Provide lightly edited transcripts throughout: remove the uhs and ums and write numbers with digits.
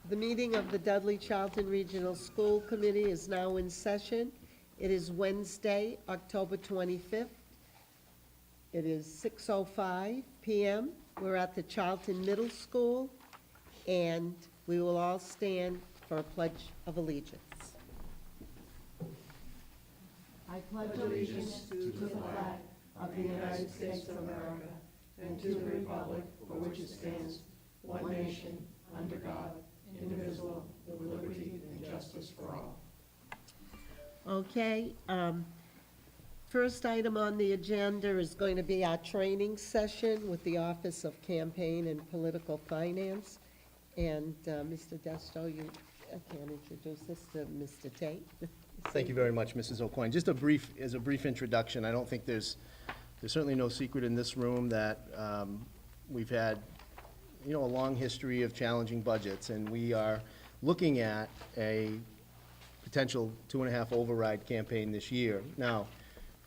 The meeting of the Dudley-Charlton Regional School Committee is now in session. It is Wednesday, October 25th. It is 6:05 p.m. We're at the Charlton Middle School, and we will all stand for a pledge of allegiance. I pledge allegiance to the flag of the United States of America and to the republic for which it stands, one nation, under God, indivisible, with liberty and justice for all. Okay, first item on the agenda is going to be our training session with the Office of Campaign and Political Finance. And Mr. Desto, you can introduce this to Mr. Tate. Thank you very much, Mrs. O'Coin. Just a brief introduction. I don't think there's certainly no secret in this room that we've had, a long history of challenging budgets, and we are looking at a potential 2.5 override campaign this year. Now,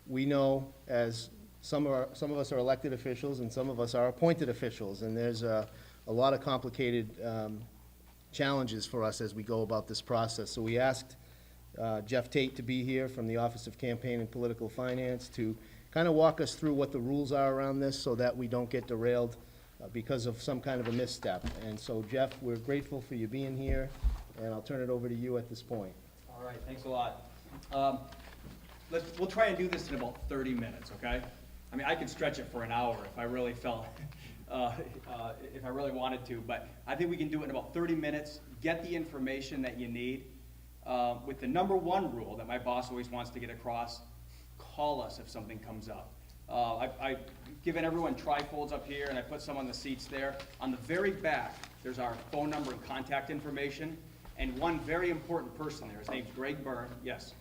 we know as some of us are elected officials and some of us are appointed officials, and there's a lot of complicated challenges for us as we go about this process. So we asked Jeff Tate to be here from the Office of Campaign and Political Finance to kind of walk us through what the rules are around this so that we don't get derailed because of some kind of a misstep. And so, Jeff, we're grateful for you being here, and I'll turn it over to you at this point. All right, thanks a lot. We'll try and do this in about 30 minutes, okay? I mean, I could stretch it for an hour if I really felt, if I really wanted to, but I think we can do it in about 30 minutes, get the information that you need. With the number one rule that my boss always wants to get across, call us if something comes up. I've given everyone trifolds up here, and I put some on the seats there. On the very back, there's our phone number and contact information, and one very important person there. His name's Greg Byrne. Yes?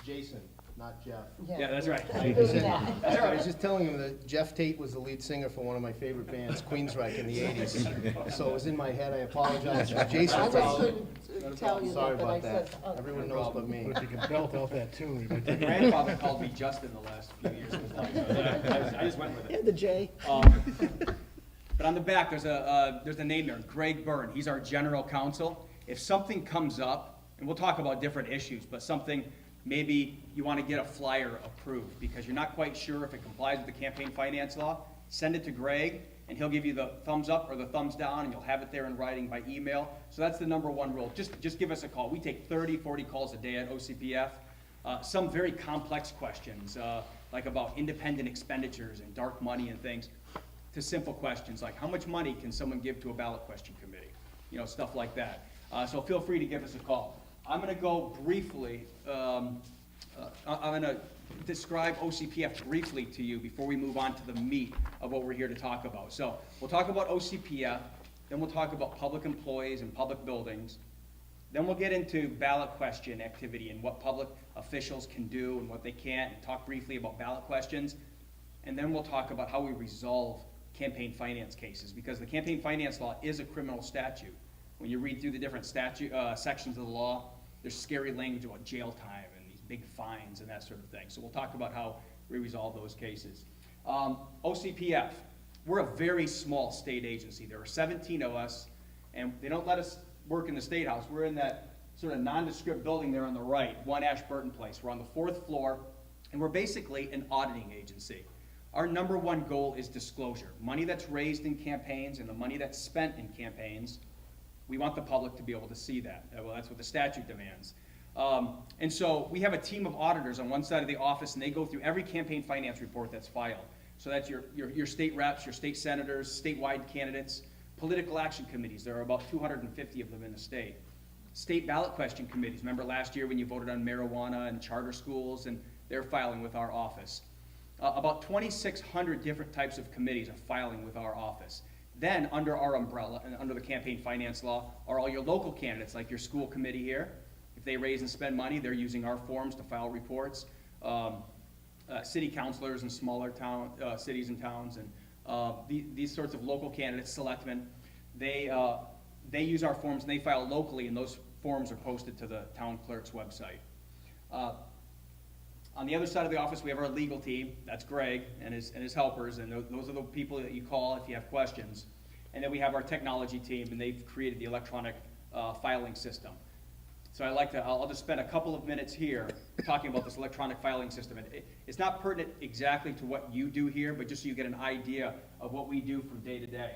Jason, not Jeff. Yeah, that's right. I was just telling him that Jeff Tate was the lead singer for one of my favorite bands, Queensryche, in the 80s. So it was in my head. I apologize. Jason, I couldn't tell you sorry that, but I about that. said, Everyone knows but me. But if you can belt out that tune. My grandfather called me Justin the last few years of his life. So I just went with it. and the J. But on the back, there's a name there, Greg Byrne. He's our general counsel. If something comes up, and we'll talk about different issues, but something maybe you want to get a flyer approved because you're not quite sure if it complies with the campaign finance law, send it to Greg, and he'll give you the thumbs up or the thumbs down, and you'll have it there in writing by email. So that's the number one rule. Just give us a call. We take 30, 40 calls a day at OCPF. Some very complex questions, like about independent expenditures and dark money and things, to simple questions like how much money can someone give to a ballot question committee? Stuff like that. So feel free to give us a call. I'm going to go briefly, I'm going to describe OCPF briefly to you before we move on to the meat of what we're here to talk about. So we'll talk about OCPF, then we'll talk about public employees and public buildings, then we'll get into ballot question activity and what public officials can do and what they can't, and talk briefly about ballot questions, and then we'll talk about how we resolve campaign finance cases, because the campaign finance law is a criminal statute. When you read through the different sections of the law, there's scary language about jail time and these big fines and that sort of thing. So we'll talk about how we resolve those cases. OCPF, we're a very small state agency. There are 17 of us, and they don't let us work in the State House. We're in that sort of nondescript building there on the right, 1 Ashburton Place. We're on the 4th floor, and we're basically an auditing agency. Our number one goal is disclosure. Money that's raised in campaigns and the money that's spent in campaigns, we want the public to be able to see that. Well, that's what the statute demands. And so we have a team of auditors on one side of the office, and they go through every campaign finance report that's filed. So that's your state reps, your state senators, statewide candidates, political action committees. There are about 250 of them in the state. State ballot question committees. Remember last year when you voted on marijuana and charter schools, and they're filing with our office. About 2,600 different types of committees are filing with our office. Then, under our umbrella, and under the campaign finance law, are all your local candidates, like your school committee here. If they raise and spend money, they're using our forms to file reports. City councilors in smaller cities and towns, and these sorts of local candidates, selectmen, they use our forms and they file locally, and those forms are posted to the town clerk's website. On the other side of the office, we have our legal team. That's Greg and his helpers, and those are the people that you call if you have questions. And then we have our technology team, and they've created the electronic filing system. So I'll just spend a couple of minutes here talking about this electronic filing system. It's not pertinent exactly to what you do here, but just so you get an idea of what we do from day to day.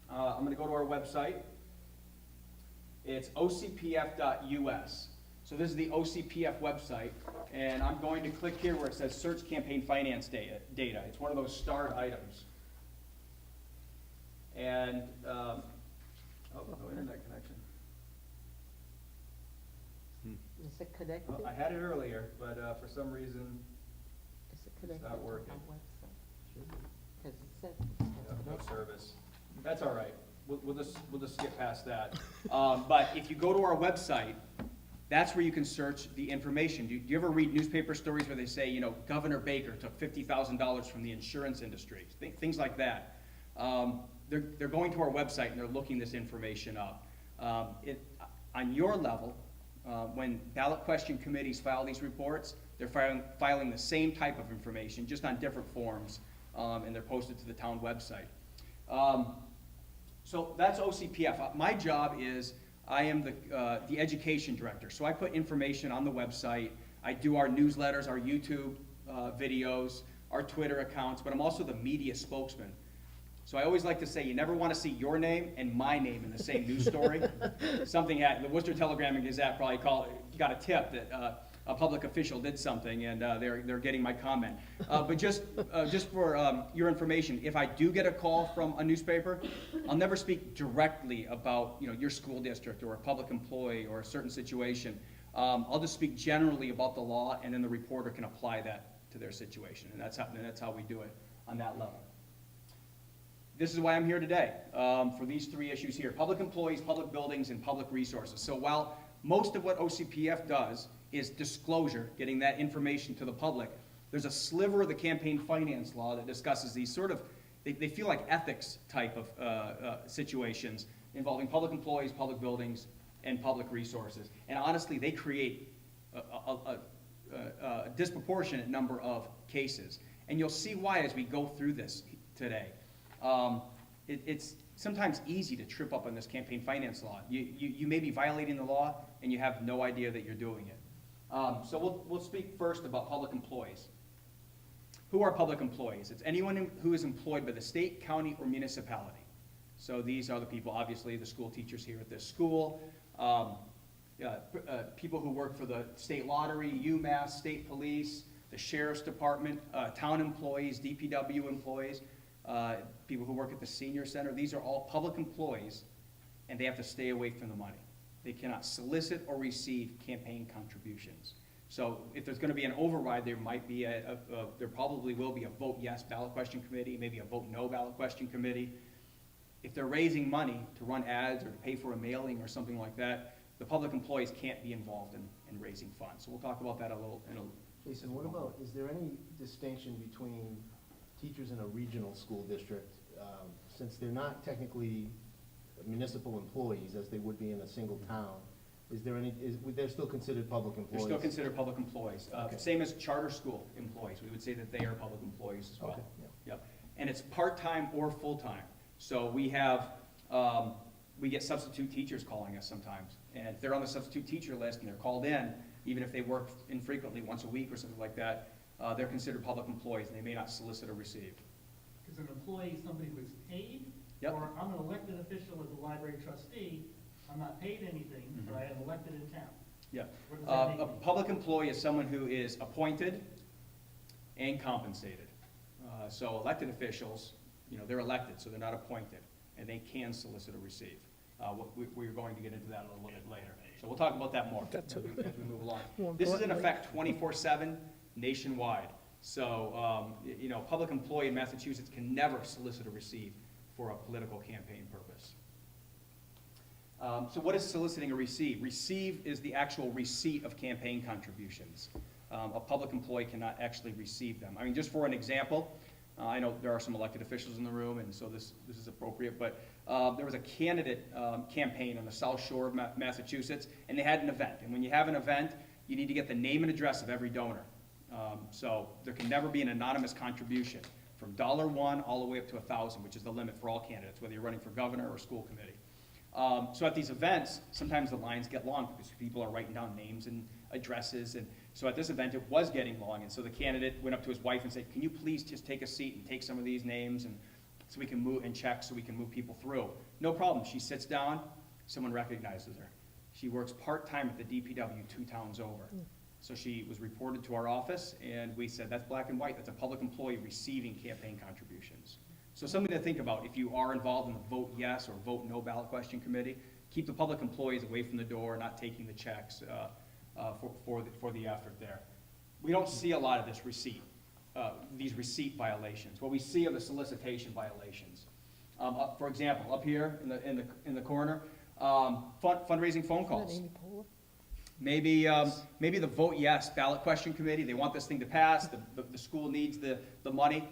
I'm going to go to our website. It's ocpf.us. So this is the OCPF website, and I'm going to click here where it says Search Campaign Finance Data. It's one of those starred items. And, no internet connection. Is it connected? Well, I had it earlier, but for some reason, Is it connected not to working. our website? Because it said. no service. That's all right. We'll just skip past that. But if you go to our website, that's where you can search the information. Do you ever read newspaper stories where they say, you know, Governor Baker took $50,000 from the insurance industry, things like that? They're going to our website and they're looking this information up. On your level, when ballot question committees file these reports, they're filing the same type of information, just on different forms, and they're posted to the town website. So that's OCPF. My job is I am the education director, so I put information on the website. I do our newsletters, our YouTube videos, our Twitter accounts, but I'm also the media spokesman. So I always like to say, you never want to see your name and my name in the same news story. The Worcester Telegram and Gazette probably got a tip that a public official did something, and they're getting my comment. But just for your information, if I do get a call from a newspaper, I'll never speak directly about your school district or a public employee or a certain situation. I'll just speak generally about the law, and then the reporter can apply that to their situation, and that's how we do it on that level. This is why I'm here today, for these three issues here: public employees, public buildings, and public resources. So while most of what OCPF does is disclosure, getting that information to the public, there's a sliver of the campaign finance law that discusses these sort of, they feel like ethics type of situations involving public employees, public buildings, and public resources. And honestly, they create a disproportionate number of cases. And you'll see why as we go through this today. It's sometimes easy to trip up on this campaign finance law. You may be violating the law and you have no idea that you're doing it. So we'll speak first about public employees. Who are public employees? It's anyone who is employed by the state, county, or municipality. So these are the people, obviously, the school teachers here at this school, people who work for the state lottery, UMass, state police, the sheriff's department, town employees, DPW employees, people who work at the senior center. These are all public employees, and they have to stay away from the money. They cannot solicit or receive campaign contributions. So if there's going to be an override, there might be there probably will be a vote yes ballot question committee, maybe a vote no ballot question committee. If they're raising money to run ads or to pay for a mailing or something like that, the public employees can't be involved in raising funds. So we'll talk about that a little. Jason, what about, is there any distinction between teachers in a regional school district, since they're not technically municipal employees as they would be in a single town? Is there any, they're still considered public employees? They're still considered public employees. Okay. Same as charter school employees. We would say that they are public employees as well. Okay, yeah. Yep. And it's part-time or full-time. So we have, we get substitute teachers calling us sometimes. And if they're on the substitute teacher list and they're called in, even if they work infrequently, once a week or something like that, they're considered public employees and they may not solicit or receive. Is an employee somebody who's paid? Yep. Or I'm an elected official as a library trustee, I'm not paid anything, but I am elected in town. Yeah. What does that A mean? public employee is someone who is appointed and compensated. So elected officials, they're elected, so they're not appointed, and they can solicit or receive. We're going to get into that a little bit later. So we'll talk about that more as we move along. This is in effect 24/7 nationwide. So, public employee in Massachusetts can never solicit or receive for a political campaign purpose. So what is soliciting or receive? Receive is the actual receipt of campaign contributions. A public employee cannot actually receive them. I mean, just for an example, I know there are some elected officials in the room, and so this is appropriate, but there was a candidate campaign on the South Shore of Massachusetts, and they had an event. And when you have an event, you need to get the name and address of every donor. So there can never be an anonymous contribution from $1 all the way up to $1,000, which is the limit for all candidates, whether you're running for governor or school committee. So at these events, sometimes the lines get long because people are writing down names and addresses. And so at this event, it was getting long. And so the candidate went up to his wife and said, can you please just take a seat and take some of these names and so we can move and check so we can move people through. No problem. She sits down. Someone recognizes her. She works part-time at the DPW 2 towns over. So she was reported to our office, and we said, that's black and white. That's a public employee receiving campaign contributions. So something to think about if you are involved in the vote yes or vote no ballot question committee. Keep the public employees away from the door, not taking the checks for the effort there. We don't see a lot of this receipt, these receipt violations. What we see are the solicitation violations. For example, up here in the corner, fundraising phone calls. Maybe the vote yes ballot question committee, they want this thing to pass, the school needs the money.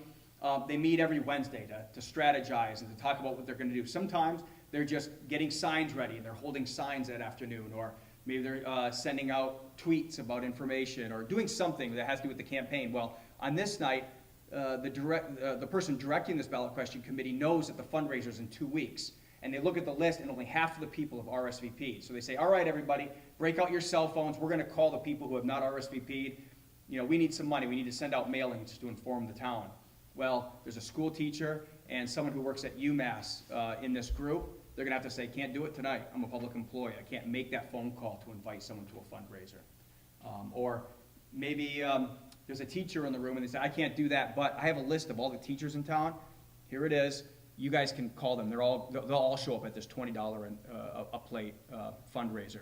They meet every Wednesday to strategize and to talk about what they're gonna do. Sometimes they're just getting signs ready and they're holding signs that afternoon, or maybe they're sending out tweets about information or doing something that has to do with the campaign. Well, on this night, the person directing this ballot question committee knows that the fundraiser's in 2 weeks. And they look at the list and only half of the people have RSVP'd. So they say, all right, everybody, break out your cell phones. We're gonna call the people who have not RSVP'd. You know, we need some money. We need to send out mailings to inform the town. Well, there's a school teacher and someone who works at UMass in this group. They're gonna have to say, can't do it tonight. I'm a public employee. I can't make that phone call to invite someone to a fundraiser. Or maybe there's a teacher in the room and they say, I can't do that, but I have a list of all the teachers in town. Here it is. You guys can call them. They'll all show up at this $20 a plate fundraiser.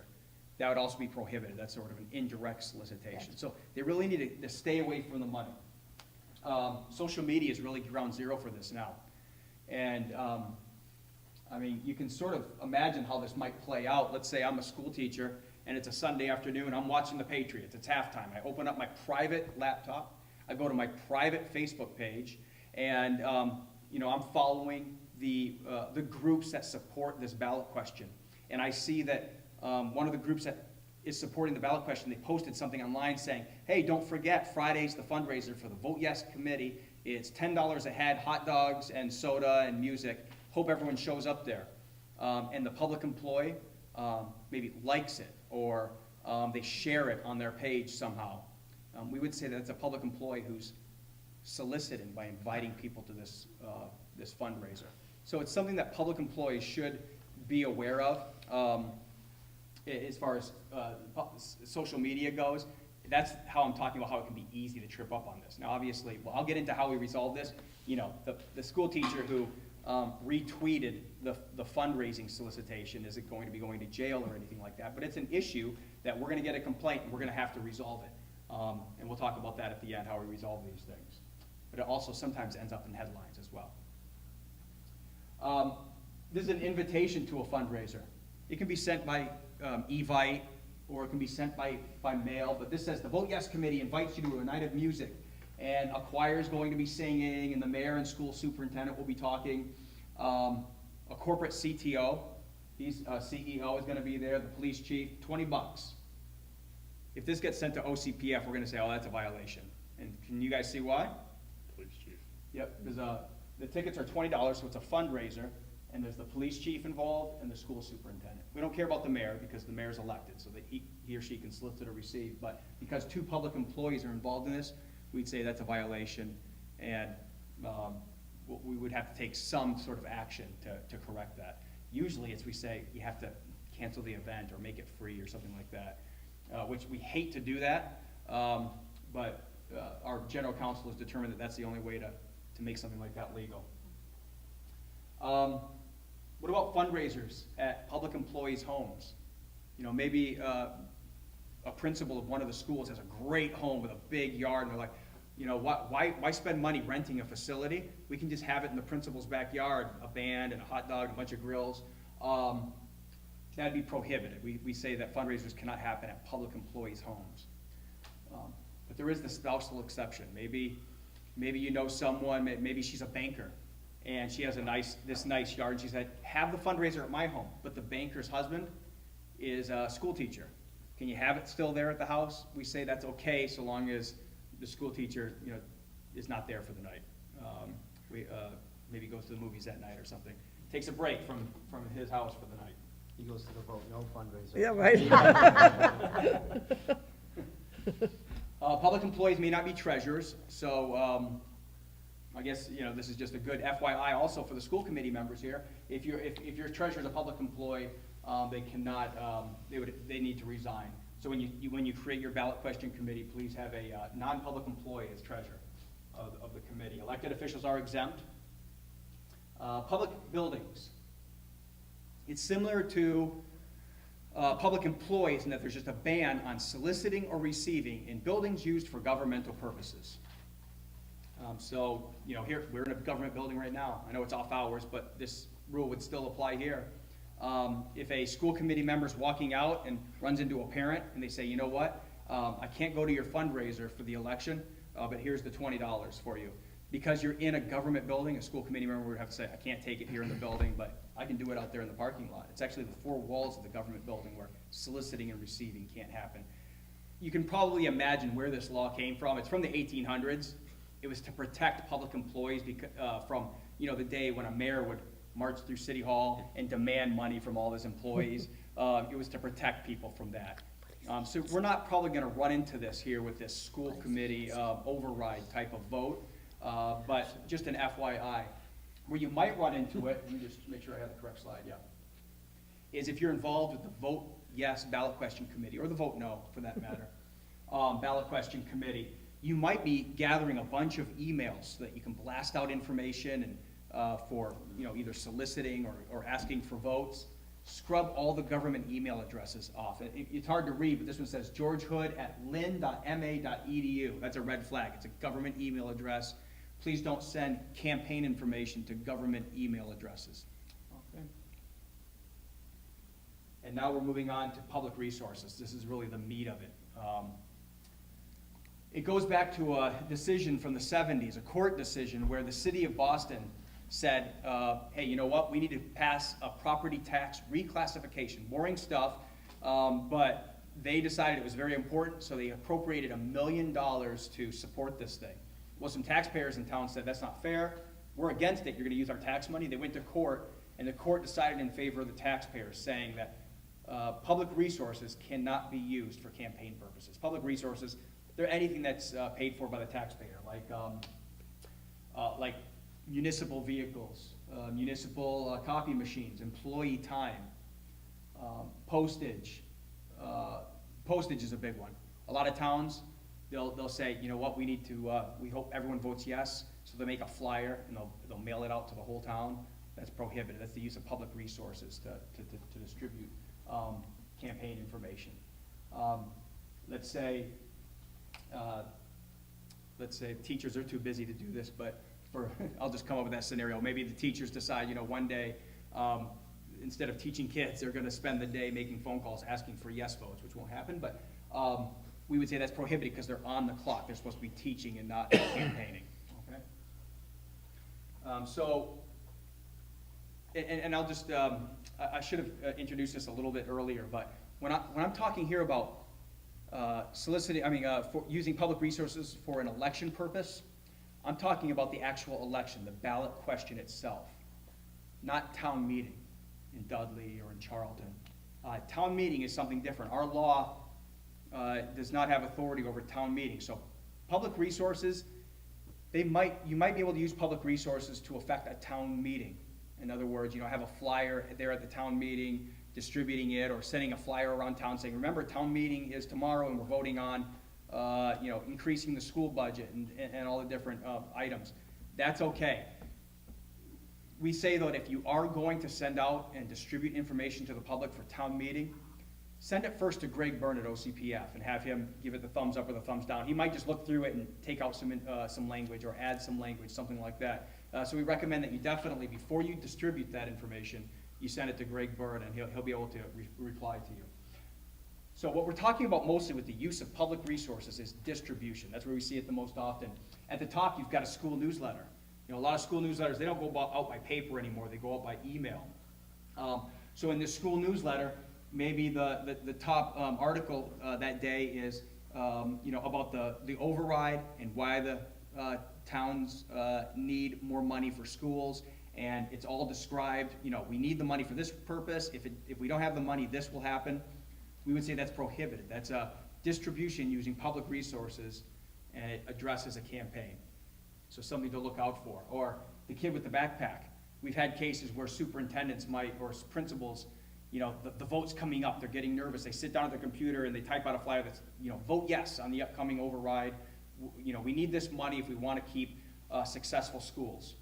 That would also be prohibited. That's sort of an indirect solicitation. So they really need to stay away from the money. Social media is really ground zero for this now. And I mean, you can sort of imagine how this might play out. Let's say I'm a school teacher and it's a Sunday afternoon. I'm watching the Patriots. It's halftime. I open up my private laptop. I go to my private Facebook page and you know, I'm following the groups that support this ballot question. And I see that one of the groups that is supporting the ballot question, they posted something online saying, hey, don't forget, Friday's the fundraiser for the Vote Yes Committee. It's $10 a head, hot dogs and soda and music. Hope everyone shows up there. And the public employee maybe likes it or they share it on their page somehow. We would say that it's a public employee who's soliciting by inviting people to this fundraiser. So it's something that public employees should be aware of. As far as social media goes, that's how I'm talking about how it can be easy to trip up on this. Now, obviously, well, I'll get into how we resolve this. You know, the school teacher who retweeted the fundraising solicitation isn't going to be going to jail or anything like that, but it's an issue that we're going to get a complaint and we're going to have to resolve it. And we'll talk about that at the end, how we resolve these things. But it also sometimes ends up in headlines as well. This is an invitation to a fundraiser. It can be sent by Evite, or it can be sent by mail, but this says the Vote Yes Committee invites you to a night of music, and a choir is going to be singing, and the mayor and school superintendent will be talking. A corporate CTO, CEO is going to be there, the police chief, $20. If this gets sent to OCPF, we're going to say, oh, that's a violation. And can you guys see why? Police chief. Yep, the tickets are $20, so it's a fundraiser, and there's the police chief involved and the school superintendent. We don't care about the mayor because the mayor's elected, so that he or she can solicit or receive, but because 2 public employees are involved in this, we'd say that's a violation, and we would have to take some sort of action to correct that. Usually it's we say you have to cancel the event or make it free or something like that, which we hate to do that, but our general counsel has determined that that's the only way to make something like that legal. What about fundraisers at public employees' homes? You know, maybe a principal of one of the schools has a great home with a big yard, and they're like, you know, why spend money renting a facility? We can just have it in the principal's backyard, a band and a hot dog, a bunch of grills. That'd be prohibited. We say that fundraisers cannot happen at public employees' homes. But there is the spousal exception. Maybe you know someone, maybe she's a banker, and she has this nice yard, and she said, have the fundraiser at my home, but the banker's husband is a school teacher. Can you have it still there at the house? We say that's okay so long as the school teacher, you know, is not there for the night. Maybe goes to the movies that night or something. Takes a break from his house for the night. He goes to the vote, no fundraiser. Yeah, right. Public employees may not be treasurers, so I guess, you know, this is just a good FYI also for the school committee members here. If your treasurer is a public employee, they cannot, they need to resign. So when you create your ballot question committee, please have a non-public employee as treasurer of the committee. Elected officials are exempt. Public buildings. It's similar to public employees in that there's just a ban on soliciting or receiving in buildings used for governmental purposes. So, you know, here, we're in a government building right now. I know it's off hours, but this rule would still apply here. If a school committee member's walking out and runs into a parent and they say, you know what, I can't go to your fundraiser for the election, but here's the $20 for you. Because you're in a government building, a school committee member would have to say, I can't take it here in the building, but I can do it out there in the parking lot. It's actually the four walls of the government building where soliciting and receiving can't happen. You can probably imagine where this law came from. It's from the 1800s. It was to protect public employees from, you know, the day when a mayor would march through City Hall and demand money from all his employees. It was to protect people from that. So we're not probably going to run into this here with this school committee override type of vote, but just an FYI. Where you might run into it, let me just make sure I have the correct slide, yeah, is if you're involved with the vote yes ballot question committee, or the vote no for that matter, ballot question committee, you might be gathering a bunch of emails so that you can blast out information and for, you know, either soliciting or asking for votes. Scrub all the government email addresses off. It's hard to read, but this one says georgehood@lynn.ma.edu. That's a red flag. It's a government email address. Please don't send campaign information to government email addresses. Okay. And now we're moving on to public resources. This is really the meat of it. It goes back to a decision from the 70s, a court decision where the city of Boston said, hey, you know what, we need to pass a property tax reclassification. Boring stuff, but they decided it was very important, so they appropriated $1 million to support this thing. Well, some taxpayers in town said, that's not fair, we're against it, you're gonna use our tax money. They went to court, and the court decided in favor of the taxpayers, saying that public resources cannot be used for campaign purposes. Public resources, they're anything that's paid for by the taxpayer, like municipal vehicles, municipal copy machines, employee time, postage. Postage is a big one. A lot of towns, they'll say, you know what, we need to, we hope everyone votes yes, so they make a flyer and they'll mail it out to the whole town. That's prohibited. That's the use of public resources to distribute campaign information. Let's say teachers are too busy to do this, but I'll just come up with that scenario. Maybe the teachers decide, you know, one day, instead of teaching kids, they're gonna spend the day making phone calls asking for yes votes, which won't happen, but we would say that's prohibited because they're on the clock. They're supposed to be teaching and not campaigning, okay? And I'll just, I should have introduced this a little bit earlier, but when I'm talking here about for using public resources for an election purpose, I'm talking about the actual election, the ballot question itself, not town meeting in Dudley or in Charlton. Town meeting is something different. Our law does not have authority over town meeting. So public resources, you might be able to use public resources to affect a town meeting. In other words, you know, have a flyer there at the town meeting, distributing it, or sending a flyer around town saying, remember, town meeting is tomorrow and we're voting on you know, increasing the school budget and all the different items. That's okay. We say, though, that if you are going to send out and distribute information to the public for town meeting, send it first to Greg Byrne at OCPF and have him give it the thumbs up or the thumbs down. He might just look through it and take out some language or add some language, something like that. So we recommend that you definitely, before you distribute that information, you send it to Greg Byrne and he'll be able to reply to you. So what we're talking about mostly with the use of public resources is distribution. That's where we see it the most often. At the top, you've got a school newsletter. You know, a lot of school newsletters, they don't go out by paper anymore. They go out by email. So in this school newsletter, maybe the top article that day is you know, about the override and why the towns need more money for schools, and it's all described, you know, we need the money for this purpose, if we don't have the money, this will happen, we would say that's prohibited. That's a distribution using public resources, and it addresses a campaign. So something to look out for. Or the kid with the backpack. We've had cases where superintendents might, or principals, you know, the vote's coming up, they're getting nervous, they sit down at their computer and they type out a flyer that's, you know, vote yes on the upcoming override. You know, we need this money if we want to keep successful schools.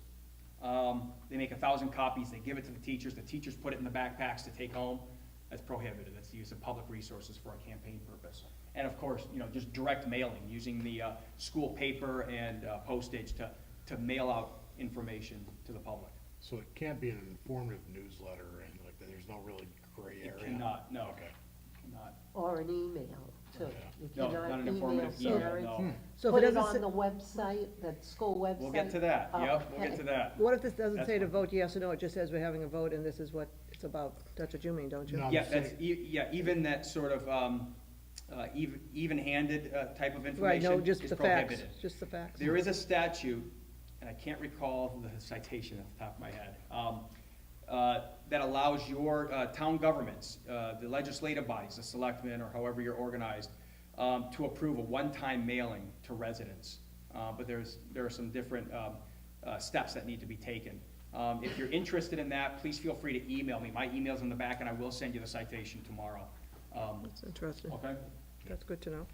They make 1,000 copies, they give it to the teachers put it in the backpacks to take home. That's prohibited. That's the use of public resources for a campaign purpose. And of course, you know, just direct mailing, using the school paper and postage to mail out information to the public. So it can't be an informative newsletter or anything like that, there's no really gray area? It cannot, no. Okay. Cannot. Or an email, too. You No, cannot not an email informative email, parents. no. So if Put it it doesn't, on the website, that school website. We'll get to that, yep, we'll get Okay. to that. what if this doesn't That's say to fine. vote yes or no, it just says we're having a vote and this is what it's about? That's what you mean, don't you? No. Yeah, that's, yeah, even that sort of even-handed type of Right, information no, just is the facts, prohibited. just the facts. There is a statute, and I can't recall the citation at the top of my head, that allows your town governments, the legislative bodies, the selectmen, or however you're organized, to approve a one-time mailing to residents. But there are some different steps that need to be taken. If you're interested in that, please feel free to email me. My email's in the back, and I will send you the citation tomorrow. That's interesting, Okay? that's good to know.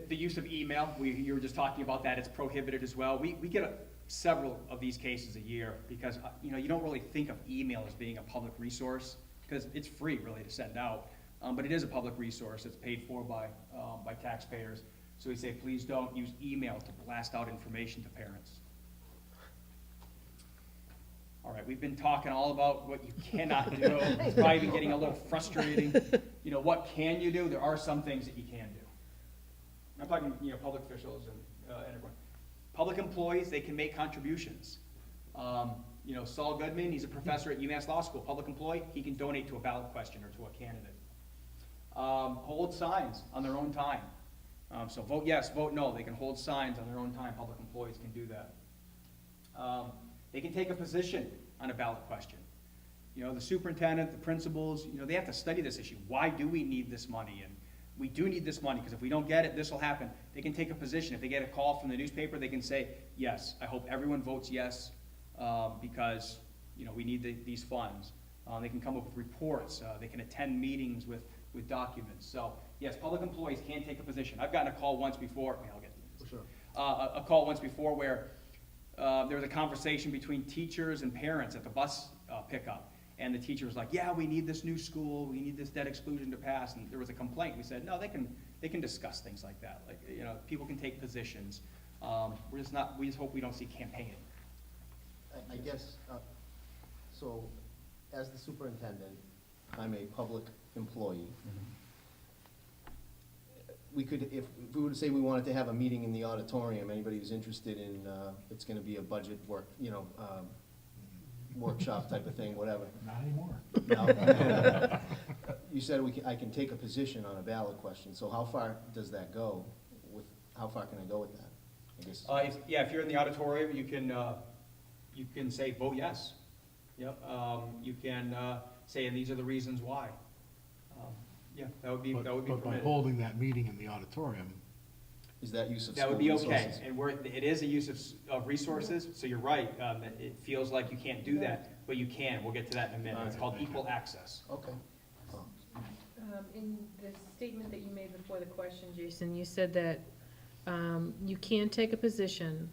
The use of email, you were just talking about that, it's prohibited as well. We get several of these cases a year because, you know, you don't really think of email as being a public resource because it's free really to send out. But it is a public resource, it's paid for by taxpayers. So we say, please don't use email to blast out information to parents. All right, we've been talking all about what you cannot do. It's probably been getting a little frustrating. You know, what can you do? There are some things that you can do. I'm talking, you know, public officials and everyone. Public employees, they can make contributions. You know, Saul Goodman, he's a professor at UMass Law School, public employee, he can donate to a ballot question or to a candidate. Hold signs on their own time. So vote yes, vote no, they can hold signs on their own time, public employees can do that. They can take a position on a ballot question. You know, the superintendent, the principals, you know, they have to study this issue. Why do we need this money? And we do need this money, because if we don't get it, this will happen. They can take a position. If they get a call from the newspaper, they can say, yes, I hope everyone votes yes, because, you know, we need these funds. They can come up with reports. They can attend meetings with documents. So, yes, public employees can take a position. I've gotten a call once before, I'll get to this. Sure. A call once before where there was a conversation between teachers and parents at the bus pickup. And the teacher was like, yeah, we need this new school, we need this debt exclusion to pass, and there was a complaint. We said, no, they can discuss things like that. Like, you know, people can take positions. We just hope we don't see campaigning. I guess, so, as the superintendent, I'm a public employee. We could, if we were to say we wanted to have a meeting in the auditorium, anybody who's interested in, it's gonna be a budget workshop type of thing, whatever. Not anymore. No. You said I can take a position on a ballot question, so how far does that go? How far can I go with that? I guess. If you're in the auditorium, you can say, vote yes. Yep, you can say, and these are the reasons why. Yeah, that would be But by permitted. holding that meeting in the auditorium, Is that use of That would school be okay, resources? and it is a use of resources, so you're right, it feels like you can't do that, but you can, we'll get to that in a minute, it's called equal access. Okay. Oh. In the statement that you made before the question, Jason, you said that you can take a position,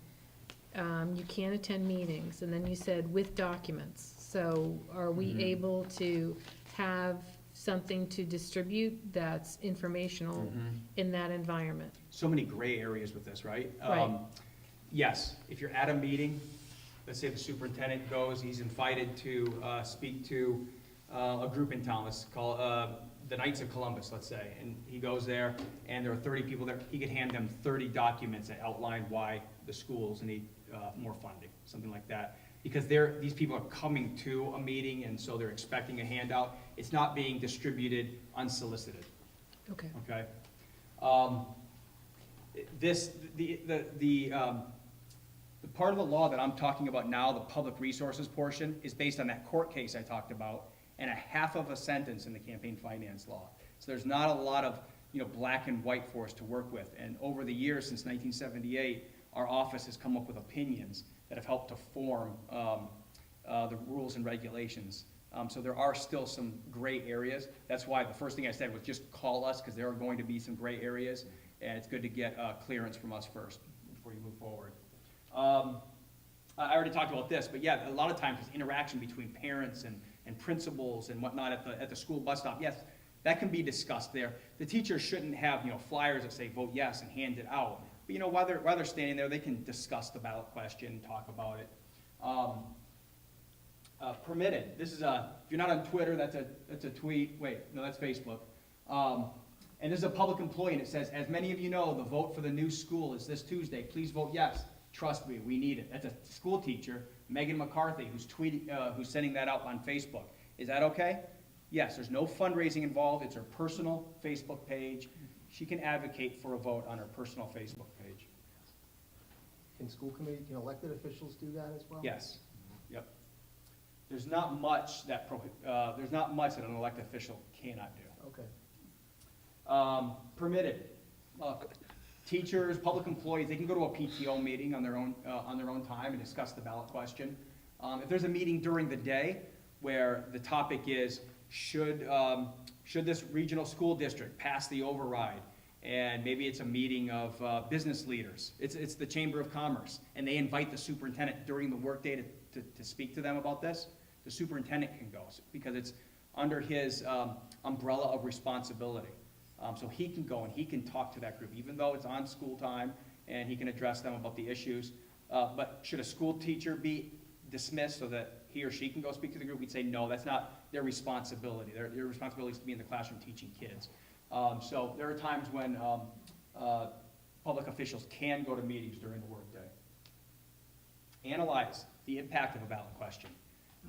you can attend meetings, and then you said with documents. So are we able to have something to distribute that's informational in that environment? So many gray areas with this, right? Right. Yes, if you're at a meeting, let's say the superintendent goes, he's invited to speak to a group in town, let's call the Knights of Columbus, let's say, and he goes there, and there are 30 people there, he could hand them 30 documents that outline why the schools need more funding, something like that. Because these people are coming to a meeting, and so they're expecting a handout. It's not being distributed unsolicited, Okay. okay? The part of the law that I'm talking about now, the public resources portion, is based on that court case I talked about, and a half of a sentence in the campaign finance law. So there's not a lot of, black and white for us to work with. And over the years, since 1978, our office has come up with opinions that have helped to form the rules and regulations. So there are still some gray areas. That's why the first thing I said was just call us, because there are going to be some gray areas, and it's good to get clearance from us first before you move forward. I already talked about this, but yeah, a lot of times it's interaction between parents and principals and whatnot at the school bus stop. Yes, that can be discussed there. The teachers shouldn't have, flyers that say vote yes and hand it out. But while they're standing there, they can discuss the ballot question, talk about it. Permitted. This is if you're not on Twitter, that's a tweet. Wait, no, that's Facebook. And this is a public employee, and it says, as many of you know, the vote for the new school is this Tuesday. Please vote yes. Trust me, we need it. That's a school teacher, Megan McCarthy, who's sending that out on Facebook. Is that okay? Yes, there's no fundraising involved. It's her personal Facebook page. She can advocate for a vote on her personal Facebook page. Can school committee, can elected officials do that as well? Yes. Yep. There's not much that an elected official cannot do. Okay. Permitted. Teachers, public employees, they can go to a PTO meeting on their own time and discuss the ballot question. If there's a meeting during the day where the topic is, should this regional school district pass the override? And maybe it's a meeting of business leaders. It's the Chamber of Commerce, and they invite the superintendent during the workday to speak to them about this. The superintendent can go because it's under his umbrella of responsibility. So he can go and he can talk to that group, even though it's on school time, and he can address them about the issues. But should a school teacher be dismissed so that he or she can go speak to the group? We'd say no, that's not their responsibility. Their responsibility is to be in the classroom teaching kids. So there are times when public officials can go to meetings during the workday. Analyze the impact of a ballot question.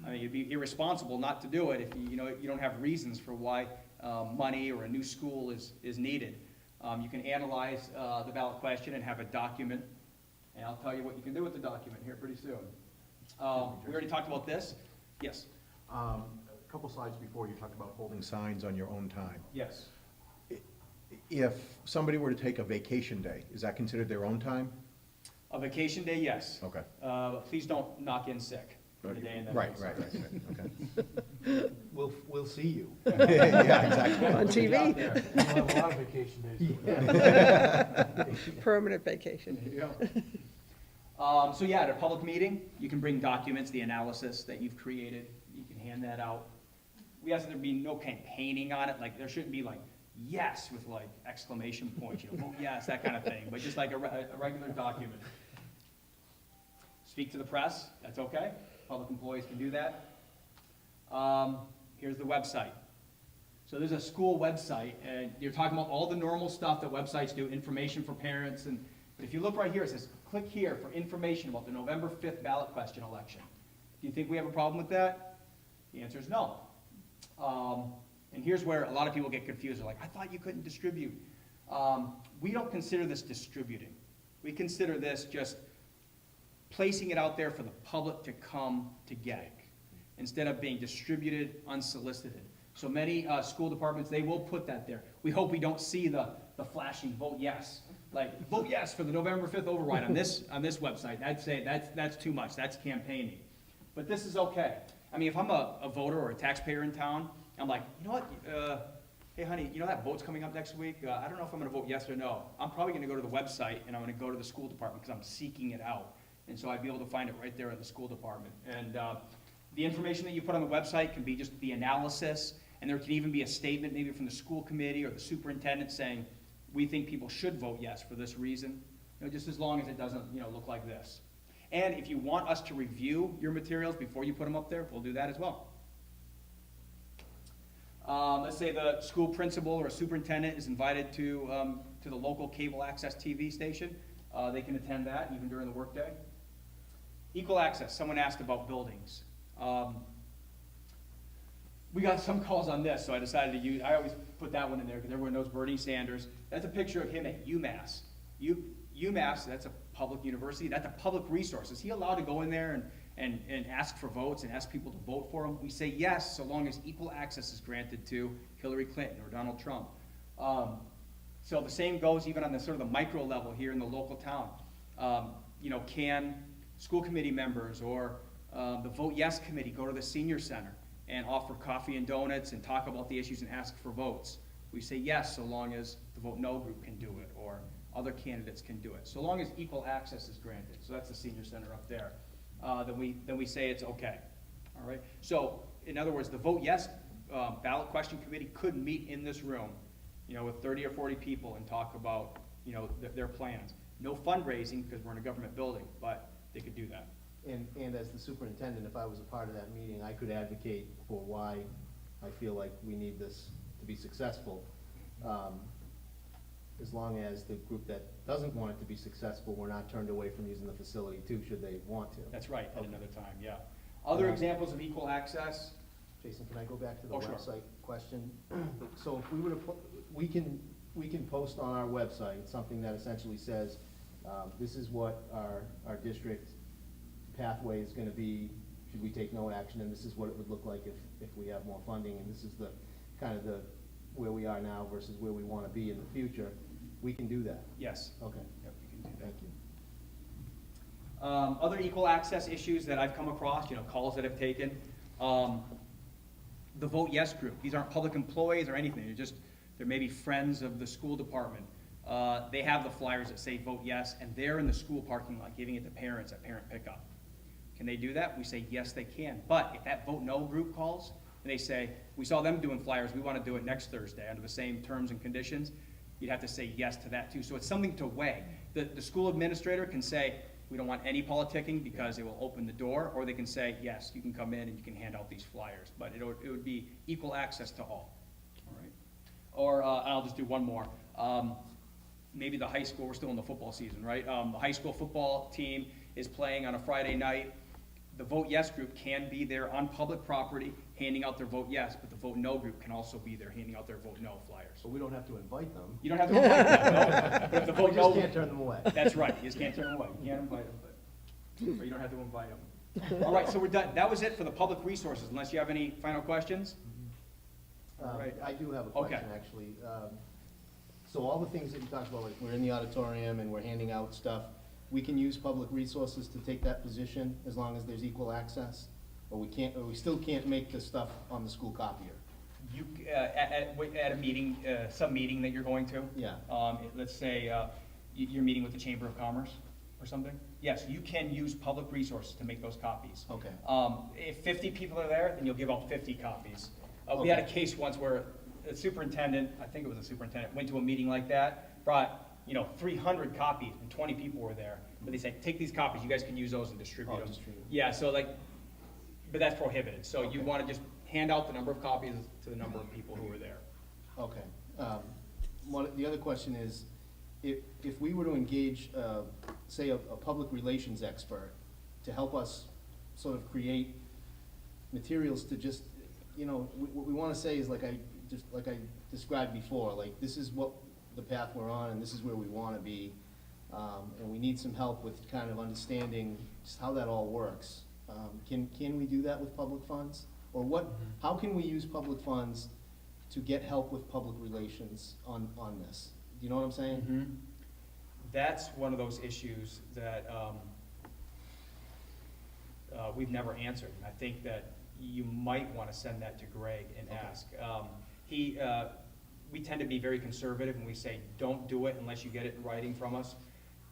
I mean, you'd be irresponsible not to do it if you don't have reasons for why money or a new school is needed. You can analyze the ballot question and have a document, and I'll tell you what you can do with the document here pretty soon. We already talked about this. Yes. A couple slides before, you talked about holding signs on your own time. Yes. If somebody were to take a vacation day, is that considered their own time? A vacation day, yes. Okay. Please don't knock in sick for the day and then. Right, okay. We'll see you. Yeah, exactly. On TV, We'll have a lot of vacation days. permanent vacation. There you go. So yeah, at a public meeting, you can bring documents, the analysis that you've created. You can hand that out. We ask that there be no campaigning on it. Like there shouldn't be like yes with like exclamation points, vote yes, that kind of thing. But just like a regular document. Speak to the press. That's okay. Public employees can do that. Here's the website. So there's a school website, and you're talking about all the normal stuff that websites do, information for parents. But if you look right here, it says, click here for information about the November 5th ballot question election. Do you think we have a problem with that? The answer is no. And here's where a lot of people get confused. They're like, I thought you couldn't distribute. We don't consider this distributing. We consider this just placing it out there for the public to come to get, instead of being distributed unsolicited. So many school departments, they will put that there. We hope we don't see the flashing vote yes. Like, vote yes for the November 5th override on this website. I'd say that's too much. That's campaigning. But this is okay. I mean, if I'm a voter or a taxpayer in town, I'm like, you know what? Hey, honey, that vote's coming up next week. I don't know if I'm going to vote yes or no. I'm probably going to go to the website, and I'm going to go to the school department because I'm seeking it out. And so I'd be able to find it right there at the school department. And the information that you put on the website can be just the analysis, and there can even be a statement maybe from the school committee or the superintendent saying, we think people should vote yes for this reason, just as long as it doesn't look like this. And if you want us to review your materials before you put them up there, we'll do that as well. Let's say the school principal or a superintendent is invited to the local cable access TV station. They can attend that even during the workday. Equal access, someone asked about buildings. We got some calls on this, so I decided to I always put that one in there because everyone knows Bernie Sanders. That's a picture of him at UMass. UMass, that's a public university, that's a public resource. Is he allowed to go in there and ask for votes and ask people to vote for him? We say yes, so long as equal access is granted to Hillary Clinton or Donald Trump. So the same goes even on the sort of the micro level here in the local town. You know, can school committee members or the Vote Yes committee go to the senior center and offer coffee and donuts and talk about the issues and ask for votes? We say yes, so long as the Vote No group can do it or other candidates can do it. So long as equal access is granted. So that's the senior center up there. Then we say it's okay. All right. So in other words, the Vote Yes ballot question committee could meet in this room, you know, with 30 or 40 people and talk about, you know, their plans. No fundraising because we're in a government building, but they could do that. And as the superintendent, if I was a part of that meeting, I could advocate for why I feel like we need this to be successful. As long as the group that doesn't want it to be successful, we're not turned away from using the facility too, should they want to. That's right, at another time, yeah. Other examples of equal access? Jason, can I go back to the Oh, sure. website question? So if we were to, we can post on our website something that essentially says, this is what our district pathway is gonna be, should we take no action, and this is what it would look like if we have more funding, and this is the, kind of the, where we are now versus where we wanna be in the future, we can do that. Yes. Okay, Yep, you can do that. thank you. Other equal access issues that I've come across, you know, calls that I've taken, the Vote Yes group. These aren't public employees or anything. They're maybe friends of the school department. They have the flyers that say Vote Yes, and they're in the school parking lot giving it to parents at parent pickup. Can they do that? We say yes, they can. But if that Vote No group calls and they say, we saw them doing flyers, we want to do it next Thursday under the same terms and conditions, you'd have to say yes to that too. So it's something to weigh. The school administrator can say, we don't want any politicking because it will open the door, or they can say, yes, you can come in and you can hand out these flyers. But it would be equal access to all. All right. Or I'll just do one more. Maybe the high school, we're still in the football season, right? The high school football team is playing on a Friday night. The Vote Yes group can be there on public property handing out their Vote Yes, but the Vote No group can also be there handing out their Vote No flyers. So we don't have to invite them. You don't have to invite them, no. But if the We Vote No, just can't turn them away. that's right, you just can't turn them away. You can't invite them, but, or you don't have to invite them. All right, so we're done. That was it for the public resources, unless you have any final questions? Right. I do have a Okay. question, actually. So all the things that you talked about, like we're in the auditorium and we're handing out stuff, we can use public resources to take that position as long as there's equal access? Or we still can't make the stuff on the school copier? You, at a meeting, some meeting that you're going to? Yeah. Let's say, you're meeting with the Chamber of Commerce or something? Yes, you can use public resources to make those copies. Okay. If 50 people are there, then you'll give out 50 copies. We had a case once where a superintendent, I think it was a superintendent, went to a meeting like that, brought, 300 copies, and 20 people were there. But they said, take these copies, you guys can use those and distribute them. Distribute. Yeah, so but that's prohibited. So you want to just hand out the number of copies to the number of people who were there. Okay. The other question is, if we were to engage, say, a public relations expert to help us sort of create materials to just, what we want to say is like I described before, like this is what the path we're on and this is where we want to be, and we need some help with kind of understanding just how that all works. Can we do that with public funds? Or how can we use public funds to get help with public relations on this? Do you know what I'm saying? That's one of those issues that we've never answered. And I think that you might want to send that to Greg and ask. We tend to be very conservative and we say, don't do it unless you get it in writing from us.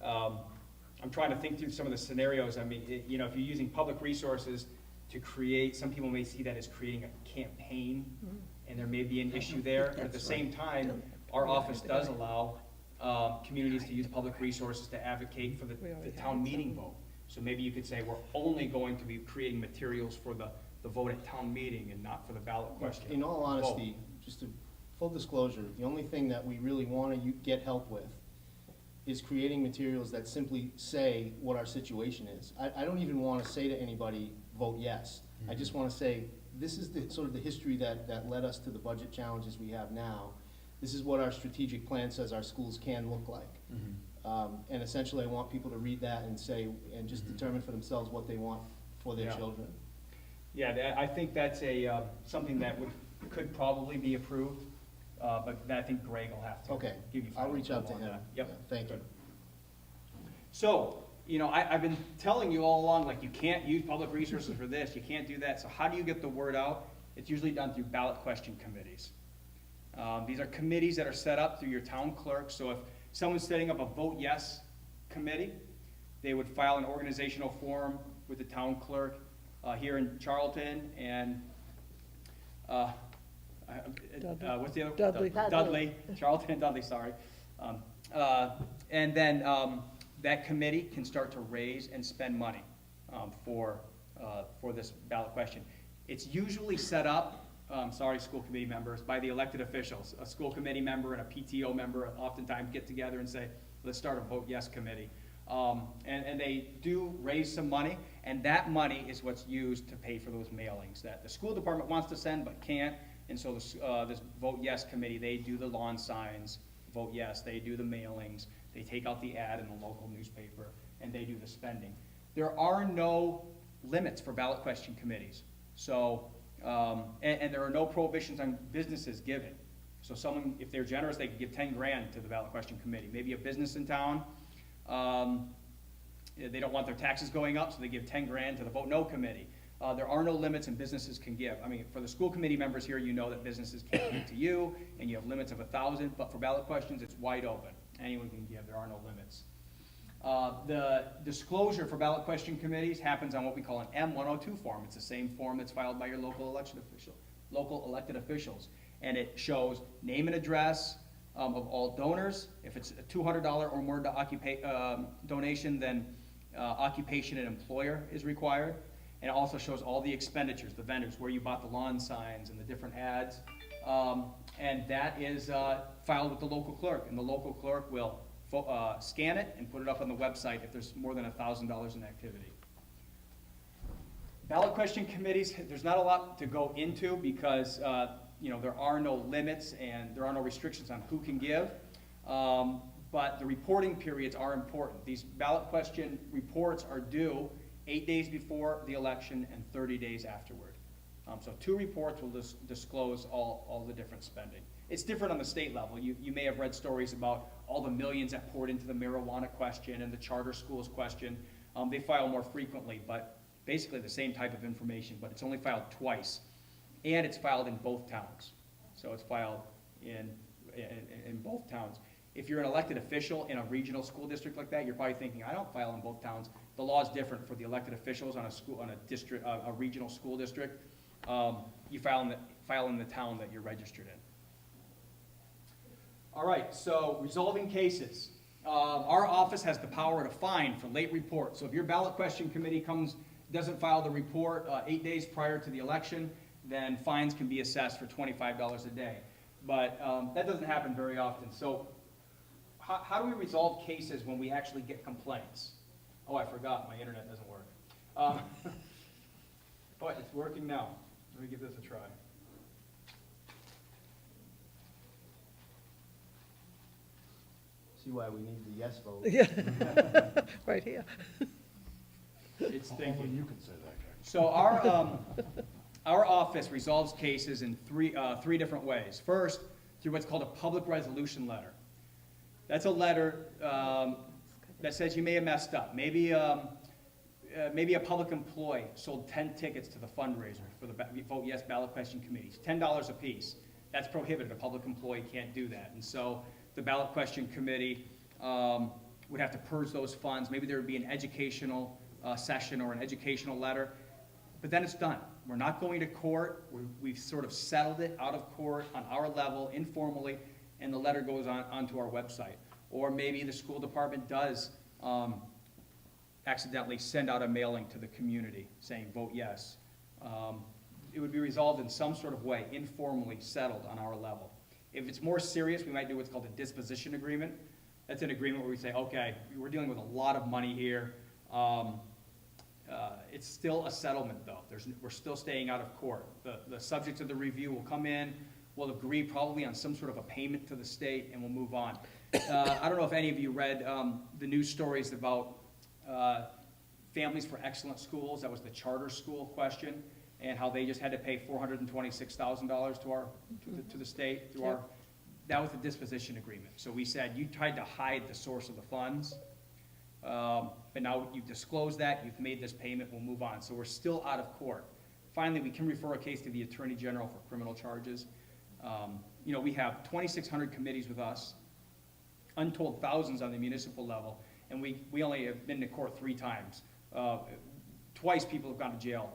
I'm trying to think through some of the scenarios. I mean, if you're using public resources to create, some people may see that as creating a campaign, and there may be an issue there. But at the same time, our office does allow communities to use public resources to advocate for the town meeting vote. So maybe you could say, we're only going to be creating materials for the vote at town meeting and not for the ballot question. In all honesty, just to full disclosure, the only thing that we really want to get help with is creating materials that simply say what our situation is. I don't even want to say to anybody, vote yes. I just want to say, this is the sort of the history that led us to the budget challenges we have now. This is what our strategic plan says our schools can look like. And essentially, I want people to read that and say, and just determine for themselves what they want for their Yeah. children. Yeah, I think that's something that could probably be approved, but then I think Greg will have to Okay, give you I'll final reach out to approval on him. that. Yep. Yeah, thank you. Good. So, I've been telling you all along, like, you can't use public resources for this, you can't do that. So how do you get the word out? It's usually done through ballot question committees. These are committees that are set up through your town clerk. So if someone's setting up a vote yes committee, they would file an organizational form with the town clerk here in Charlton and, what's the other? Dudley. Dudley, Charlton and Dudley, sorry. And then that committee can start to raise and spend money for this ballot question. It's usually set up, sorry, school committee members, by the elected officials. A school committee member and a PTO member oftentimes get together and say, let's start a vote yes committee. And they do raise some money, and that money is what's used to pay for those mailings that the school department wants to send but can't. And so this vote yes committee, they do the lawn signs, vote yes, they do the mailings, they take out the ad in the local newspaper, and they do the spending. There are no limits for ballot question committees. So, and there are no prohibitions on businesses giving. So someone, if they're generous, they can give 10 grand to the ballot question committee. Maybe a business in town, they don't want their taxes going up, so they give 10 grand to the vote no committee. There are no limits, and businesses can give. I mean, for the school committee members here, you know that businesses can't give to you, and you have limits of 1,000, but for ballot questions, it's wide open. Anyone can give, there are no limits. The disclosure for ballot question committees happens on what we call an M102 form. It's the same form that's filed by your local elected officials. And it shows name and address of all donors. If it's a $200 or more donation, then occupation and employer is required. And it also shows all the expenditures, the vendors, where you bought the lawn signs and the different ads. And that is filed with the local clerk, and the local clerk will scan it and put it up on the website if there's more than $1,000 in activity. Ballot question committees, there's not a lot to go into because there are no limits and there are no restrictions on who can give. But the reporting periods are important. These ballot question reports are due 8 days before the election and 30 days afterward. So 2 reports will disclose all the different spending. It's different on the state level. You may have read stories about all the millions that poured into the marijuana question and the charter schools question. They file more frequently, but basically the same type of information, but it's only filed twice. And it's filed in both towns. So it's filed in both towns. If you're an elected official in a regional school district like that, you're probably thinking, I don't file in both towns. The law is different for the elected officials on a regional school district. You file in the town that you're registered in. All right, so resolving cases. Our office has the power to fine for late reports. So if your ballot question committee doesn't file the report 8 days prior to the election, then fines can be assessed for $25 a day. But that doesn't happen very often. So how do we resolve cases when we actually get complaints? Oh, I forgot, my internet doesn't work. But it's working now. Let me give this a try. See why we need the yes vote. Yeah, right here. It's Only thinking. you can say that, Jack. So our office resolves cases in three different ways. First, through what's called a public resolution letter. That's a letter that says you may have messed up. Maybe a public employee sold 10 tickets to the fundraiser for the Vote Yes ballot question committees, $10 a piece. That's prohibited. A public employee can't do that. And so the ballot question committee would have to purge those funds. Maybe there would be an educational session or an educational letter, but then it's done. We're not going to court. We've sort of settled it out of court on our level informally, and the letter goes onto our website. Or maybe the school department does accidentally send out a mailing to the community saying vote yes. It would be resolved in some sort of way, informally settled on our level. If it's more serious, we might do what's called a disposition agreement. That's an agreement where we say, okay, we're dealing with a lot of money here. It's still a settlement, though. We're still staying out of court. The subject of the review will come in, we'll agree probably on some sort of a payment to the state, and we'll move on. I don't know if any of you read the news stories about Families for Excellent Schools. That was the charter school question, and how they just had to pay $426,000 to the state through our. That was the disposition agreement. So we said, you tried to hide the source of the funds, but now you've disclosed that, you've made this payment, we'll move on. So we're still out of court. Finally, we can refer a case to the Attorney General for criminal charges. You know, we have 2,600 committees with us, untold thousands on the municipal level, and we only have been to court 3 times. Twice people have gone to jail.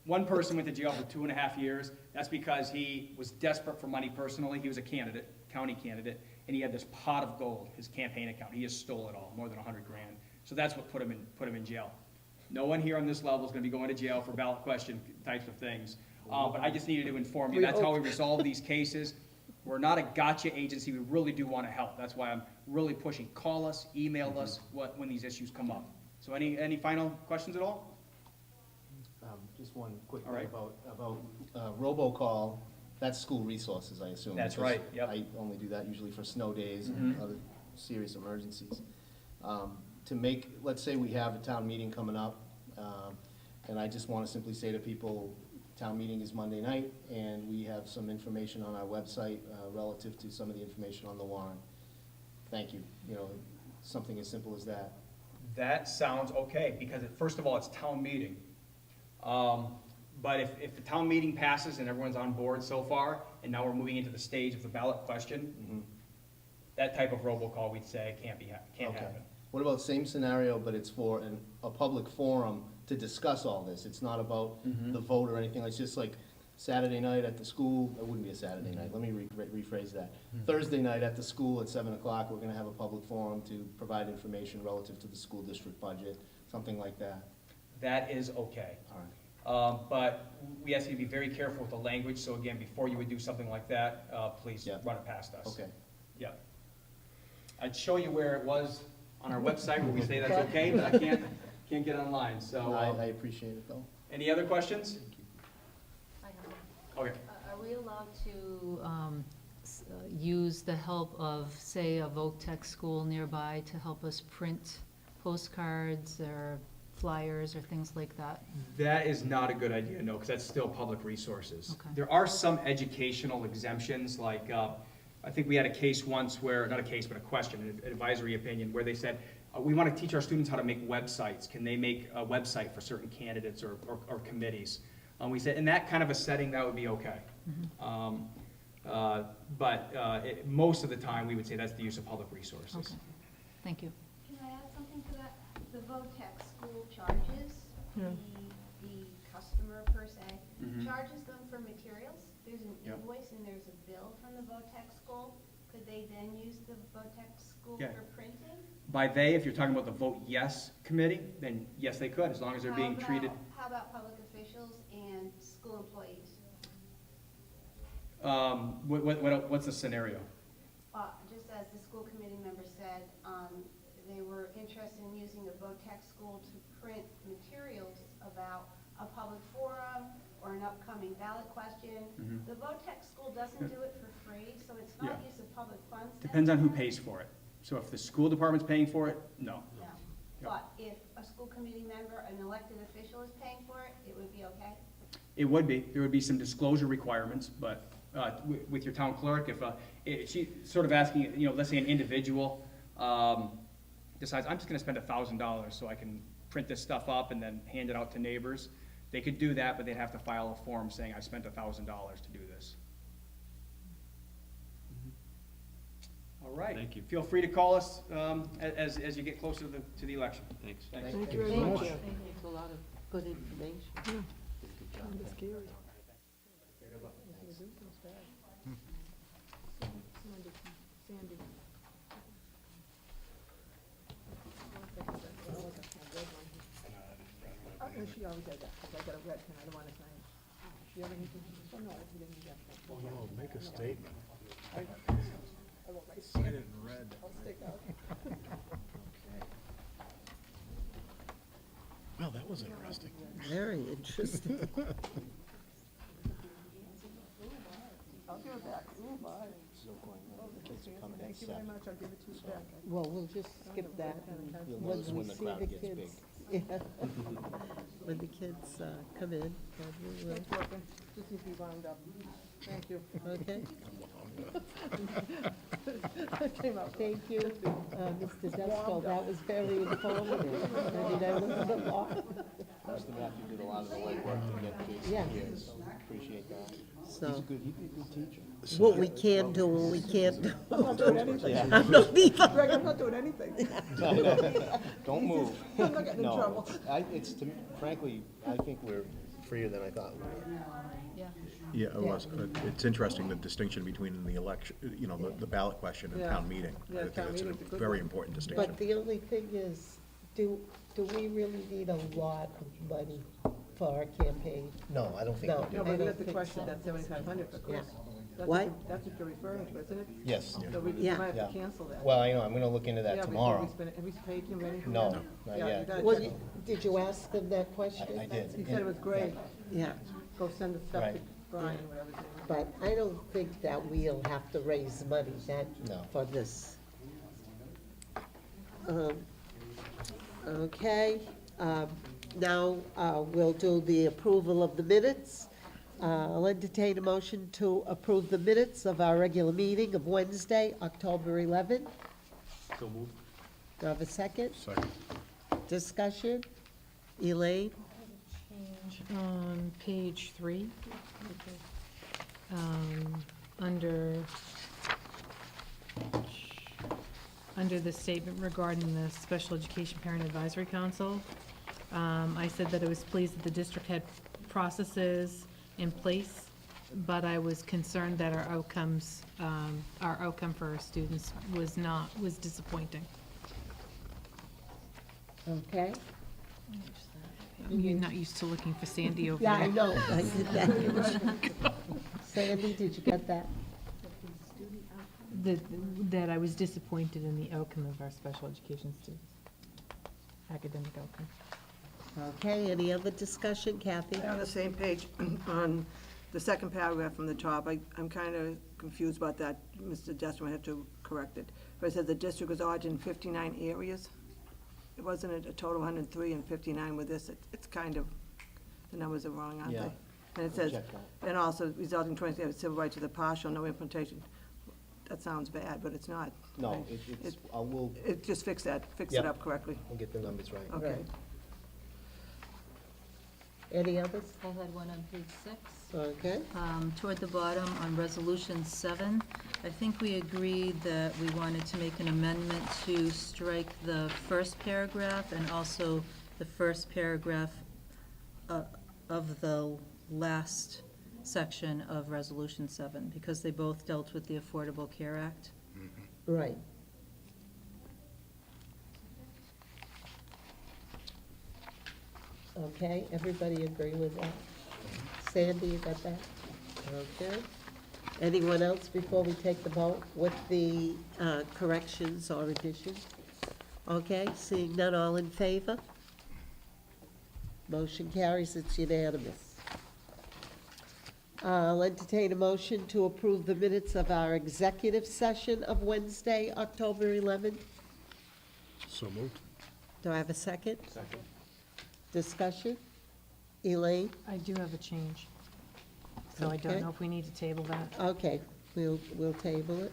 One person went to jail for 2.5 years. That's because he was desperate for money personally. He was a candidate, county candidate, and he had this pot of gold, his campaign account. He just stole it all, more than $100,000. So that's what put him in jail. No one here on this level is going to be going to jail for ballot question types of things. But I just needed to inform you. That's how we resolve these cases. We're not a gotcha agency. We really do want to help. That's why I'm really pushing. Call us, email us when these issues come up. So any final questions at all? Just one quick All thing right. about robocall. That's school resources, I assume. That's because right, yep. I only do that usually for snow days and other serious emergencies. To make, let's say we have a town meeting coming up, and I just want to simply say to people, town meeting is Monday night, and we have some information on our website relative to some of the information on the warrant. Thank you. You know, something as simple as that. That sounds okay, because first of all, it's town meeting. But if the town meeting passes and everyone's on board so far, and now we're moving into the stage of the ballot question, that type of robocall, we'd say, can't Okay. happen. What about same scenario, but it's for a public forum to discuss all this? It's not about the vote or anything, it's just like Saturday night at the school, it wouldn't be a Saturday night, let me rephrase that. Thursday night at the school at 7 o'clock, we're gonna have a public forum to provide information relative to the school district budget, something like that. That is okay. All right. But we ask you to be very careful with the language, so again, before you would do something like that, please Yeah. run it past us. Okay. Yeah. I'd show you where it was on our website where we say that's okay, but I can't get online, so. I appreciate it, though. Any other questions? I have Okay. Are we allowed to use the help of, say, a VOTEC school nearby to help us print postcards or flyers or things like that? That is not a good idea, no, because that's still public resources. Okay. There are some educational exemptions, like, I think we had a case once where, not a case, but a question, an advisory opinion, where they said, we want to teach our students how to make websites. Can they make a website for certain candidates or committees? We said, in that kind of a setting, that would be okay. Most of the time, we would say that's the use of public resources. Okay, thank you. Can I add something to that? The VOTEC school charges, the customer per se, charges them for materials. There's an Yep. invoice and there's a bill from the VOTEC school. Could they then use the VOTEC school Yeah. for printing? By they, if you're talking about the Vote Yes committee, then yes, they could, as long as they're being treated. How about public officials and school employees? What's the scenario? Just as the school committee member said, they were interested in using the VOTEC school to print materials about a public forum or an upcoming ballot question. The VOTEC school doesn't do it for free, so it's not Yeah. use of public funds. Depends on who pays for it. So if the school department's paying for it, no. No. But if a school committee member, an elected official is paying for it, it would be okay? It would be, there would be some disclosure requirements, but with your town clerk, if she sort of asking, you know, let's say an individual decides, I'm just gonna spend $1,000 so I can print this stuff up and then hand it out to neighbors, they could do that, but they'd have to file a form saying I spent $1,000 to do this. All right. Thank you. Feel free to call us as you get closer to the election. Thanks. Thanks. Thank you very much. It's a lot of good information. Good job. Kind of scary. Sandy. Oh, she always does that, because I got a red pen, I don't want to sign it. Do you have anything? Oh, no, I didn't get that. Oh, no, make a statement. I won't write Sign it in red. I'll stick out. Well, that was interesting. Very interesting. I'll give it back. Ooh, my. Mrs. O'Coin. The kids are coming at Thank you very 7. much, I'll give it to you So- back. Well, we'll just skip that. You'll Once notice we when the see crowd the gets big. kids. Yeah. When the kids come in, then we will. It's working, just needs to be wound up. Thank you. Okay, Came out. thank you, Mr. Desko, that was very informative. I mean, I learned a lot. Mr. Matthew did a lot of the legwork to get Jason Yeah. here, so appreciate that. He's a So, good teacher. what we can do and we can't do. I'm not doing anything. Yeah. I'm not either. Greg, I'm not doing anything. Don't move. I'm not getting in No, trouble. it's, to me, frankly, I think we're freer than I thought we were. Yeah. Yeah, it was. It's interesting, the distinction between the election, you know, the ballot question and Yeah. town meeting. Yeah, I think town that's a meeting's a good very one. important distinction. But the only thing is, do we really need a lot of money for our campaign? No, I don't think No. we do. No, I but we don't have to think question so. that 7,500, of course. That's What? That's what you're referring to, isn't it? Yes. So we Yeah. might have Yeah. to cancel that. Well, I know, I'm gonna look into Yeah, that before we tomorrow. spend it. Have we paid him anything? No, yet? not Yeah, you yet. gotta Well, check. did you ask them that question? I did. He said it was great. Yeah, Go send the stuff to Right. Brian, whatever his name is. but I don't think that we'll have to raise money No. for this. Okay, now, we'll do the approval of the minutes. I'll entertain a motion to approve the minutes of our regular meeting of Wednesday, October 11th. So moved. Do I have a second? Second. Discussion? Elaine? Change on page 3. Under the statement regarding the Special Education Parent Advisory Council, I said that I was pleased that the district had processes in place, but I was concerned that our outcome for our students was disappointing. Okay. You're not used to looking for Sandy over Yeah, I there. know, I did that. Sandy, did you get that? That I was disappointed in the outcome of our special education students, academic outcome. Okay, any other discussion, Kathy? On the same page, on the second paragraph from the top, I'm kind of confused about that. Mr. Destro had to correct it. But it said the district was audited in 59 areas. It wasn't a total 103 and 59 with this. It's kind of, the numbers are wrong, aren't Yeah. they? And it says, Check that. and also resulting 20 civil rights to the partial, no implementation. That sounds bad, but it's not. No, right? it's, we'll Just fix that, fix Yep. it up correctly. get the numbers right. Okay. Right. Any others? I had one on page 6. Okay, Toward the bottom, on Resolution 7, I think we agreed that we wanted to make an amendment to strike the first paragraph and also the first paragraph of the last section of Resolution 7, because they both dealt with the Affordable Care Act. right. Okay, everybody agree with that? Sandy, you got that? Okay. Anyone else before we take the vote with the corrections or additions? Okay, seeing none, all in favor? Motion carries, it's unanimous. I'll entertain a motion to approve the minutes of our executive session of Wednesday, October 11th. So moved. Do I have a second? Second. Discussion? Elaine? I do have a change, so I Okay. don't know if we need to table that. Okay, we'll table it.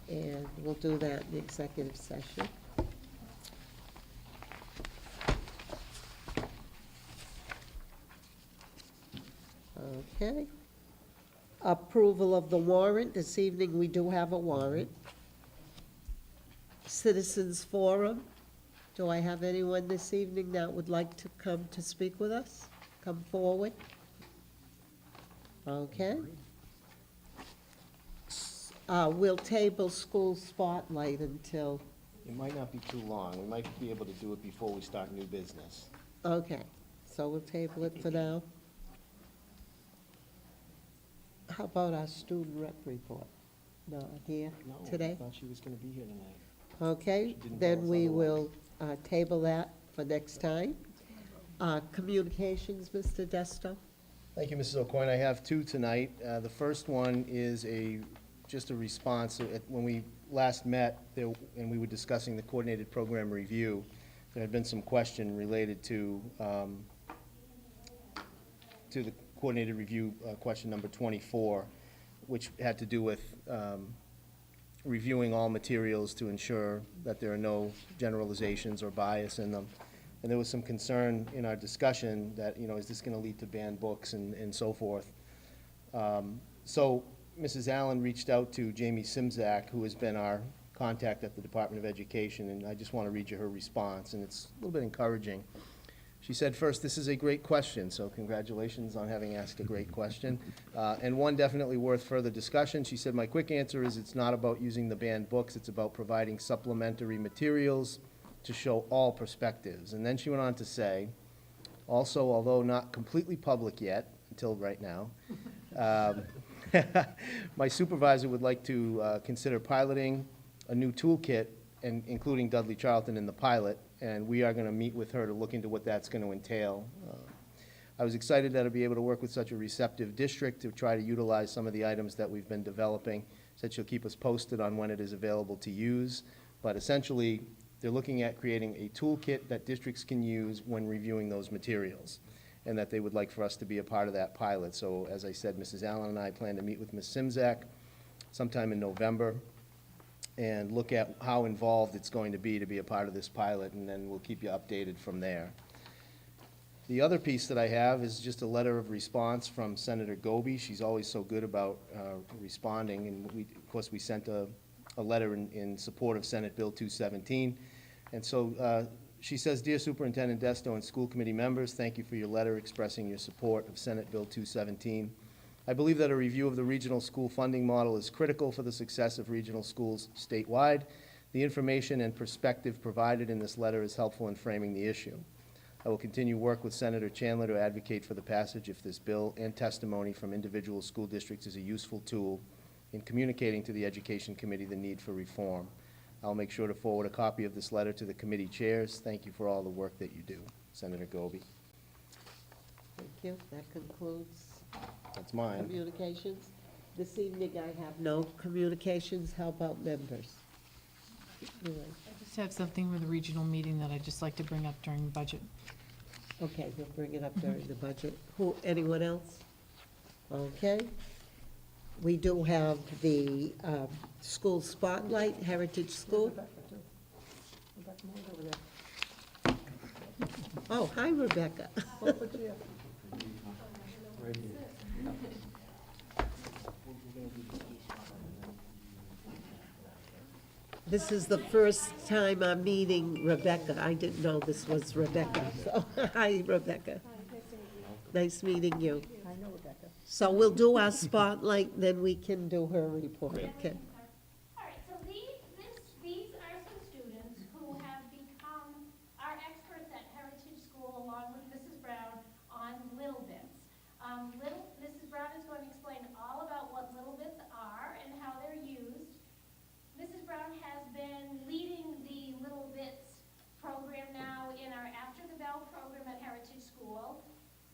And we'll do that in the executive session. Okay. Approval of the warrant. This evening, we do have a warrant. Citizens Forum. Do I have anyone this evening that would like to come to speak with us? Come forward. Okay. We'll table school spotlight until, It might not be too long. We might be able to do it before we start new business. okay, so we'll table it for now. How about our student rep report? Not here No, today? I thought she was gonna be here tonight. Okay, She didn't tell then us we otherwise. will table that for next time. Communications, Mr. Desto? Thank you, Mrs. O'Coin. I have two tonight. The first one is just a response. When we last met, and we were discussing the coordinated program review, there had been some question related to the coordinated review, question number 24, which had to do with reviewing all materials to ensure that there are no generalizations or bias in them. And there was some concern in our discussion that, is this going to lead to banned books and so forth? So Mrs. Allen reached out to Jamie Simzak, who has been our contact at the Department of Education, and I just want to read you her response, and it's a little bit encouraging. She said, first, this is a great question, so congratulations on having asked a great question, and one definitely worth further discussion. She said, my quick answer is it's not about using the banned books, it's about providing supplementary materials to show all perspectives. And then she went on to say, also, although not completely public yet, until right now, my supervisor would like to consider piloting a new toolkit, and including Dudley-Charlton in the pilot, and we are going to meet with her to look into what that's going to entail. I was excited that I'd be able to work with such a receptive district to try to utilize some of the items that we've been developing. Said she'll keep us posted on when it is available to use, but essentially, they're looking at creating a toolkit that districts can use when reviewing those materials, and that they would like for us to be a part of that pilot. So as I said, Mrs. Allen and I plan to meet with Ms. Simzak sometime in November and look at how involved it's going to be a part of this pilot, and then we'll keep you updated from there. The other piece that I have is just a letter of response from Senator Goby. She's always so good about responding, and of course, we sent a letter in support of Senate Bill 217. And so she says, Dear Superintendent Desto and school committee members, thank you for your letter expressing your support of Senate Bill 217. I believe that a review of the regional school funding model is critical for the success of regional schools statewide. The information and perspective provided in this letter is helpful in framing the issue. I will continue work with Senator Chandler to advocate for the passage of this bill, and testimony from individual school districts is a useful tool in communicating to the Education Committee the need for reform. I'll make sure to forward a copy of this letter to the committee chairs. Thank you for all the work that you do, Senator Goby. Thank you. That concludes That's mine. communications. This evening, I have no communications. How about members? Anyway, I just have something with the regional meeting that I'd just like to bring up during budget. okay, we'll bring it up during the budget. Anyone else? Okay. We do have the school spotlight, Heritage School. Oh, hi, Rebecca. This is the first time I'm meeting Rebecca. I didn't know this was Rebecca. So, hi, Rebecca. Nice meeting you. I know Rebecca. So we'll do our spotlight, then we can do her report, okay? All right, so these are some students who have become our experts at Heritage School along with Mrs. Brown on Little Bits. Mrs. Brown is going to explain all about what Little Bits are and how they're used. Mrs. Brown has been leading the Little Bits program now in our After the Bell program at Heritage School.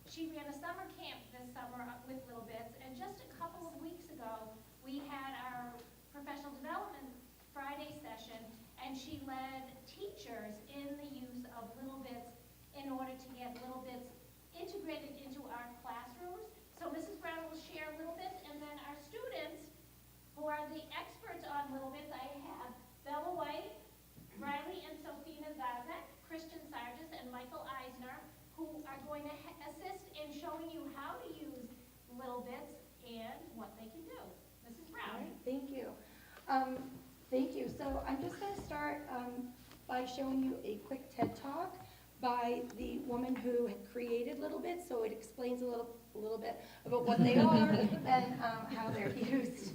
She ran a summer camp this summer with Little Bits, and just a couple of weeks ago, we had our professional development Friday session, and she led teachers in the use of Little Bits in order to get Little Bits integrated into our classrooms. So Mrs. Brown will share Little Bits, and then our students, who are the experts on Little Bits, I have Bella White, Riley and Sophina Zazek, Christian Sargis, and Michael Eisner, who are going to assist in showing you how to use Little Bits and what they can do. Mrs. Brown. All right, thank you. Thank you. So I'm just going to start by showing you a quick TED Talk by the woman who had created Little Bits, so it explains a little bit about what they are and how they're used.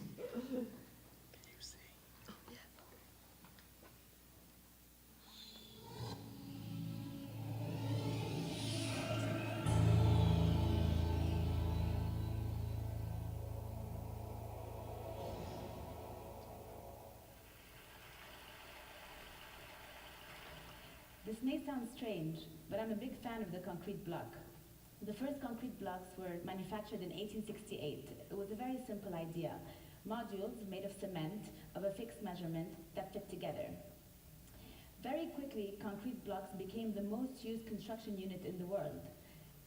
This may sound strange, but I'm a big fan of the concrete block. The first concrete blocks were manufactured in 1868. It was a very simple idea. Modules made of cement of a fixed measurement that fit together. Very quickly, concrete blocks became the most used construction unit in the world.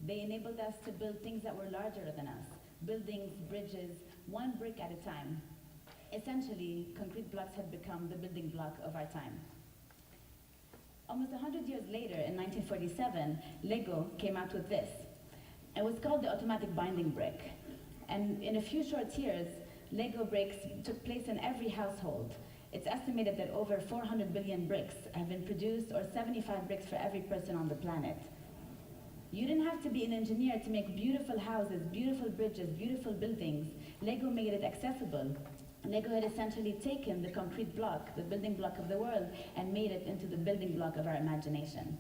They enabled us to build things that were larger than us, buildings, bridges, one brick at a time. Essentially, concrete blocks had become the building block of our time. Almost 100 years later, in 1947, Lego came out with this. It was called the automatic binding brick. And in a few short years, Lego bricks took place in every household. It's estimated that over 400 billion bricks have been produced, or 75 bricks for every person on the planet. You didn't have to be an engineer to make beautiful houses, beautiful bridges, beautiful buildings. Lego made it accessible. Lego had essentially taken the concrete block, the building block of the world, and made it into the building block of our imagination.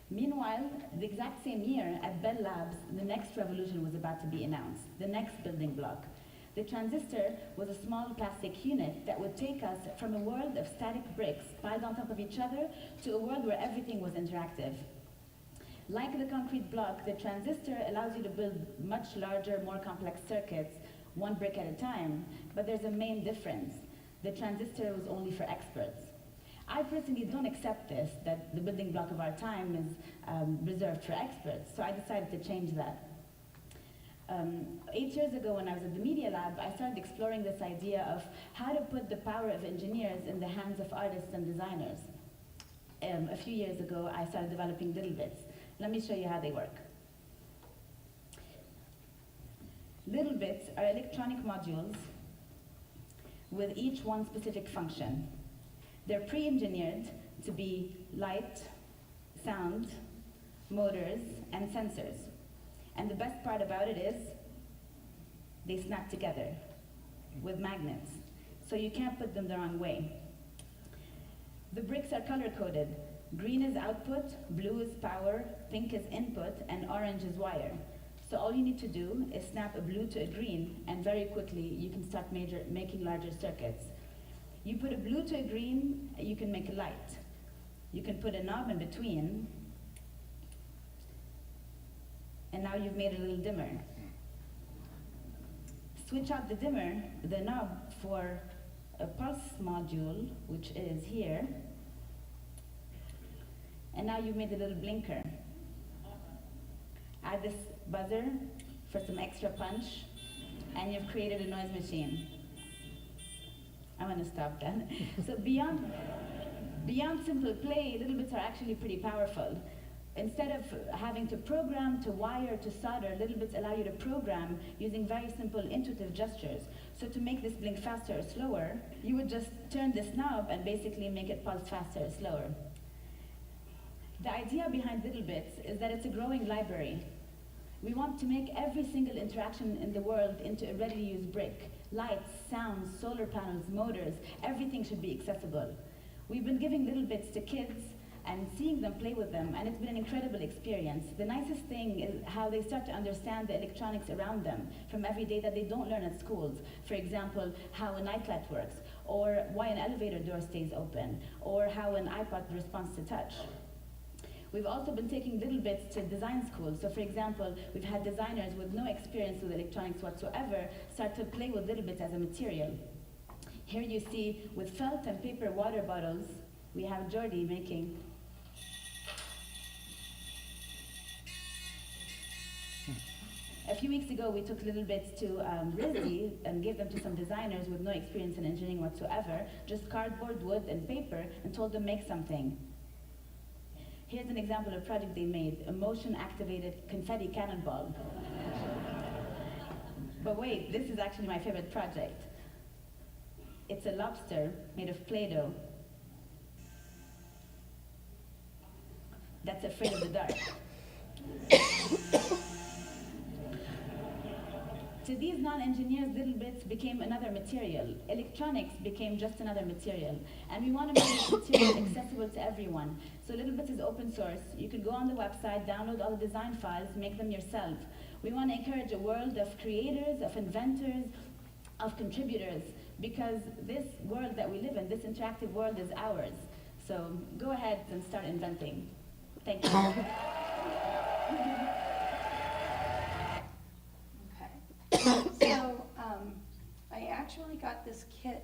Meanwhile, the exact same year at Bell Labs, the next revolution was about to be announced, the next building block. The transistor was a small plastic unit that would take us from a world of static bricks piled on top of each other to a world where everything was interactive. Like the concrete block, the transistor allows you to build much larger, more complex circuits, one brick at a time, but there's a main difference. The transistor was only for experts. I personally don't accept this, that the building block of our time is reserved for experts, so I decided to change that. 8 years ago, when I was at the Media Lab, I started exploring this idea of how to put the power of engineers in the hands of artists and designers. A few years ago, I started developing Little Bits. Let me show you how they work. Little Bits are electronic modules with each one specific function. They're pre-engineered to be light, sound, motors, and sensors. And the best part about it is they snap together with magnets, so you can't put them the wrong way. The bricks are color-coded. Green is output, blue is power, pink is input, and orange is wire. So all you need to do is snap a blue to a green, and very quickly you can start making larger circuits. You put a blue to a green, you can make a light. You can put a knob in between, and now you've made a little dimmer. Switch out the dimmer, the knob, for a pulse module, which is here, and now you've made a little blinker. Add this buzzer for some extra punch, and you've created a noise machine. I'm gonna stop that. So beyond simple play, Little Bits are actually pretty powerful. Instead of having to program, to wire, to solder, Little Bits allow you to program using very simple intuitive gestures. So to make this blink faster or slower, you would just turn this knob and basically make it pulse faster or slower. The idea behind Little Bits is that it's a growing library. We want to make every single interaction in the world into a ready-to-use brick. Lights, sounds, solar panels, motors, everything should be accessible. We've been giving Little Bits to kids and seeing them play with them, and it's been an incredible experience. The nicest thing is how they start to understand the electronics around them from every day that they don't learn at schools. For example, how a nightlight works, or why an elevator door stays open, or how an iPod responds to touch. We've also been taking Little Bits to design schools. So for example, we've had designers with no experience with electronics whatsoever start to play with Little Bits as a material. Here you see, with felt and paper water bottles, we have Jordi making. A few weeks ago, we took Little Bits to RISD and gave them to some designers with no experience in engineering whatsoever, just cardboard, wood, and paper, and told them make something. Here's an example of a project they made, a motion-activated confetti cannonball. But wait, this is actually my favorite project. It's a lobster made of Play-Doh that's afraid of the dark. To these non-engineers, Little Bits became another material. Electronics became just another material. And we want to make this material accessible to everyone. So Little Bits is open source. You can go on the website, download all the design files, make them yourself. We want to encourage a world of creators, of inventors, of contributors, because this world that we live in, this interactive world, is ours. So go ahead and start inventing. Thank you. originally got this kit.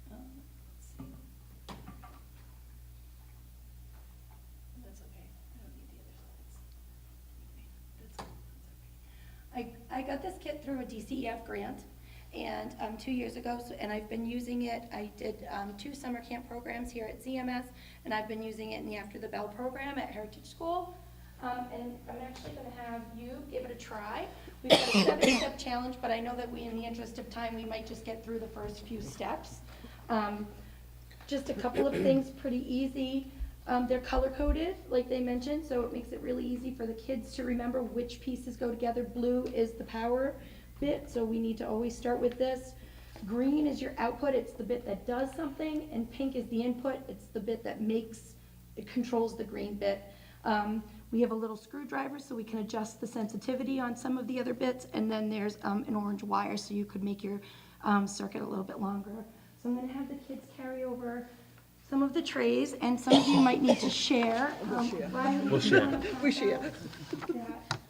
Let's see. That's okay. I don't need the other slides. That's okay. I got this kit through a DCEF grant, and 2 years ago, and I've been using it. I did 2 summer camp programs here at CMS, and I've been using it in the After the Bell program at Heritage School. And I'm actually gonna have you give it a try. We've got a 7-step challenge, but I know that in the interest of time, we might just get through the first few steps. Just a couple of things, pretty easy. They're color-coded, like they mentioned, so it makes it really easy for the kids to remember which pieces go together. Blue is the power bit, so we need to always start with this. Green is your output, it's the bit that does something, and pink is the input, it's the bit that it controls the green bit. We have a little screwdriver so we can adjust the sensitivity on some of the other bits, and then there's an orange wire so you could make your circuit a little bit longer. So I'm gonna have the kids carry over some of the trays, and some of you might need to share. We'll share. We share.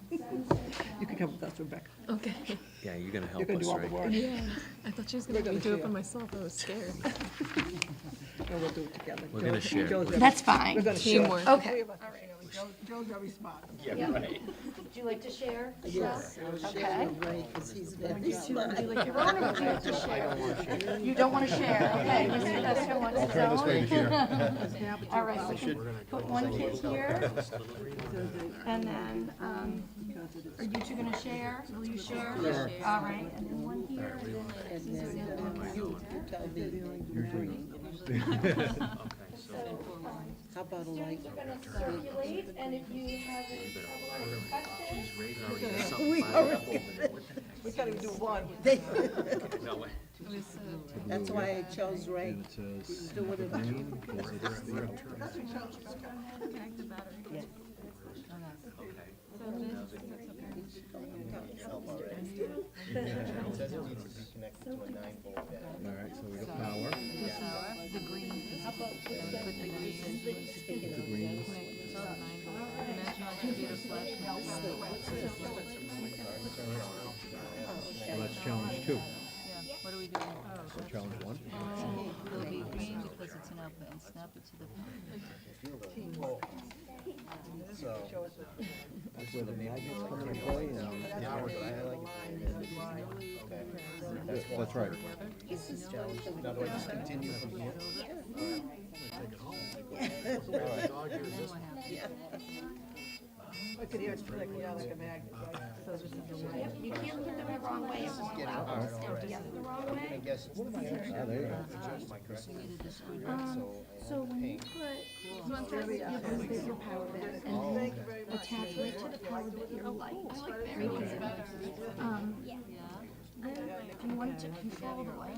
You can come with us, Rebecca. Okay. Yeah, you're gonna help You're gonna us, do all the right? work. Yeah, I thought she was gonna We're let me gonna do it by share. myself, I was scared. And we'll do it together. We're gonna share. That's fine. We're gonna share. Teamwork. Okay. Joe's very smart. Yeah. Would you like to share? Yes. Okay. Because he's very Would smart. you like your own, or would you like to share? You don't want to share, okay. Mr. Dester wants his Turn this way to own. here. All right, we can put one kid here, and then, are you two gonna share? Will you share? All right, and then one here, and then You tell me. How about a light? these are gonna circulate, and if you have any trouble or questions, We can't even do one. That's why I chose Ray. He's doing it. It says it needs to be connected to a 9-volt battery. All right, so we got power. The green is, put the green in. The green. Imagine on computer flash. So that's challenge 2. Yeah, what are we doing? So challenge 1. It'll be green because it's an output, and snap it to the. So, that's where the magnets come into play, Okay. That's right. This is challenge. Now, do I just continue from here? I could hear it clicking out like a magnet, right? So this is the light. yep, you can't put them the wrong way, it won't allow them to stick together the wrong I way. guess it's the here. Ah, there you go. Am I correct? So when you put, there's your power bit, and then attach it to the power bit your light. Then, if you wanted to control the light,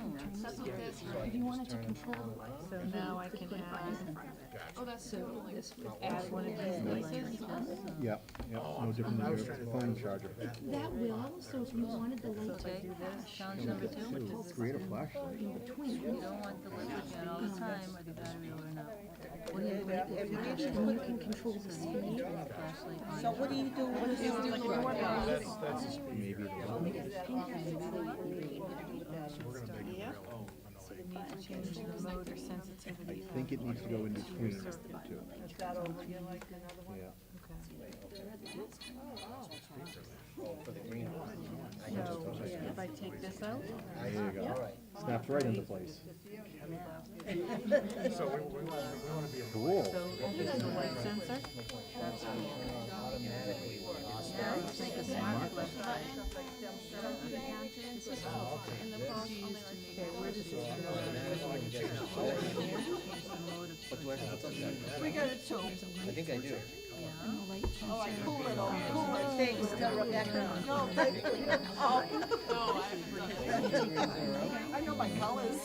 if you wanted to control the light. So now I can add, so this would add one of these lights. Yeah, no different than your phone charger. That will, so if you wanted the light to Okay, do this, challenge number 2, which is, Create a flashlight. in between, you don't want the liquid on all the time, or the battery will run out. What do you, and you can control the speed. flashlight on? So what do you do with this? Maybe the Change the mode or sensitivity. I think it needs to go in between the two. Is that over here like another one? Yeah. For the green one. So if I take this out, There you go. Snaps right into place. Cool. so this is the light sensor. Now, make a smart flashlight. Okay, where does it turn on? We got it too. I think I do. Thanks, Rebecca. I know my colors.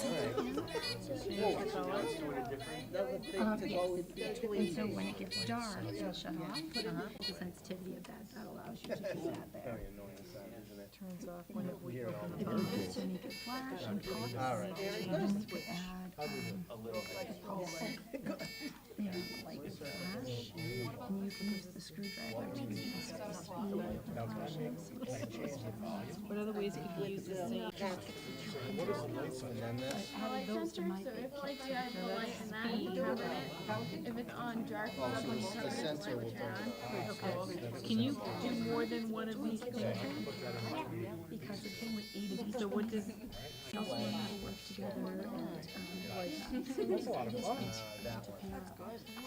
Another thing to go with And between. so when it gets dark, it'll shut off, the sensitivity of that, that allows you to do that there. Very annoying sound, isn't it? turns off when We hear it all the it time. opens. To make it flash and color. All right. And to add, yeah, like flash, and you can use the screwdriver to adjust the speed. What other ways could you use the same? And then this. Add those to my Like you have the light and that, you have it. If it's on dark, Oh, mode, so when you this- turn the it, sensor will turn turn on. Okay. Can you do more than one of these things? Because the thing with eight of these. So what does, You also learn how to work together and, That's a lot of fun. That one.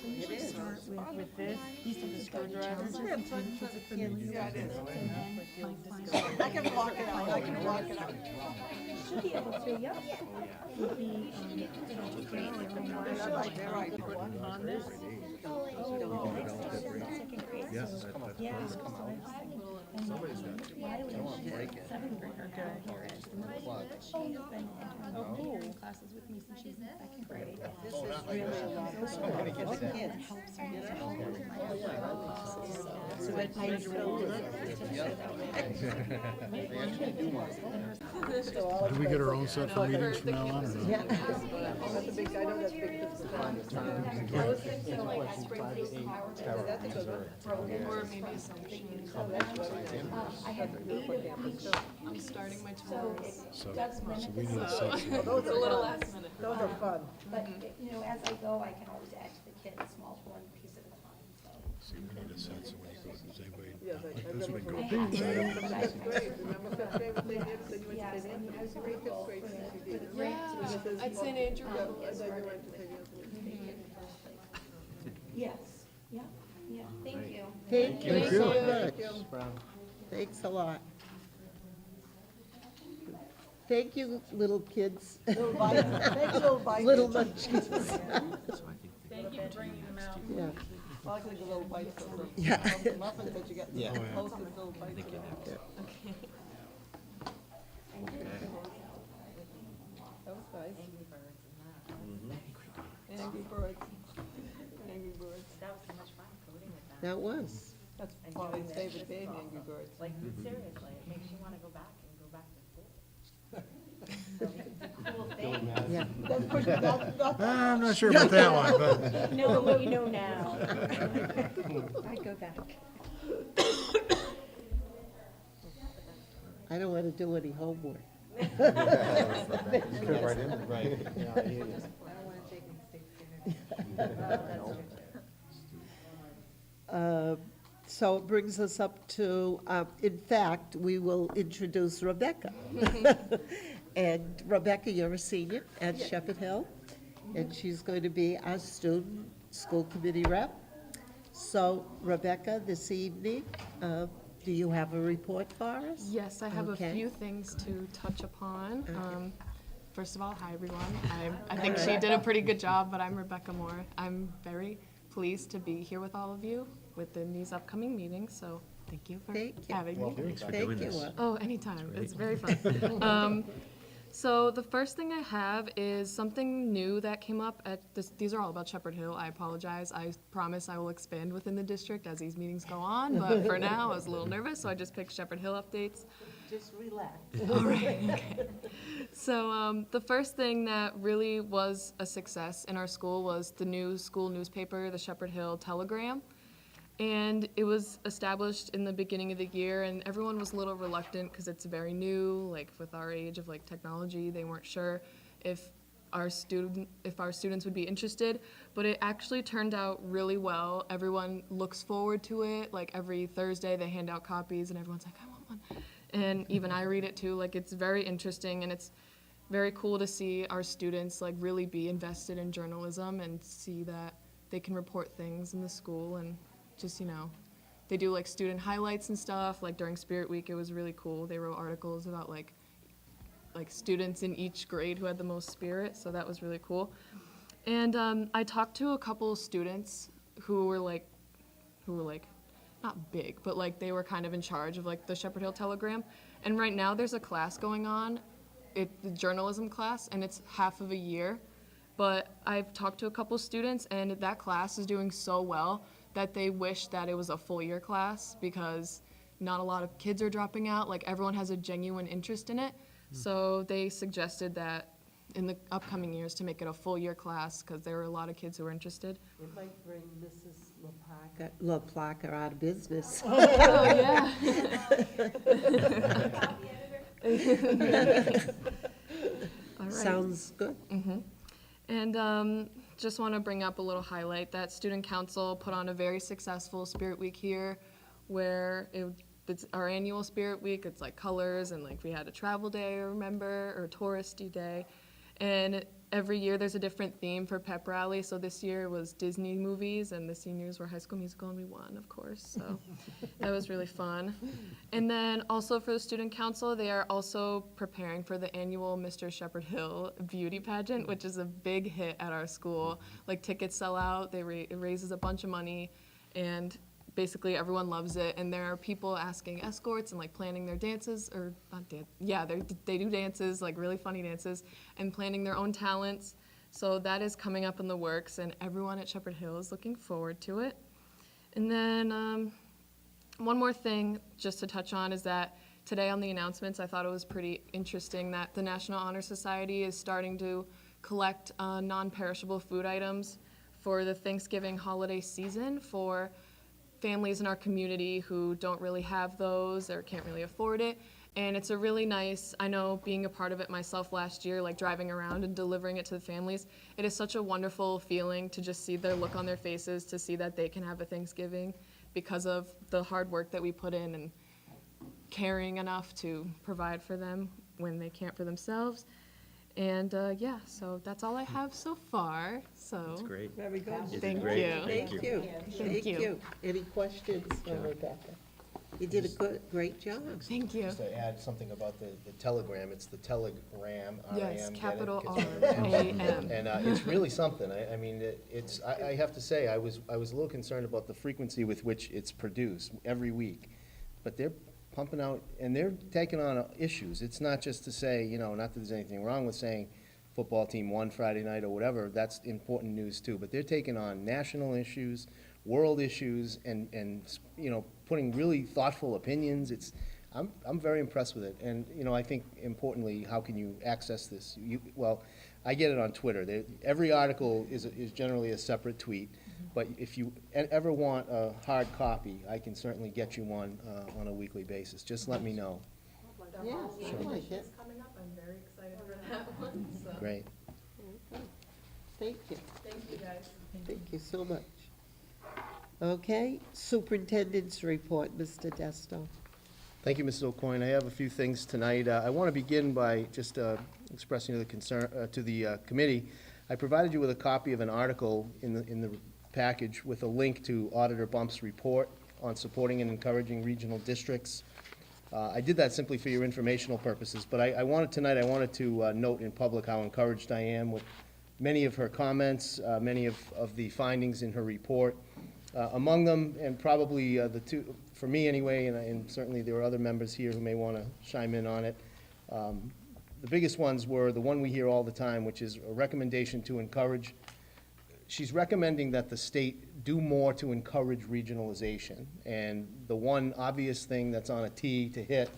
So you should start with this, these are the challenges and take the kids and then I can block it out, I can block it out. should be able to, yeah. Would be, They're right. on this? Yeah. Yeah. Somebody's got to. I don't want to break it. Seventh grader here is. Plug. She's been entering classes with me since she's in second grade. Oh, not like that. Somebody gets that. Helps her with So that They actually do want it. Do we get our own set for meetings from now on, or no? Yeah. That's a big, I know that's big. Or maybe a section. I have 8 of each. I'm starting my So tours. it does limit the need a size. section. Those It's a are little fun. last minute. Those are fun. But, you know, as I go, I can always add to the kit a small one piece at a time, so. See, we need a set, so when you go, does anybody, Yes, I like this remember one from go, fifth grade. Remember fifth grade, what they did, so you went to Yes, the and I was fifth grateful grade, for things the you did. Yeah, at St. Andrew. Yeah, I thought you went to the. Yes, yeah, yeah, thank you. Thank you Thank so you. much. Thanks a lot. Thank you, little kids. Little bites, thank you, little bites. Little munchies. Thank you for bringing them out. Yeah. I like the little bites of the Yeah. muffins that you get, the Yeah. toasted little bites of them. Okay. That was nice. Angry birds. Angry birds. That was so much fun coding with that. That was. That's Bobby's favorite game, Angry Birds. Like, seriously, it makes you want to go back to school. So it's a cool thing. Yeah. That's pretty, that's. I'm not sure about that one, but. Know what you know now. I'd go back. I don't want to do any homework. Right. Yeah, it is. So it brings us up to, in fact, we will introduce Rebecca. And Rebecca, you're a senior at Shepherd Hill, and she's going to be our student school committee rep. So Rebecca, this evening, do you have a report for us? Yes, I have Okay. a few things to touch upon. First of all, hi everyone. I think she did a pretty good job, but I'm Rebecca Moore. I'm very pleased to be here with all of you within these upcoming meetings, so thank you for Thank you. having me. Thank you. Oh, anytime. It's very fun. So the first thing I have is something new that came up at this. These are all about Shepherd Hill. I apologize. I promise I will expand within the district as these meetings go on. But for now, I was a little nervous, so I just picked Shepherd Hill updates. Just relax. All right. Okay. So the first thing that really was a success in our school was the new school newspaper, the Shepherd Hill Telegram. And it was established in the beginning of the year, and everyone was a little reluctant because it's very new, like with our age of like technology, they weren't sure if our students would be interested, but it actually turned out really well. Everyone looks forward to it. Like every Thursday they hand out copies and everyone's like, I want one. And even I read it too. Like it's very interesting, and it's very cool to see our students like really be invested in journalism and see that they can report things in the school, and just, you know, they do like student highlights and stuff. Like during Spirit Week, it was really cool. They wrote articles about like students in each grade who had the most spirit, so that was really cool. And I talked to a couple students who were like not big, but like they were kind of in charge of like the Shepherd Hill Telegram. And right now there's a class going on, the journalism class, and it's half of a year. But I've talked to a couple students, and that class is doing so well that they wish that it was a full year class, because not a lot of kids are dropping out, like everyone has a genuine interest in it. So they suggested that in the upcoming years to make it a full year class, because there were a lot of kids who were interested. It might bring Mrs. LaPlaca out of business. Oh, yeah. All right. Sounds good. And just want to bring up a little highlight that Student Council put on a very successful Spirit Week here, where it's our annual Spirit Week. It's like colors, and like we had a travel day, remember, or touristy day. And every year there's a different theme for pep rally. So this year was Disney movies, and the seniors were High School Musical, and we won, of course. So that was really fun. And then also for the Student Council, they are also preparing for the annual Mr. Shepherd Hill beauty pageant, which is a big hit at our school. Like tickets sell out, it raises a bunch of money, and basically everyone loves it. And there are people asking escorts and like planning their dances, or not dance, yeah, they do dances, like really funny dances, and planning their own talents. So that is coming up in the works, and everyone at Shepherd Hill is looking forward to it. And then one more thing just to touch on is that today on the announcements, I thought it was pretty interesting that the National Honor Society is starting to collect non-perishable food items for the Thanksgiving holiday season for families in our community who don't really have those or can't really afford it. And it's a really nice, I know being a part of it myself last year, like driving around and delivering it to the families, it is such a wonderful feeling to just see their look on their faces, to see that they can have a Thanksgiving because of the hard work that we put in and caring enough to provide for them when they can't for themselves. And yeah, so that's all I have so far, so. That's great. Very good. You did Thank great. you. Thank you. Thank you. Any questions for Rebecca? You did a great job. Thank you. Just to add something about the telegram, it's the telegram, Yes, R-A-M, get it? capital It's- R-A-M. And it's really something. I mean, I have to say, I was a little concerned about the frequency with which it's produced every week. But they're pumping out, and they're taking on issues. It's not just to say, not that there's anything wrong with saying football team won Friday night or whatever. That's important news too. But they're taking on national issues, world issues, and putting really thoughtful opinions. I'm very impressed with it. And, I think importantly, how can you access this? Well, I get it on Twitter. Every article is generally a separate tweet. But if you ever want a hard copy, I can certainly get you one on a weekly basis. Just let me know. Yeah, I like it. Coming up, I'm very excited for that one, so. Great. Thank you. Thank you, guys. Thank you so much. Okay, Superintendent's report, Mr. Desto. Thank you, Mrs. O'Coin. I have a few things tonight. I want to begin by just expressing the concern to the committee. I provided you with a copy of an article in the package with a link to Auditor Bump's report on supporting and encouraging regional districts. I did that simply for your informational purposes, but I wanted to note in public how encouraged I am with many of her comments, many of the findings in her report. Among them, and probably the two, for me anyway, and certainly there are other members here who may want to chime in on it, the biggest ones were the one we hear all the time, which is a recommendation to encourage. She's recommending that the state do more to encourage regionalization. And the one obvious thing that's on a T to hit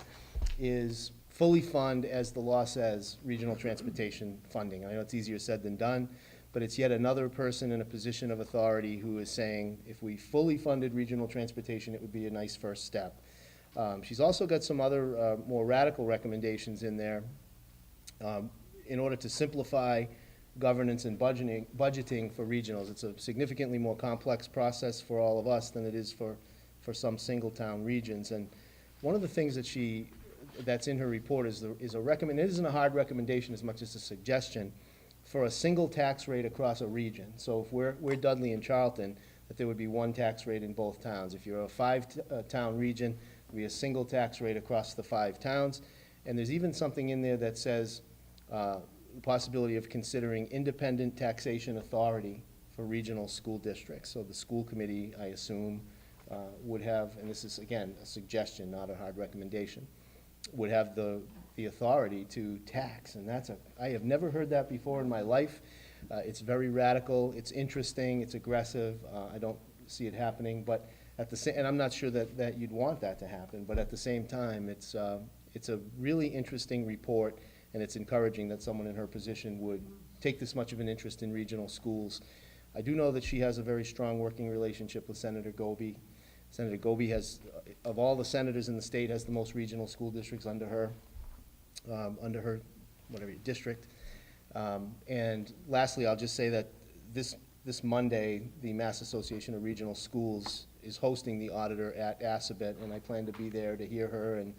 is fully fund, as the law says, regional transportation funding. I know it's easier said than done, but it's yet another person in a position of authority who is saying if we fully funded regional transportation, it would be a nice first step. She's also got some other more radical recommendations in there in order to simplify governance and budgeting for regionals. It's a significantly more complex process for all of us than it is for some single-town regions. And one of the things that's in her report is a recommendation. It isn't a hard recommendation as much as a suggestion for a single tax rate across a region. So if we're Dudley and Charlton, that there would be one tax rate in both towns. If you're a five-town region, there would be a single tax rate across the 5 towns. And there's even something in there that says the possibility of considering independent taxation authority for regional school districts. So the school committee, I assume, would have, and this is again a suggestion, not a hard recommendation, would have the authority to tax. And I have never heard that before in my life. It's very radical, it's interesting, it's aggressive. I don't see it happening, but and I'm not sure that you'd want that to happen, but at the same time, it's a really interesting report, and it's encouraging that someone in her position would take this much of an interest in regional schools. I do know that she has a very strong working relationship with Senator Goby. Senator Goby has, of all the senators in the state, has the most regional school districts under her district. And lastly, I'll just say that this Monday, the Mass Association of Regional Schools is hosting the auditor at Assabet, and I plan to be there to hear her and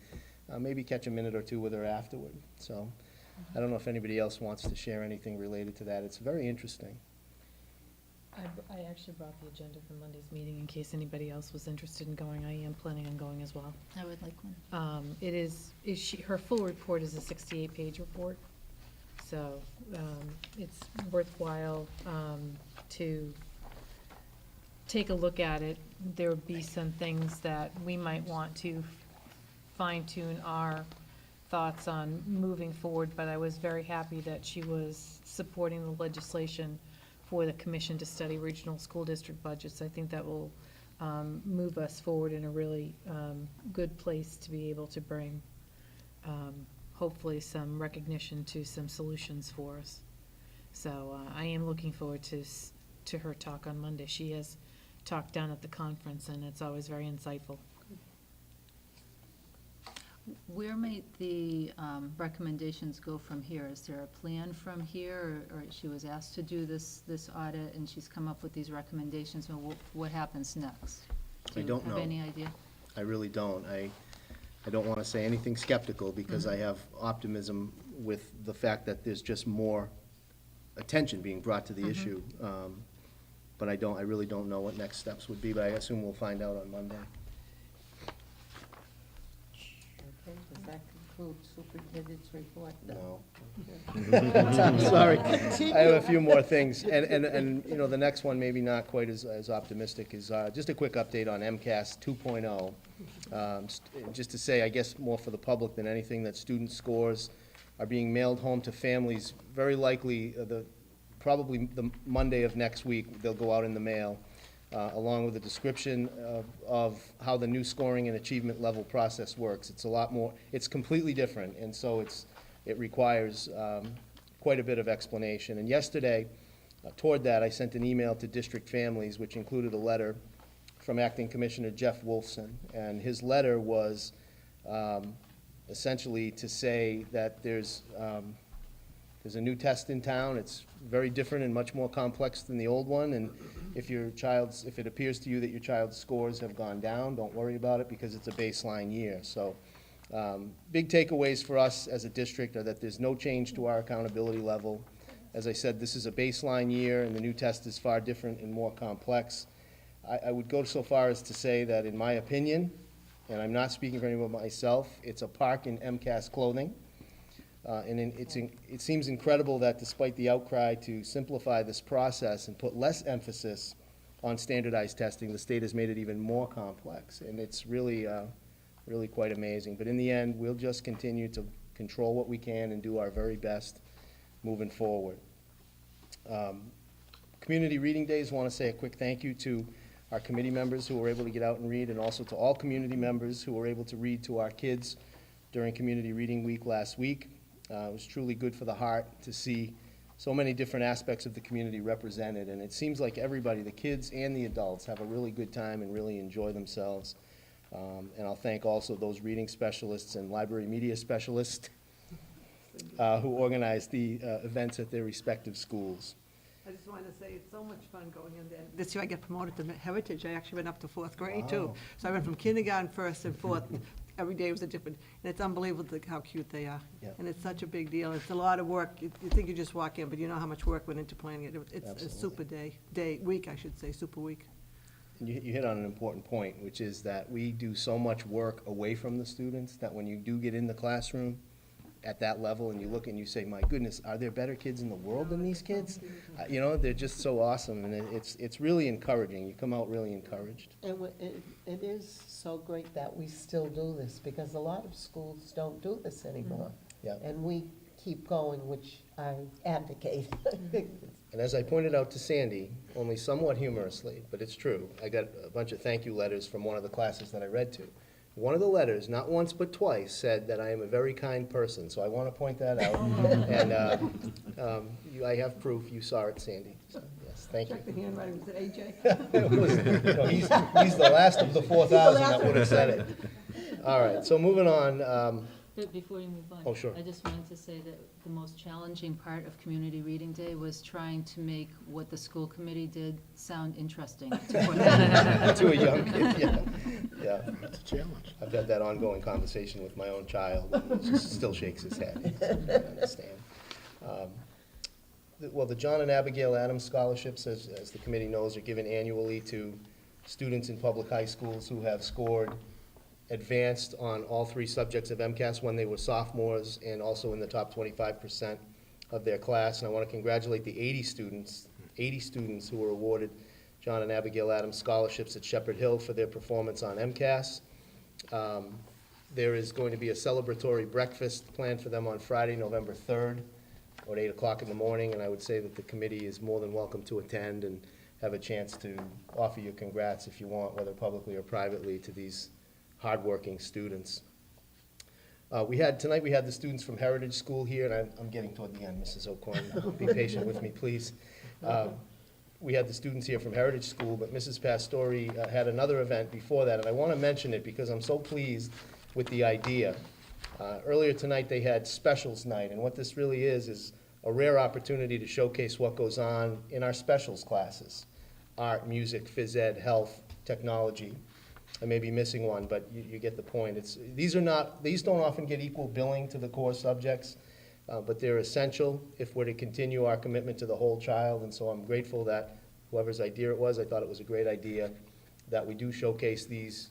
maybe catch a minute or two with her afterward. So I don't know if anybody else wants to share anything related to that. It's very interesting. I actually brought the agenda for Monday's meeting in case anybody else was interested in going. I am planning on going as well. I would like one. Her full report is a 68-page report, so it's worthwhile to take a look at it. There would be some things that we might want to fine-tune our thoughts on moving forward, but I was very happy that she was supporting the legislation for the commission to study regional school district budgets. I think that will move us forward in a really good place to be able to bring hopefully some recognition to some solutions for us. So I am looking forward to her talk on Monday. She has talked down at the conference, and it's always very insightful. Where might the recommendations go from here? Is there a plan from here, or she was asked to do this audit, and she's come up with these recommendations, and what happens next? I don't know. Do you have any idea? I really don't. I don't want to say anything skeptical because I have optimism with the fact that there's just more attention being brought to the issue. But I really don't know what next steps would be, but I assume we'll find out on Monday. Okay, does that conclude superintendent's report? No. I'm sorry. I have a few more things. And you know, the next one, maybe not quite as optimistic, is just a quick update on MCAS 2.0. Just to say, I guess more for the public than anything, that student scores are being mailed home to families, very likely probably the Monday of next week, they'll go out in the mail, along with a description of how the new scoring and achievement level process works. It's a lot more, it's completely different, and so it requires quite a bit of explanation. And yesterday, toward that, I sent an email to district families, which included a letter from Acting Commissioner Jeff Wolfson, and his letter was essentially to say that there's a new test in town. It's very different and much more complex than the old one, and if it appears to you that your child's scores have gone down, don't worry about it because it's a baseline year. So big takeaways for us as a district are that there's no change to our accountability level. As I said, this is a baseline year, and the new test is far different and more complex. I would go so far as to say that, in my opinion, and I'm not speaking for anyone but myself, it's a park in MCAS clothing. It seems incredible that despite the outcry to simplify this process and put less emphasis on standardized testing, the state has made it even more complex, and it's really quite amazing. But in the end, we'll just continue to control what we can and do our very best moving forward. Community Reading Days, want to say a quick thank you to our committee members who were able to get out and read, and also to all community members who were able to read to our kids during Community Reading Week last week. It was truly good for the heart to see so many different aspects of the community represented, and it seems like everybody, the kids and the adults, have a really good time and really enjoy themselves. And I'll thank also those reading specialists and library media specialists who organized the events at their respective schools. I just wanted to say it's so much fun going in there. This year I get promoted to Heritage. I actually went up to 4th grade too. Wow. So I went from kindergarten, 1st and 4th. Every day was a different, and it's unbelievable how cute they are. Yep. And it's such a big deal. It's a lot of work. You think you just walk in, but you know how much work went into planning it. It's a super week, I should say, super week. And you hit on an important point, which is that we do so much work away from the students that when you do get in the classroom at that level and you look and you say, my goodness, are there better kids in the world than these kids? You know, they're just so awesome, and it's really encouraging. You come out really encouraged. And it is so great that we still do this, because a lot of schools don't do this anymore. Yeah. And we keep going, which I advocate. And as I pointed out to Sandy, only somewhat humorously, but it's true, I got a bunch of thank you letters from one of the classes that I read to. One of the letters, not once but twice, said that I am a very kind person, so I want to point that out. And I have proof, you saw it, Sandy, so, yes, thank you. Check the handwriting, was it AJ? It was- no, he's the last of the 4,000 that would have said it. All right, so moving on, But before you move on. Oh, sure. I just wanted to say that the most challenging part of Community Reading Day was trying to make what the school committee did sound interesting. to a young kid, yeah. That's a challenge. I've had that ongoing conversation with my own child, and he just still shakes his head. I understand. Well, the John and Abigail Adams scholarships, as the committee knows, are given annually to students in public high schools who have scored advanced on all 3 subjects of MCAS when they were sophomores, and also in the top 25% of their class. And I want to congratulate the 80 students who were awarded John and Abigail Adams scholarships at Shepherd Hill for their performance on MCAS. There is going to be a celebratory breakfast planned for them on Friday, November 3rd, at 8 o'clock in the morning, and I would say that the committee is more than welcome to attend and have a chance to offer your congrats if you want, whether publicly or privately, to these hardworking students. Tonight we had the students from Heritage School here, and I'm getting toward the end, Mrs. O'Coin. Be patient with me, please. We had the students here from Heritage School, but Mrs. Pastore had another event before that, and I want to mention it because I'm so pleased with the idea. Earlier tonight, they had specials night, and what this really is a rare opportunity to showcase what goes on in our specials classes: art, music, phys ed, health, technology. I may be missing one, but you get the point. These don't often get equal billing to the core subjects, but they're essential if we're to continue our commitment to the whole child, and so I'm grateful that whoever's idea it was, I thought it was a great idea, that we do showcase these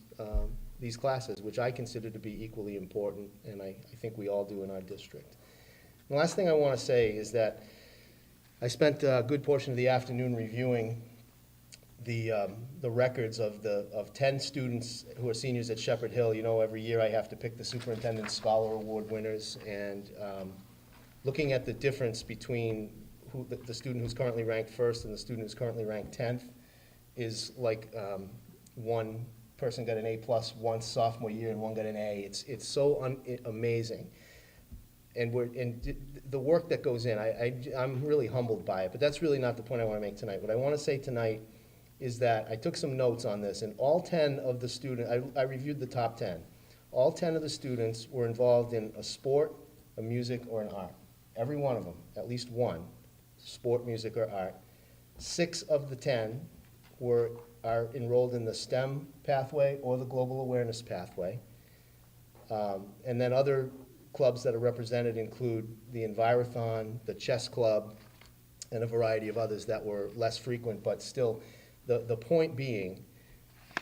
classes, which I consider to be equally important, and I think we all do in our district. The last thing I want to say is that I spent a good portion of the afternoon reviewing the records of 10 students who are seniors at Shepherd Hill. You know, every year I have to pick the Superintendent's Scholar Award winners, and looking at the difference between the student who's currently ranked first and the student who's currently ranked 10th is like one person got an A+ once sophomore year and one got an A. It's so amazing. And the work that goes in, I'm really humbled by it, but that's really not the point I want to make tonight. What I want to say tonight is that I took some notes on this, and all 10 of the students, I reviewed the top 10. All 10 of the students were involved in a sport, a music, or an art. Every one of them, at least one, sport, music, or art. 6 of the 10 are enrolled in the STEM pathway or the Global Awareness pathway. And then other clubs that are represented include the Envirothon, the Chess Club, and a variety of others that were less frequent, but still. The point being,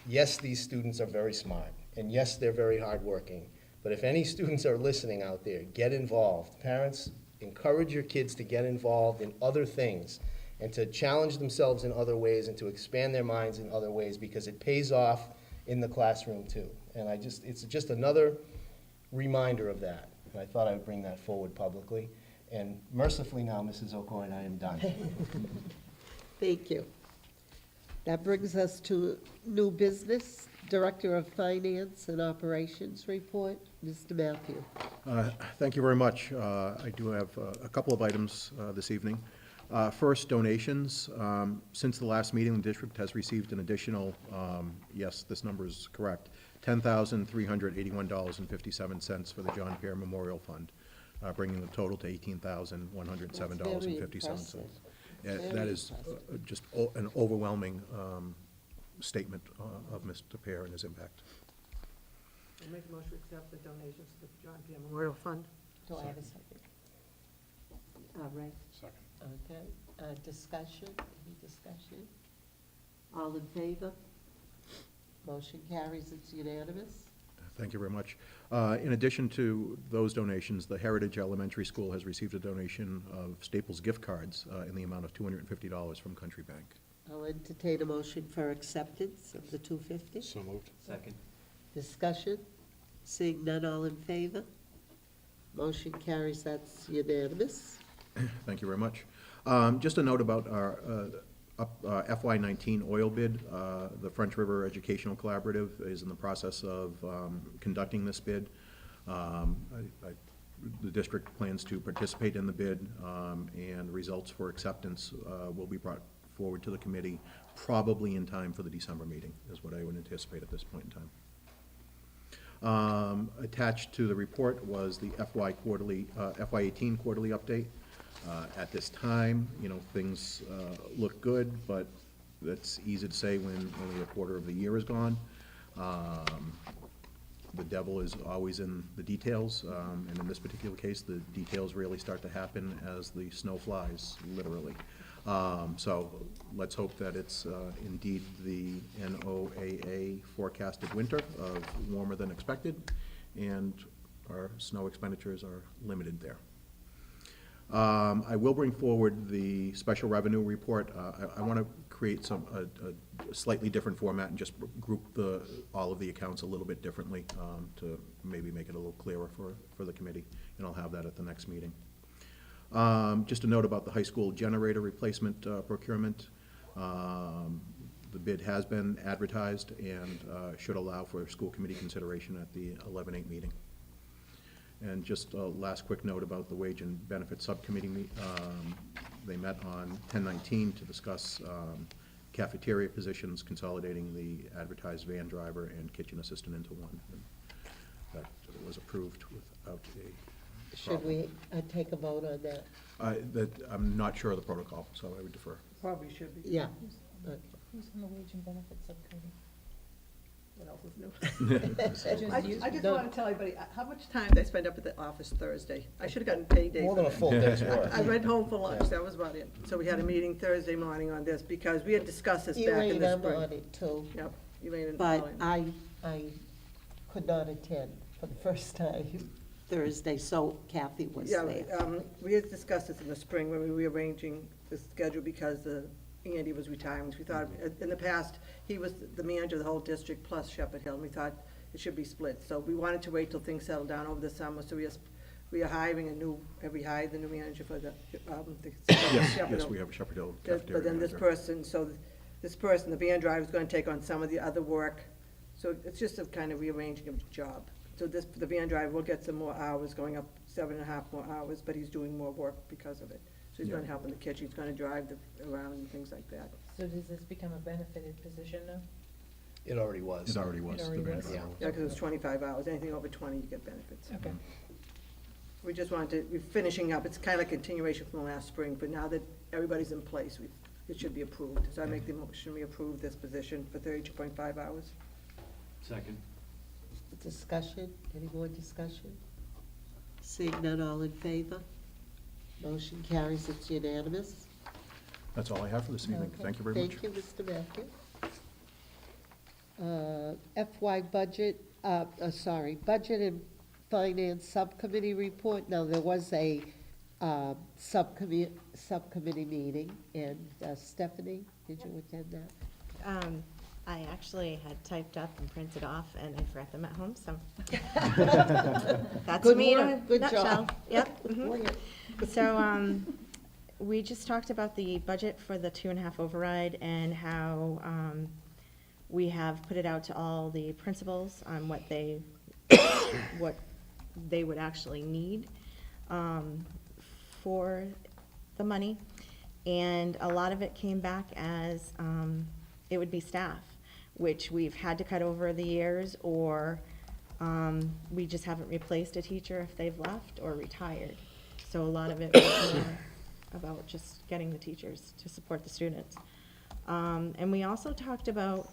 yes, these students are very smart, and yes, they're very hardworking, but if any students are listening out there, get involved. Parents, encourage your kids to get involved in other things and to challenge themselves in other ways and to expand their minds in other ways, because it pays off in the classroom too. And it's just another reminder of that. And I thought I would bring that forward publicly. And mercifully now, Mrs. O'Coin, I am done. Thank you. That brings us to new business, Director of Finance and Operations report, Mr. Matthew. Thank you very much. I do have a couple of items this evening. First, donations. Since the last meeting, the district has received an additional, yes, this number is correct, $10,381.57 for the John Pierre Memorial Fund, bringing the total to $18,107.57. That is just an overwhelming statement of Mr. Pierre and his impact. I make a motion to accept the donations to the John Pierre Memorial Fund. Do I have a second? Ray? Second. Okay, discussion, any discussion? All in favor? Motion carries, it's unanimous. Thank you very much. In addition to those donations, the Heritage Elementary School has received a donation of Staples gift cards in the amount of $250 from Country Bank. I'll entertain a motion for acceptance of the $250. So moved. Second. Discussion, seeing none, all in favor? Motion carries, that's unanimous. Thank you very much. Just a note about our FY19 oil bid. The French River Educational Collaborative is in the process of conducting this bid. The district plans to participate in the bid, and results for acceptance will be brought forward to the committee probably in time for the December meeting, is what I would anticipate at this point in time. Attached to the report was the FY18 quarterly update. At this time, things look good, but that's easy to say when only a quarter of the year is gone. The devil is always in the details, and in this particular case, the details really start to happen as the snow flies, literally. So let's hope that it's indeed the NOAA forecasted winter of warmer than expected, and our snow expenditures are limited there. I will bring forward the special revenue report. I want to create a slightly different format and just group all of the accounts a little bit differently to maybe make it a little clearer for the committee, and I'll have that at the next meeting. Just a note about the high school generator replacement procurement. The bid has been advertised and should allow for school committee consideration at the 11/8 meeting. And just a last quick note about the Wage and Benefits Subcommittee. They met on 10/19 to discuss cafeteria positions, consolidating the advertised van driver and kitchen assistant into one. And that was approved without a Should we take a vote on that? I'm not sure of the protocol, so I would defer. Probably should be. Yeah. Okay. Who's on the Wage and Benefits Subcommittee? What else is new? I just No. want to tell everybody, how much time did I spend up at the office Thursday? I should have gotten paid day. More than a full day's work. I went home for lunch, that was about it. So we had a meeting Thursday morning on this, because we had discussed this back in Elaine, the I'm spring. on it too, Yep, Elaine and but Elaine. I could not attend for the first time Thursday, so Kathy was Yeah, there. we had discussed this in the spring when we were rearranging the schedule because Andy was retiring. We thought, in the past, he was the manager of the whole district plus Shepherd Hill, and we thought it should be split. So we wanted to wait till things settled down over the summer, so we are hiring have we hired the new manager for the Yes, Shepherd yes, Hill? we have a Shepherd Hill But cafeteria then this manager. person, the van driver is gonna take on some of the other work. So it's just a kind of rearranging of the job. So the van driver will get some more hours, going up 7.5 more hours, but he's doing more work because of it. So he's gonna help in the kitchen, he's gonna drive around and things like that. So does this become a benefited position now? It already was. It already was. It already the was. van Yeah. driver. Yeah, because it's 25 hours, anything over 20, you get benefits. Okay. We just wanted we're finishing up, it's kind of a continuation from last spring, but now that everybody's in place, it should be approved. So I make the motion, we approve this position for 32.5 hours. Second. Discussion, any more discussion? Seeing none, all in favor? Motion carries, it's unanimous. That's all I have for this evening. Okay. Thank you very much. Thank you, Mr. Matthew. FY budget, Budget and Finance Subcommittee report. Now, there was a subcommittee meeting, and Stephanie, did you attend that? I actually had typed up and printed off, and I forgot them at home, so. That's Good me in a work, good nutshell. job. Yep. Mhm. So, we just talked about the budget for the 2.5 override and how, we have put it out to all the principals on what they would actually need, for the money. And a lot of it came back as, it would be staff, which we've had to cut over the years, or we just haven't replaced a teacher if they've left or retired. So a lot of it was more about just getting the teachers to support the students. And we also talked about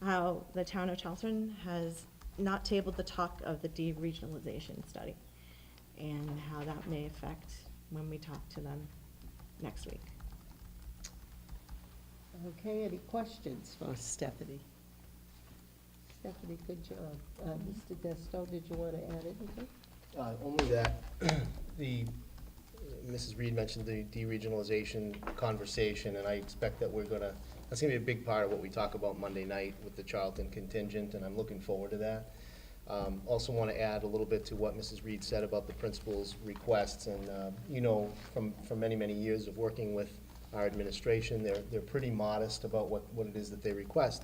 how the town of Charlton has not tabled the talk of the deregionalization study and how that may affect when we talk to them next week. Okay, any questions for Stephanie? Stephanie, good job. Mr. Desto, did you want to add anything? Only that, Mrs. Reed mentioned the deregionalization conversation, and I expect that that's gonna be a big part of what we talk about Monday night with the Charlton contingent, and I'm looking forward to that. Also want to add a little bit to what Mrs. Reed said about the principal's requests, and from many, many years of working with our administration, they're pretty modest about what it is that they request.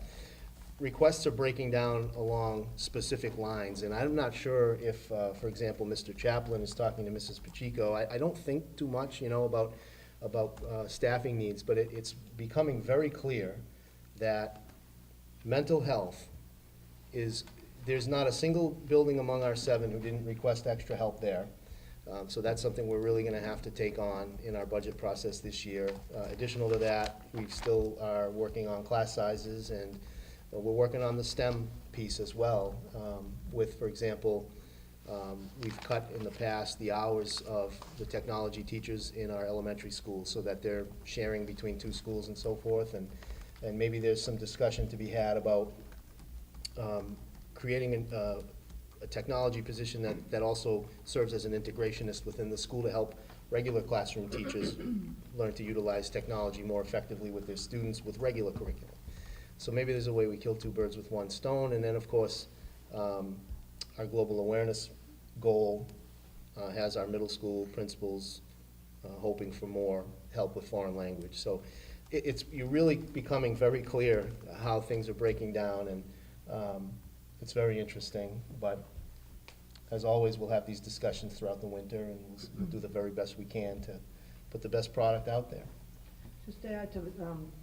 Requests are breaking down along specific lines, and I'm not sure if, for example, Mr. Chaplin is talking to Mrs. Pacheco. I don't think too much, about staffing needs, but it's becoming very clear that mental health there's not a single building among our 7 who didn't request extra help there. So that's something we're really going to have to take on in our budget process this year. Additional to that, we still are working on class sizes, and we're working on the STEM piece as well. With, for example, we've cut in the past the hours of the technology teachers in our elementary schools so that they're sharing between 2 schools and so forth. And maybe there's some discussion to be had about creating a technology position that also serves as an integrationist within the school to help regular classroom teachers learn to utilize technology more effectively with their students with regular curriculum. So maybe there's a way we kill 2 birds with 1 stone. And then, of course, our global awareness goal has our middle school principals hoping for more help with foreign language. So you're really becoming very clear how things are breaking down, and it's very interesting. But as always, we'll have these discussions throughout the winter, and we'll do the very best we can to put the best product out there. Just to add to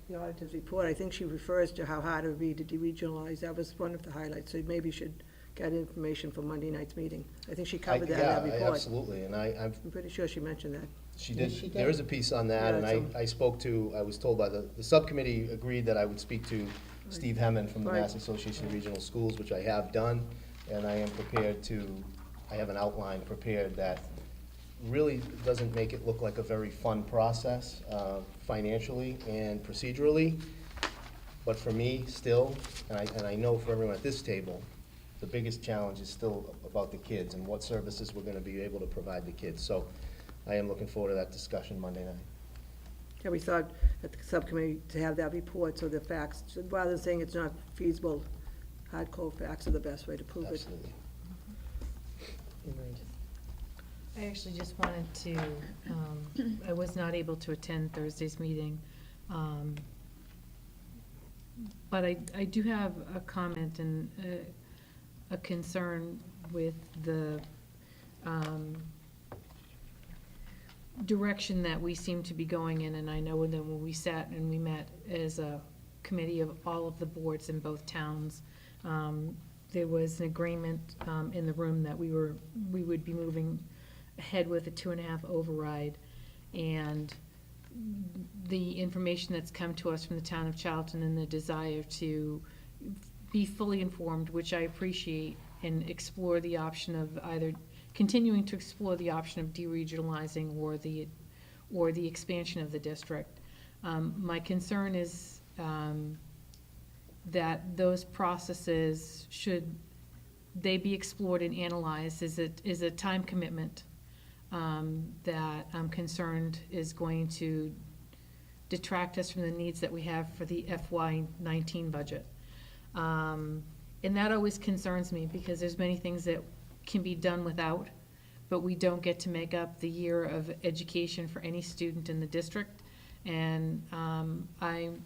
the auditor's report, I think she refers to how hard it would be to deregionalize. That was one of the highlights, so maybe you should get information for Monday night's meeting. I think she covered that in that report. Absolutely, and I'm pretty sure she mentioned that. She did. Yes, she did. There is a piece on that, Yeah, and I was told by the subcommittee agreed that I would speak to Steve Hemman from the Right. Mass Association of Regional Schools, which I have done, and I am prepared I have an outline prepared that really doesn't make it look like a very fun process financially and procedurally, but for me, still, and I know for everyone at this table, the biggest challenge is still about the kids and what services we're gonna be able to provide the kids. So I am looking forward to that discussion Monday night. Yeah, we thought at the subcommittee to have that report, so the facts, rather than saying it's not feasible, hardcore facts are the best way to prove it. Absolutely. I actually just wanted to, I was not able to attend Thursday's meeting, but I do have a comment and a concern with the direction that we seem to be going in, and I know that when we sat and we met as a committee of all of the boards in both towns, there was an agreement in the room that we would be moving ahead with a 2.5 override, and the information that's come to us from the town of Charlton and the desire to be fully informed, which I appreciate, and explore the option of either continuing to explore the option of deregionalizing or the expansion of the district. My concern is that those processes, should they be explored and analyzed, is a time commitment that I'm concerned is going to detract us from the needs that we have for the FY19 budget. And that always concerns me, because there's many things that can be done without, but we don't get to make up the year of education for any student in the district. And I'm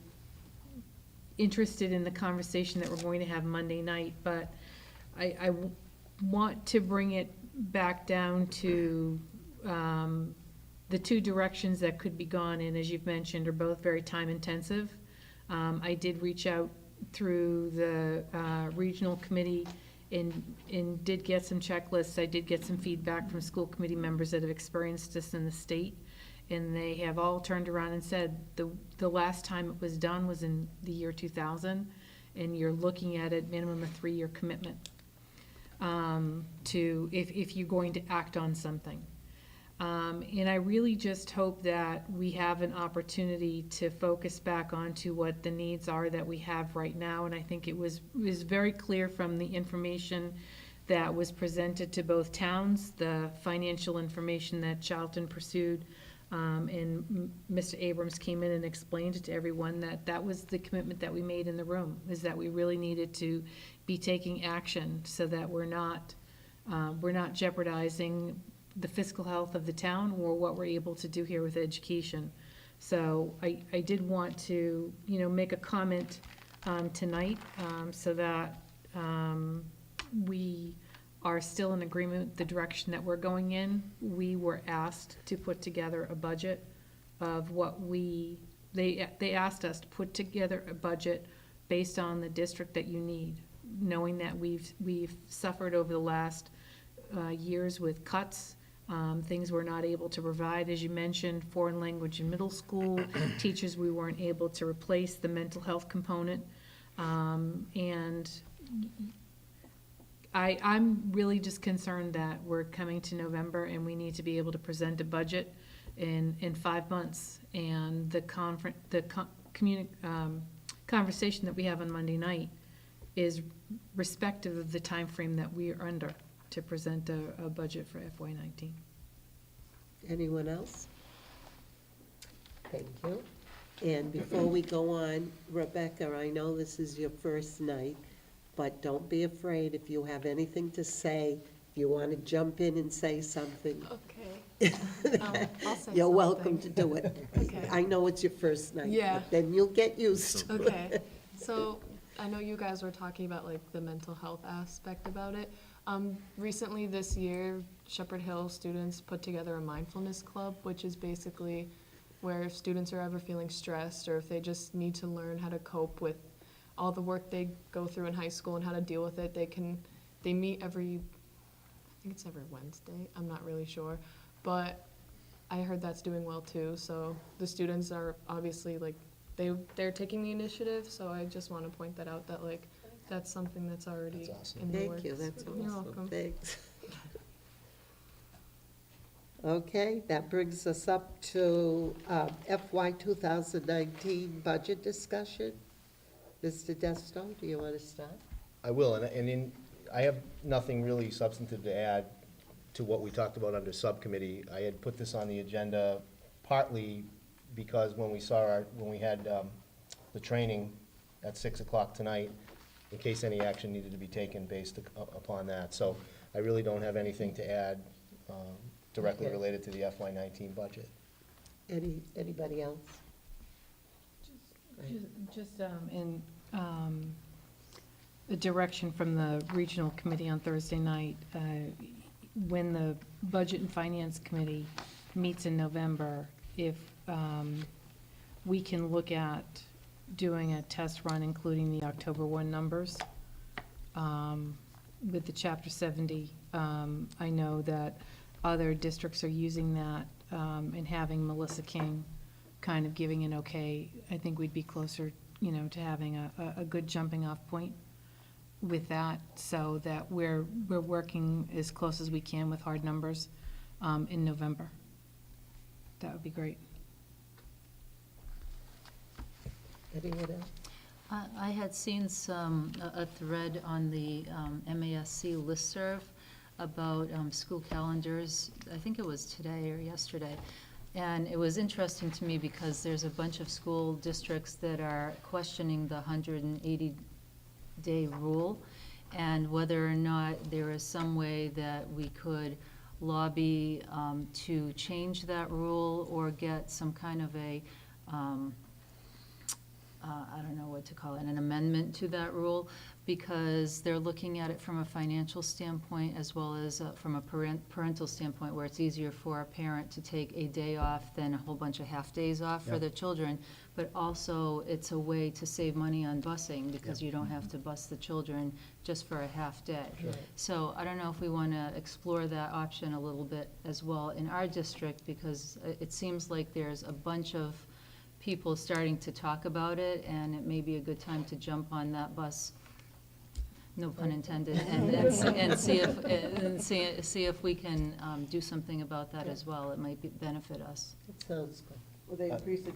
interested in the conversation that we're going to have Monday night, but I want to bring it back down to the 2 directions that could be gone in, as you've mentioned, are both very time intensive. I did reach out through the regional committee and did get some checklists. I did get some feedback from school committee members that have experienced this in the state, and they have all turned around and said the last time it was done was in the year 2000, and you're looking at a minimum of 3-year commitment to if you're going to act on something. And I really just hope that we have an opportunity to focus back onto what the needs are that we have right now. And I think it was very clear from the information that was presented to both towns, the financial information that Charlton pursued, Mr. Abrams came in and explained it to everyone that that was the commitment that we made in the room, is that we really needed to be taking action so that we're not jeopardizing the fiscal health of the town or what we're able to do here with education. So I did want to, make a comment tonight so that we are still in agreement with the direction that we're going in. We were asked to put together a budget of what they asked us to put together a budget based on the district that you need, knowing that we've suffered over the last years with cuts, things we're not able to provide, as you mentioned, foreign language in middle school, teachers we weren't able to replace, the mental health component, and I'm really just concerned that we're coming to November and we need to be able to present a budget in 5 months. And the conversation that we have on Monday night is respective of the time frame that we are under to present a budget for FY19. Anyone else? Thank you. And before we go on, Rebecca, I know this is your first night, but don't be afraid if you have anything to say, if you want to jump in and say something. Okay. I'll say You're something. welcome to do it. Okay. I know it's your first night. Yeah. But then you'll get used to it. Okay, so I know you guys were talking about like the mental health aspect about it. Recently this year, Shepherd Hill students put together a mindfulness club, which is basically where if students are ever feeling stressed or if they just need to learn how to cope with all the work they go through in high school and how to deal with it, they meet I think it's every Wednesday, I'm not really sure, but I heard that's doing well too, so the students are obviously like, they're taking the initiative, so I just want to point that out, that like, that's something that's already in the works. Thank you, that's You're awesome. welcome. Thanks. Okay, that brings us up to FY 2019 budget discussion. Mr. Desto, do you want to start? I will, I have nothing really substantive to add to what we talked about under subcommittee. I had put this on the agenda partly because when we had the training at 6 o'clock tonight, in case any action needed to be taken based upon that. So I really don't have anything to add directly Okay. related to the FY19 budget. Anybody else? Just in the direction from the regional committee on Thursday night, when the Budget and Finance Committee meets in November, if we can look at doing a test run, including the October 1 numbers, with the Chapter 70. I know that other districts are using that and having Melissa King kind of giving an okay. I think we'd be closer, to having a good jumping off point with that, so that we're working as close as we can with hard numbers in November. That would be great. Anyone else? I had seen a thread on the MASC listserv about school calendars. I think it was today or yesterday. And it was interesting to me because there's a bunch of school districts that are questioning the 180-day rule and whether or not there is some way that we could lobby to change that rule or get some kind of a I don't know what to call it, an amendment to that rule, because they're looking at it from a financial standpoint as well as from a parental standpoint, where it's easier for a parent to take a day off than a whole bunch of half-days off for their children. But also, it's a way to save money on busing, because you don't have to bus the children just for a half day. Right. So I don't know if we want to explore that option a little bit as well in our district, because it seems like there's a bunch of people starting to talk about it, and it may be a good time to jump on that bus, no pun intended, and see if we can do something about that as well. It might benefit us. That sounds good. Will they increase the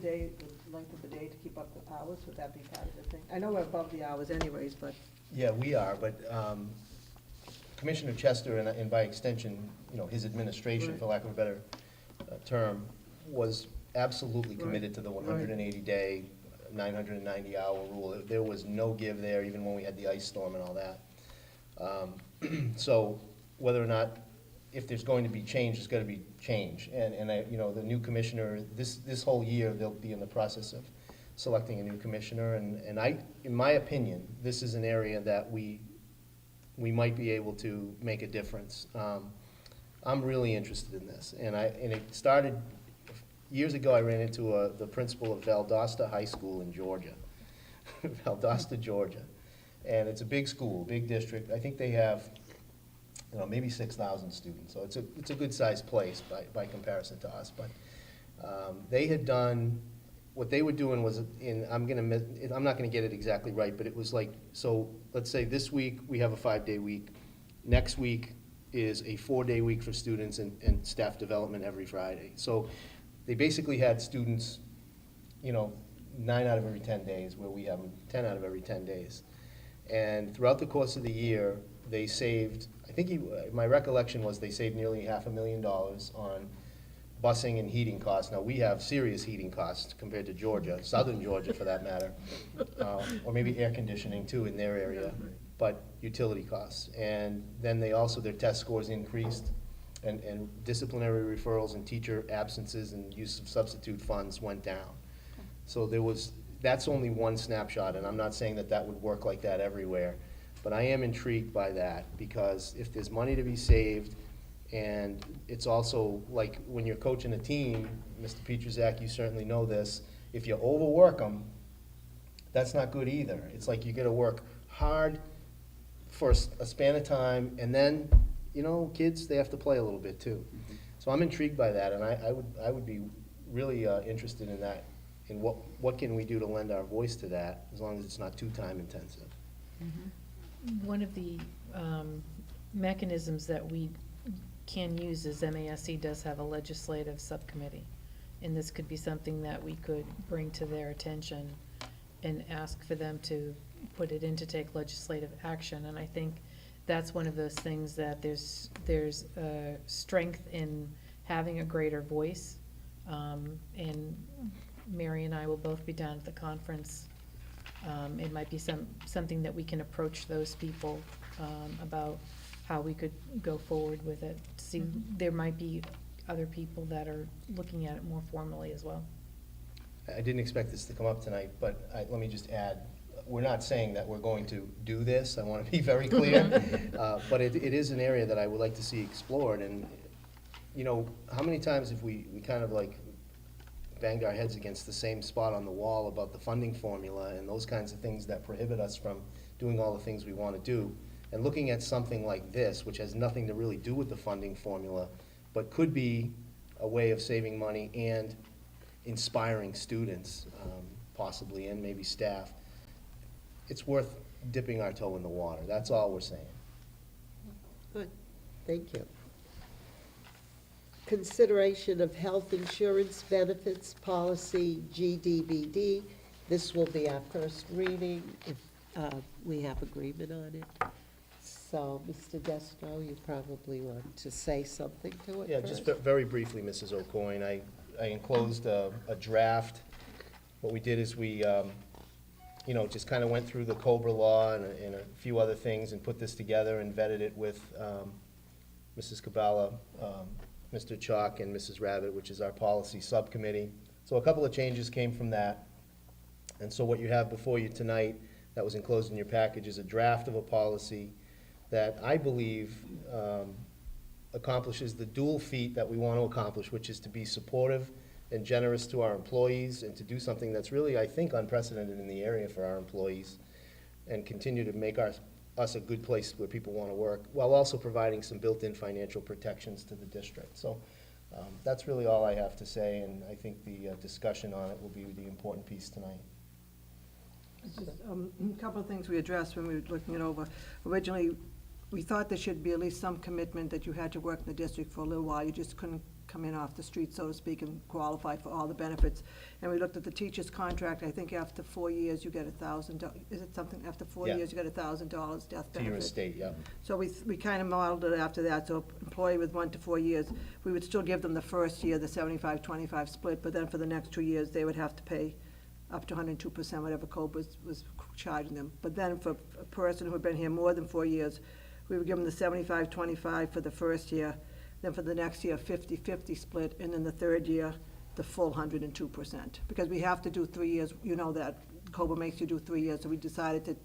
length of the day to keep up the hours? Would that be part of the thing? I know we're above the hours anyways, but. Yeah, we are, but Commissioner Chester, and by extension, his administration, Right. for lack of a better term, was absolutely committed to the 180-day, 990-hour rule. There was no give there, even when we had the ice storm and all that. So whether or not, if there's going to be change, there's got to be change. And I, you know, the new commissioner, this whole year, they'll be in the process of selecting a new commissioner. And I, in my opinion, this is an area that we might be able to make a difference. I'm really interested in this. And it started, years ago, I ran into the principal of Valdosta High School in Georgia, Valdosta, Georgia. And it's a big school, big district. I think they have, you know, maybe 6,000 students. So it's a good-sized place by comparison to us. But they had done, what they were doing was, I'm not gonna get it exactly right, but it was like, so let's say this week we have a 5-day week. Next week is a 4-day week for students and staff development every Friday. So they basically had students, you know, 9 out of every 10 days, where we have them 10 out of every 10 days. And throughout the course of the year, they saved, I think my recollection was they saved nearly $500,000 on busing and heating costs. Now, we have serious heating costs compared to Georgia, southern Georgia for that matter, or maybe air conditioning too in their area, but utility costs. And then they also, their test scores increased, and disciplinary referrals and teacher absences and use of substitute funds went down. So that's only one snapshot, and I'm not saying that that would work like that everywhere, but I am intrigued by that, because if there's money to be saved, and it's also like when you're coaching a team, Mr. Petruzak, you certainly know this, if you overwork them, that's not good either. It's like you gotta work hard for a span of time, and then, you know, kids, they have to play a little bit too. So I'm intrigued by that, and I would be really interested in that, in what can we do to lend our voice to that, as long as it's not too time intensive. One of the mechanisms that we can use is MASC does have a legislative subcommittee. And this could be something that we could bring to their attention and ask for them to put it in to take legislative action. And I think that's one of those things that there's strength in having a greater voice. And Mary and I will both be down at the conference. It might be something that we can approach those people about how we could go forward with it. See, there might be other people that are looking at it more formally as well. I didn't expect this to come up tonight, but let me just add, we're not saying that we're going to do this. I want to be very clear. But it is an area that I would like to see explored. And, you know, how many times have we kind of like banged our heads against the same spot on the wall about the funding formula and those kinds of things that prohibit us from doing all the things we want to do? And looking at something like this, which has nothing to really do with the funding formula, but could be a way of saving money and inspiring students, possibly, and maybe staff, it's worth dipping our toe in the water. That's all we're saying. Good, thank you. Consideration of health insurance benefits policy, GDBD. This will be our first reading, if we have agreement on it. So, Mr. Destro, you probably want to say something to it Yeah, first? just very briefly, Mrs. O'Coin, I enclosed a draft. What we did is we, you know, just kind of went through the Cobra law and a few other things and put this together and vetted it with Mrs. Cabala, Mr. Chalk, and Mrs. Rabbit, which is our policy subcommittee. So a couple of changes came from that. And so what you have before you tonight that was enclosed in your package is a draft of a policy that I believe accomplishes the dual feat that we want to accomplish, which is to be supportive and generous to our employees and to do something that's really, I think, unprecedented in the area for our employees and continue to make us a good place where people want to work, while also providing some built-in financial protections to the district. So that's really all I have to say, and I think the discussion on it will be the important piece tonight. Just, a couple of things we addressed when we were looking it over. Originally, we thought there should be at least some commitment that you had to work in the district for a little while. You just couldn't come in off the street, so to speak, and qualify for all the benefits. And we looked at the teacher's contract. I think after 4 years, you get $1,000. Is it something, after 4 Yeah. years, you get $1,000 death benefit? To your estate, yeah. So we kind of modeled it after that, so employee with 1 to 4 years, we would still give them the first year, the 75-25 split, but then for the next 2 years, they would have to pay up to 102%, whatever COBRA was charging them. But then for a person who had been here more than 4 years, we would give them the 75-25 for the first year, then for the next year, 50-50 split, and then the third year, the full 102%. Because we have to do 3 years, you know that, COBRA makes you do 3 years, so we decided to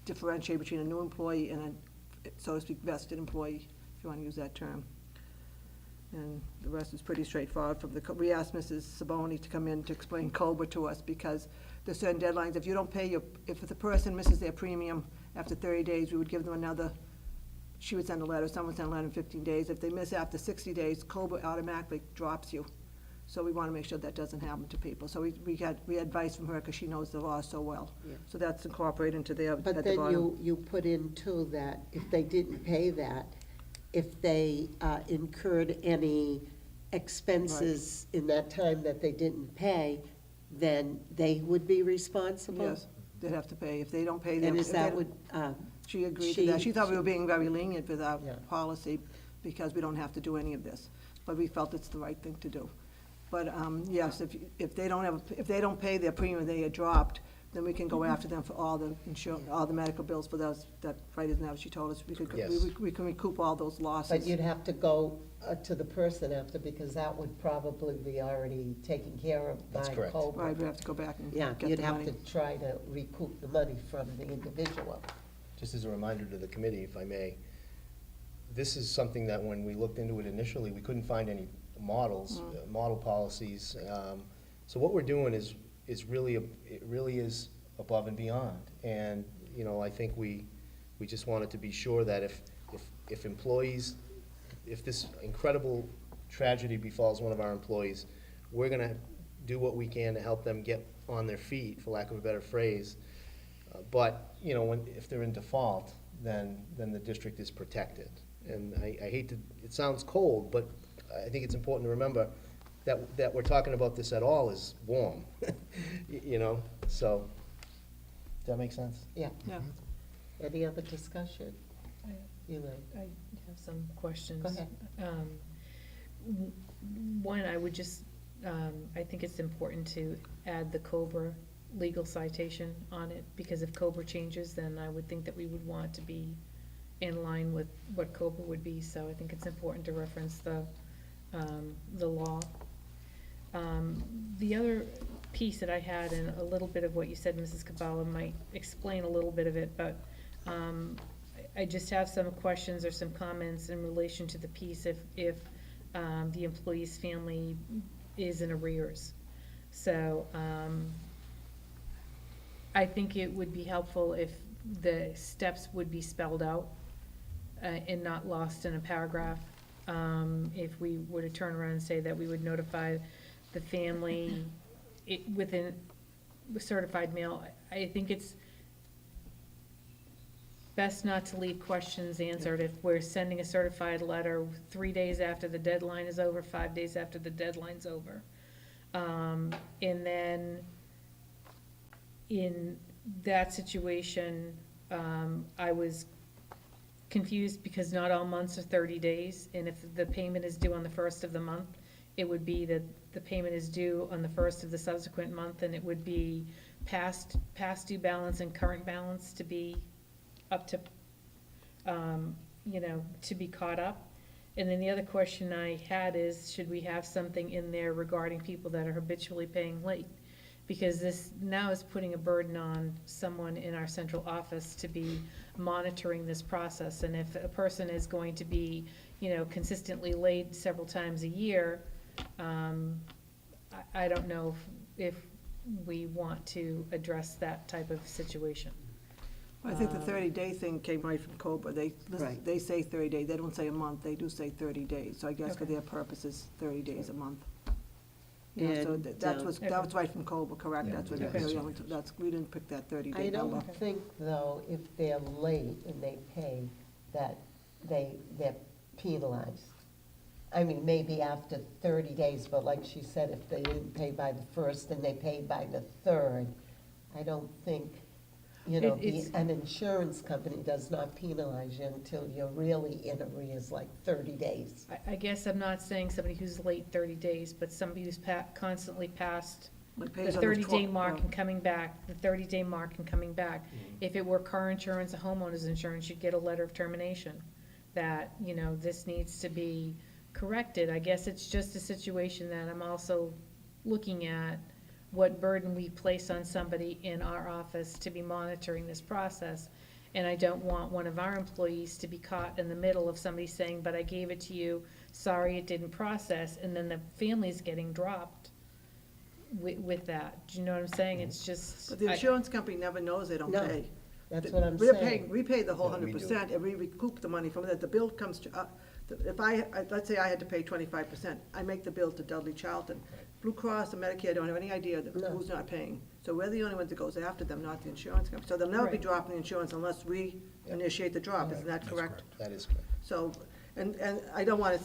differentiate between a new employee and a, so to speak, vested employee, if you want to use that term. And the rest is pretty straightforward from the, we asked Mrs. Saboni to come in to explain COBRA to us, because there's certain deadlines. If you don't pay your, if the person misses their premium after 30 days, we would give them another, she would send a letter, someone would send a letter in 15 days. If they miss after 60 days, COBRA automatically drops you. So we want to make sure that doesn't happen to people. So we had advice from her, because she knows the law so well. Yeah. So that's incorporated into their, at the But bottom. then you put in too that if they didn't pay that, if they incurred any expenses in that time that they didn't pay, then they would be responsible? Yes, they'd have to pay. If they don't pay them. And is if that they- what, She agreed to that. She thought we were being very lenient with our policy, because we don't have to do any of this. But we felt it's the right thing to do. But, yes, if they don't pay their premium, they get dropped, then we can go after them for all the all the medical bills for those, that, right, isn't that what she told us? Yes. We can recoup all those losses. but you'd have to go to the person after, because that would probably be already taken care of by That's correct. COBRA. Right, we have to go back and Yeah, get you'd the have money. to try to recoup the money from the individual. Just as a reminder to the committee, if I may, this is something that when we looked into it initially, we couldn't find any models, model policies. So what we're doing is really, it really is above and beyond. And, you know, I think we just wanted to be sure that if employees, if this incredible tragedy befalls one of our employees, we're gonna do what we can to help them get on their feet, for lack of a better phrase. But, you know, if they're in default, then the district is protected. And I hate to, it sounds cold, but I think it's important to remember that we're talking about this at all is warm, you know, so, does that make sense? Yeah. Yeah. Any other discussion? You may. I have some questions. Go ahead. One, I would just, I think it's important to add the COBRA legal citation on it, because if COBRA changes, then I would think that we would want to be in line with what COBRA would be, so I think it's important to reference the law. The other piece that I had, and a little bit of what you said, Mrs. Cabala, might explain a little bit of it, but I just have some questions or some comments in relation to the piece if the employee's family is in arrears. So I think it would be helpful if the steps would be spelled out and not lost in a paragraph. If we were to turn around and say that we would notify the family within certified mail, I think it's best not to leave questions answered. If we're sending a certified letter 3 days after the deadline is over, 5 days after the deadline's over. And then in that situation, I was confused because not all months are 30 days, and if the payment is due on the first of the month, it would be that the payment is due on the first of the subsequent month, and it would be past due balance and current balance to be up to, you know, to be caught up. And then the other question I had is, should we have something in there regarding people that are habitually paying late? Because this now is putting a burden on someone in our central office to be monitoring this process. And if a person is going to be, you know, consistently late several times a year, I don't know if we want to address that type of situation. I think the 30-day thing came right from COBRA. Right. They say 30 days, they don't say a month, they do say 30 days. So I guess for Okay. their purposes, 30 days a month. Yeah, so And, that was right from COBRA, correct? Yeah, That's what, okay. we didn't pick that 30-day I number. don't think, though, if they're late and they pay, that they're penalized. I mean, maybe after 30 days, but like she said, if they didn't pay by the first and they paid by the third, I don't think, You know, It's- an insurance company does not penalize you until you're really in arrears, like 30 days. I guess I'm not saying somebody who's late 30 days, but somebody who's constantly past Like the pays on the 30-day tw- mark yeah. and coming back, the 30-day mark and coming back. If it were car insurance, a homeowner's insurance, you'd get a letter of termination that, you know, this needs to be corrected. I guess it's just a situation that I'm also looking at what burden we place on somebody in our office to be monitoring this process. And I don't want one of our employees to be caught in the middle of somebody saying, but I gave it to you, sorry it didn't process, and then the family's getting dropped with that. Do you know what I'm saying? It's just. But the insurance company never knows they don't No, pay. that's what I'm We're saying. paying, we pay the whole Yeah, we do. 100%, and we recoup the money from that. The bill comes to, if let's say I had to pay 25%, I make the bill to Dudley-Charlton. Blue Cross and Medicare don't have any idea No. who's not paying. So we're the only ones that goes after them, not the insurance company. So they'll never be Right. dropping the insurance unless we initiate the drop, isn't that correct? That is correct. So, and I don't want to,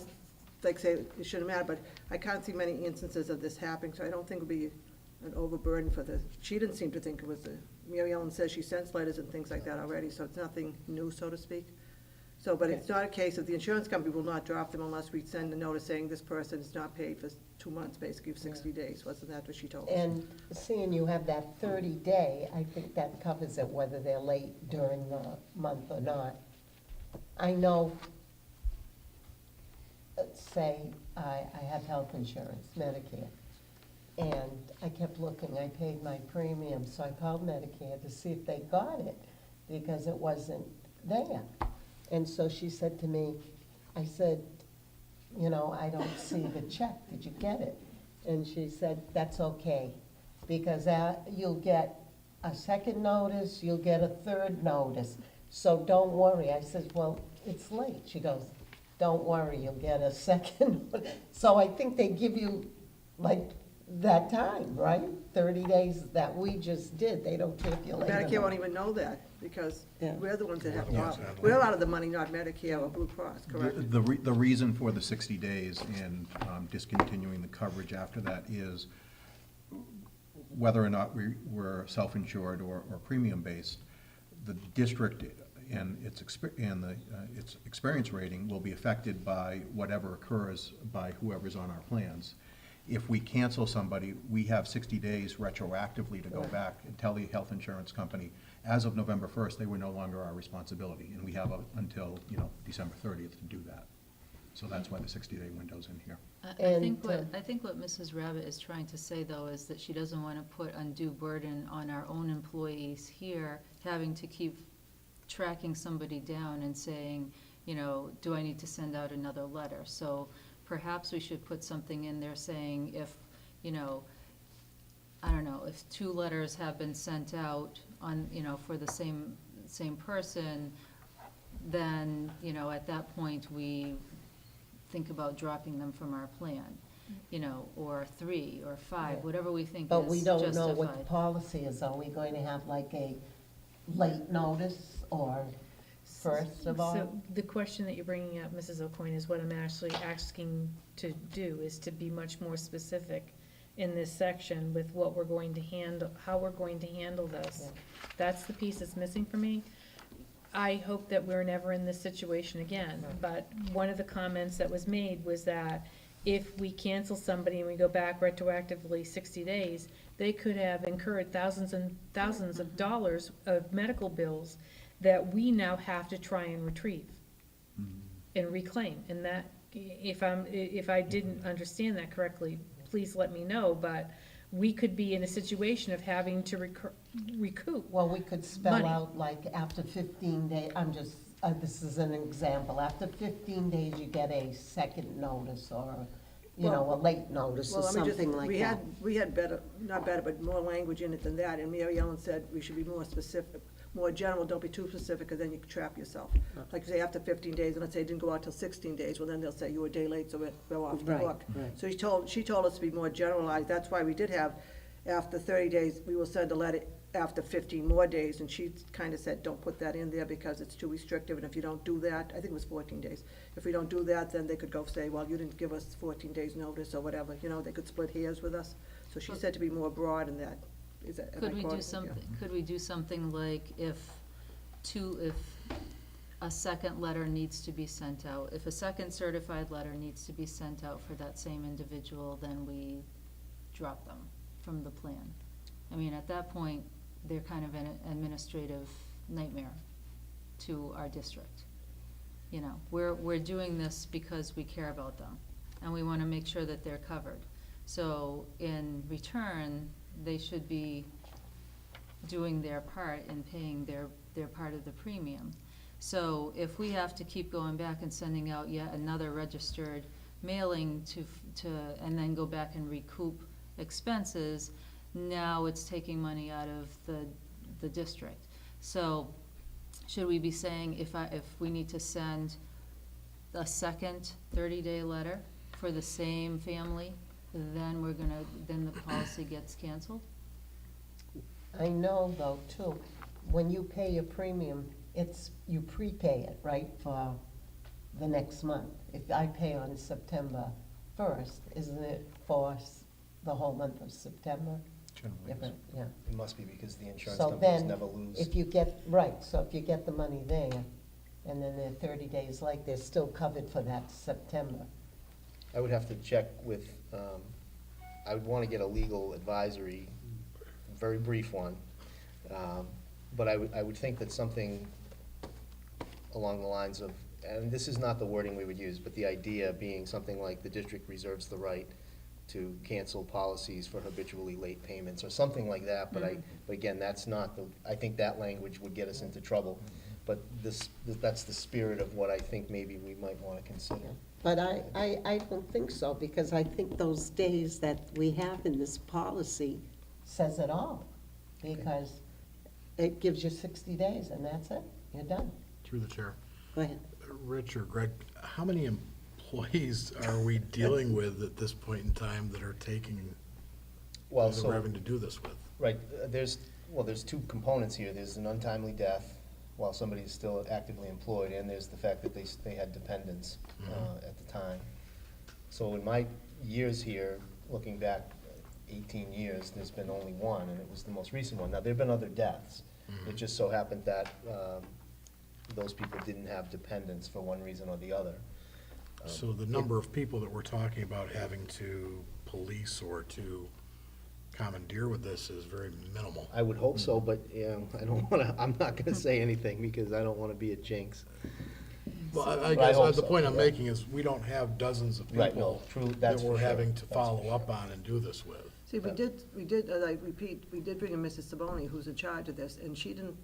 like, say it shouldn't matter, but I can't see many instances of this happening, so I don't think it'll be an overburden for the, she didn't seem to think it was Mary Ellen says she sends letters and things like that already, so it's nothing new, so to speak. So, but it's not a case of the insurance company will not drop them unless we send a notice saying this person is not paid for 2 months, basically, 60 days. Wasn't that what she told us? And seeing you have that 30-day, I think that covers it, whether they're late during the month or not. I know, let's say I have health insurance, Medicare, and I kept looking, I paid my premium, so I called Medicare to see if they got it, because it wasn't there. And so she said to me, I said, you know, I don't see the check, did you get it? And she said, that's okay, because you'll get a second notice, you'll get a third notice, so don't worry. I said, well, it's late. She goes, don't worry, you'll get a second. So I think they give you, like, that time, right? 30 days that we just did, they don't care if you're late or Medicare not. won't even know that, because Yeah. we're the ones that have We're the ones problems. that- We're out of the money, not Medicare or Blue Cross, correct? The reason for the 60 days and discontinuing the coverage after that is whether or not we're self-insured or premium-based, the district and its experience rating will be affected by whatever occurs by whoever's on our plans. If we cancel somebody, we have 60 days retroactively to go back and tell the health insurance company, as of November 1st, they were no longer our responsibility, and we have until, December 30th to do that. So that's why the 60-day window's in here. I think what Mrs. Rabbit is trying to say, though, is that she doesn't want to put undue burden on our own employees here, having to keep tracking somebody down and saying, do I need to send out another letter? So perhaps we should put something in there saying if, I don't know, if 2 letters have been sent out on, for the same person, then, at that point, we think about dropping them from our plan, or 3 or 5, Yeah. whatever we think is But we justified. don't know what the policy is. Are we going to have like a late notice, or first of all? So the question that you're bringing up, Mrs. O'Coin, is what I'm actually asking to do, is to be much more specific in this section with what we're going to handle, how we're going to handle this. That's the piece that's missing for me. I hope that we're never in this situation again, but one of the comments that was made was that if we cancel somebody and we go back retroactively 60 days, they could have incurred thousands and thousands of dollars of medical bills that we now have to try and retrieve and reclaim. And that, if I didn't understand that correctly, please let me know, but we could be in a situation of having to recoup. Well, we could spell money. out, like, after 15 days, this is an example, after 15 days, you get a second notice, or, a late notice, or Well, let me just, something like that. we had better, not better, but more language in it than that, and Mary Ellen said we should be more specific, more general, don't be too specific, because then you can trap yourself. Like, say, after 15 days, and let's say it didn't go out till 16 days, well, then they'll say you were a day late, so we're off the Right, hook. right. So she told us to be more generalized, that's why we did have, after 30 days, we will send a letter after 15 more days, and she kind of said, don't put that in there because it's too restrictive, and if you don't do that, I think it was 14 days. If we don't do that, then they could go say, well, you didn't give us 14 days notice or whatever, they could split hairs with us. So she said to be more broad in that, Is that, am I Could we do quoting? Yeah. something, could we do something like if a second letter needs to be sent out, if a second certified letter needs to be sent out for that same individual, then we drop them from the plan? I mean, at that point, they're kind of an administrative nightmare to our district. You know, we're doing this because we care about them, and we want to make sure that they're covered. So in return, they should be doing their part and paying their part of the premium. So if we have to keep going back and sending out yet another registered mailing and then go back and recoup expenses, now it's taking money out of the district. So should we be saying if we need to send a second 30-day letter for the same family, then then the policy gets canceled? I know though, too, when you pay your premium, you prepay it, right, for the next month. If I pay on September 1st, isn't it for the whole month of September? Generally, Yeah. It must be because the insurance So companies then, never lose. if you get the money there, and then they're 30 days late, they're still covered for that September. I would have to check with, I would want to get a legal advisory, very brief one. But I would think that something along the lines of, and this is not the wording we would use, but the idea being something like the district reserves the right to cancel policies for habitually late payments, or something like that, but but again, that's not I think that language would get us into trouble. But that's the spirit of what I think maybe we might want to consider. But I don't think so, because I think those days that we have in this policy says it all. Because it gives you 60 days, and that's it, you're done. Through the chair. Go ahead. Rich or Greg, how many employees are we dealing with at this point in time that are taking, Well, that so. we're having to do this with? Right, there's two components here. There's an untimely death while somebody's still actively employed, and there's the fact that they had dependents at the time. So in my years here, looking back 18 years, there's been only one, and it was the most recent one. Now, there've been other deaths. It just so happened that those people didn't have dependents for one reason or the other. So the number of people that we're talking about having to police or to commandeer with this is very minimal. I would hope so, but I'm not gonna say anything because I don't wanna be a jinx. Well, I But I guess hope the so, point I'm yeah. making is we don't have dozens of Right, no, people true, that that's we're for sure. having to That's for follow sure. up on and do this with. See, we did, I repeat, we did bring in Mrs. Saboni, who's in charge of this, and she didn't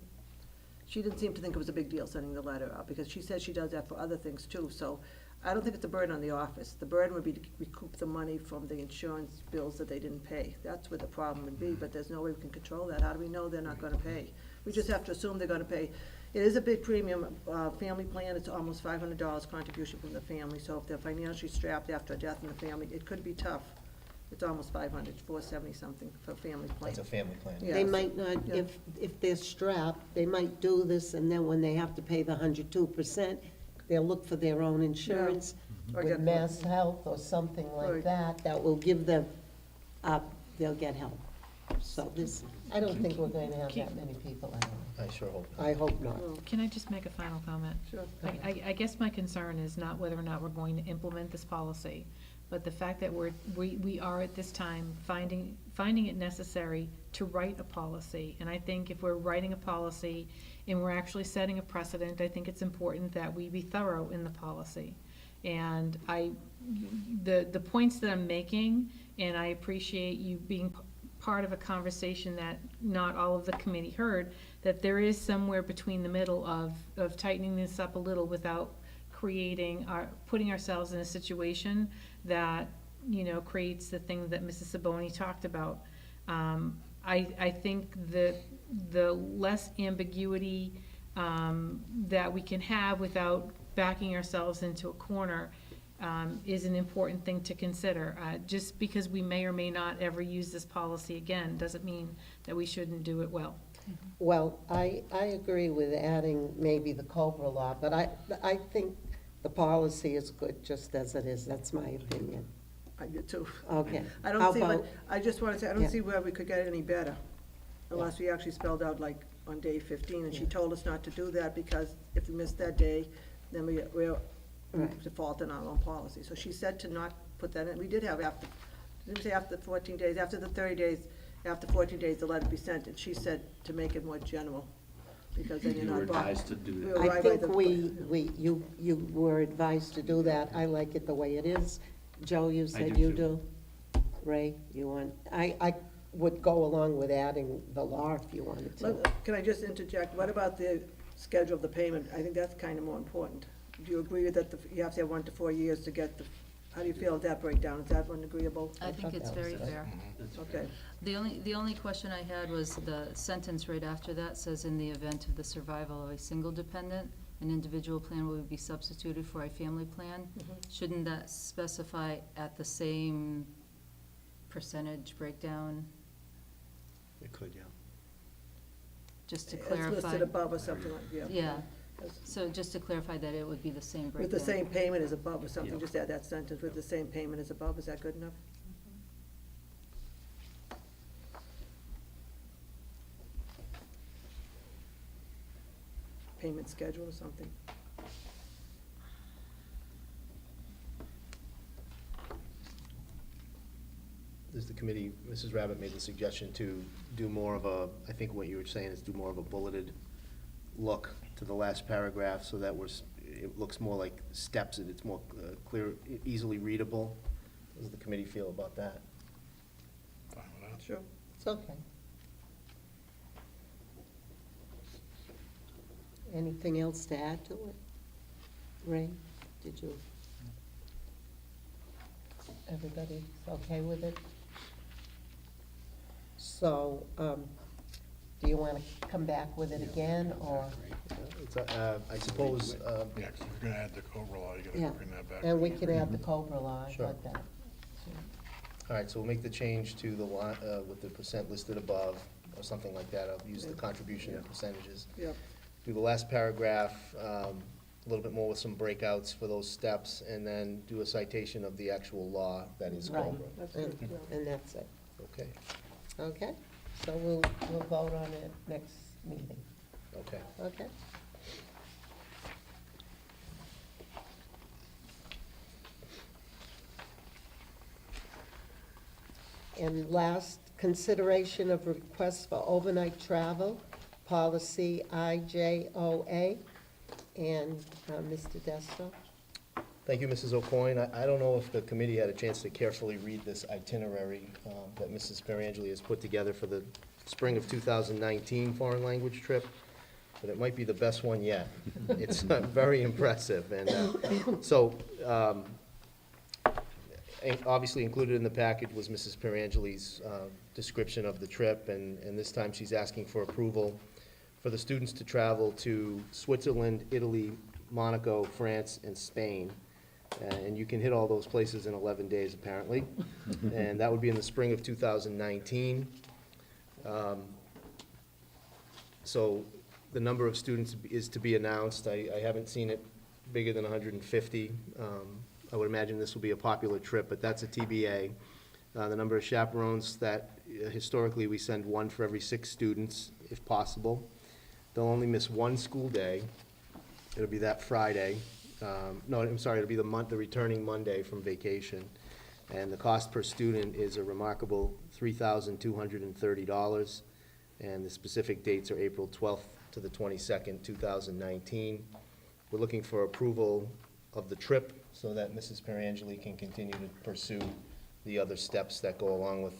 seem to think it was a big deal sending the letter out, because she says she does that for other things too, so I don't think it's a burden on the office. The burden would be to recoup the money from the insurance bills that they didn't pay. That's where the problem would be, but there's no way we can control that. How do we know they're not gonna pay? We just have to assume they're gonna pay. It is a big premium, family plan, it's almost $500 contribution from the family, so if they're financially strapped after a death in the family, it could be tough. It's almost 500, 470 something for a family plan. That's a family plan. Yeah, They so- might not, yeah. if they're strapped, they might do this, and then when they have to pay the 102%, they'll look for their own insurance Or with get- Mass Health or something like Right. that will give them, they'll get help. So I don't think we're going to have that many people, I sure hope. I hope not. Can I just make a final comment? Sure. I guess my concern is not whether or not we're going to implement this policy, but the fact that we are at this time finding it necessary to write a policy. And I think if we're writing a policy and we're actually setting a precedent, I think it's important that we be thorough in the policy. And the points that I'm making, and I appreciate you being part of a conversation that not all of the committee heard, that there is somewhere between the middle of tightening this up a little without putting ourselves in a situation that, creates the thing that Mrs. Saboni talked about. I think that the less ambiguity that we can have without backing ourselves into a corner is an important thing to consider. Just because we may or may not ever use this policy again, doesn't mean that we shouldn't do it well. Well, I agree with adding maybe the Cobra law, but I think the policy is good just as it is. That's my opinion. I do too. Okay. I don't How see what, about- I just wanna say, I Yeah. don't see where we could get any better. unless we actually spelled out like on day 15, and she told us not to do that because if we missed that day, then we're defaulting our own policy. So she said to not put that in. We did have after, didn't say after 14 days, after the 30 days, after 14 days, the letter be sent, and she said to make it more general, because then you're You not. were advised to do We that. were I right by think the- you were advised to do that. I like it the way it is. Joe, you said do you too. do. Ray, you want, I would go along with adding the law if you wanted to. Can I just interject? What about the schedule of the payment? I think that's kind of more important. Do you agree that you have to have 1 to 4 years to get the, how do you feel with that breakdown? Is that one agreeable? I think it's very fair. Okay. The only question I had was the sentence right after that says, in the event of the survival of a single dependent, an individual plan will be substituted for a family plan. Shouldn't that specify at the same percentage breakdown, It could, yeah. just to It's clarify? listed above or something like, yeah. Yeah, so just to clarify that it would be the same breakdown. With the same payment as above or something, Yeah. just add that sentence, with the same payment as above, is that good enough? Payment schedule or something. Does the committee, Mrs. Rabbit made the suggestion to do more of a, I think what you were saying is do more of a bulleted look to the last paragraph, so that it looks more like steps, and it's more clear, easily readable. Does the committee feel about that? Fine with that. Sure. It's okay. Anything else to add to it? Ray, did you? Everybody okay with it? So, do you want to come back with it again, or? It's, I suppose, Yeah, 'cause if you're gonna add the Cobra law, you Yeah, gotta bring that back. and we can add the Cobra law, I Sure. like that. all right, so we'll make the change to the line, with the percent listed above, or something like that. I'll use the contribution and percentages. Yep. Do the last paragraph, a little bit more with some breakouts for those steps, and then do a citation of the actual law that is Right. Cobra. That's And good, yeah. and that's it, Okay, okay? So we'll vote on it next meeting, okay. okay? And last, consideration of requests for overnight travel, policy IJOA, and Mr. Desto. Thank you, Mrs. O'Coin. I don't know if the committee had a chance to carefully read this itinerary that Mrs. Perangeli has put together for the spring of 2019 foreign language trip, but it might be the best one yet. It's very impressive, and obviously included in the package was Mrs. Perangeli's description of the trip, and this time she's asking for approval for the students to travel to Switzerland, Italy, Monaco, France, and Spain. And you can hit all those places in 11 days, apparently. And that would be in the spring of 2019. So the number of students is to be announced. I haven't seen it bigger than 150. I would imagine this will be a popular trip, but that's a TBA. The number of chaperones that historically we send one for every 6 students, if possible. They'll only miss one school day. It'll be that Friday. No, I'm sorry, it'll be the returning Monday from vacation. And the cost per student is a remarkable $3,230. And the specific dates are April 12th to the 22nd, 2019. We're looking for approval of the trip so that Mrs. Perangeli can continue to pursue the other steps that go along with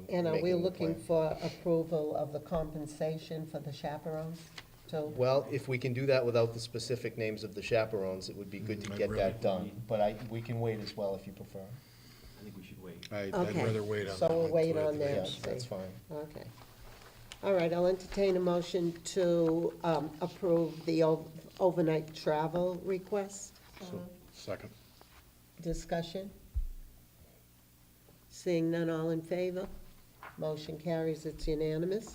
And are we making the looking plan. for approval of the compensation for the chaperones, too? Well, if we can do that without the specific names of the chaperones, it would be good to I'd get really- that done. But we can wait as well if you prefer. I think we should wait. I'd Okay. rather wait on So that we'll one wait till on after that. Yes, that's see. fine. Okay. All right, I'll entertain a motion to approve the overnight travel request. Second. Discussion? Seeing none, all in favor? Motion carries, it's unanimous.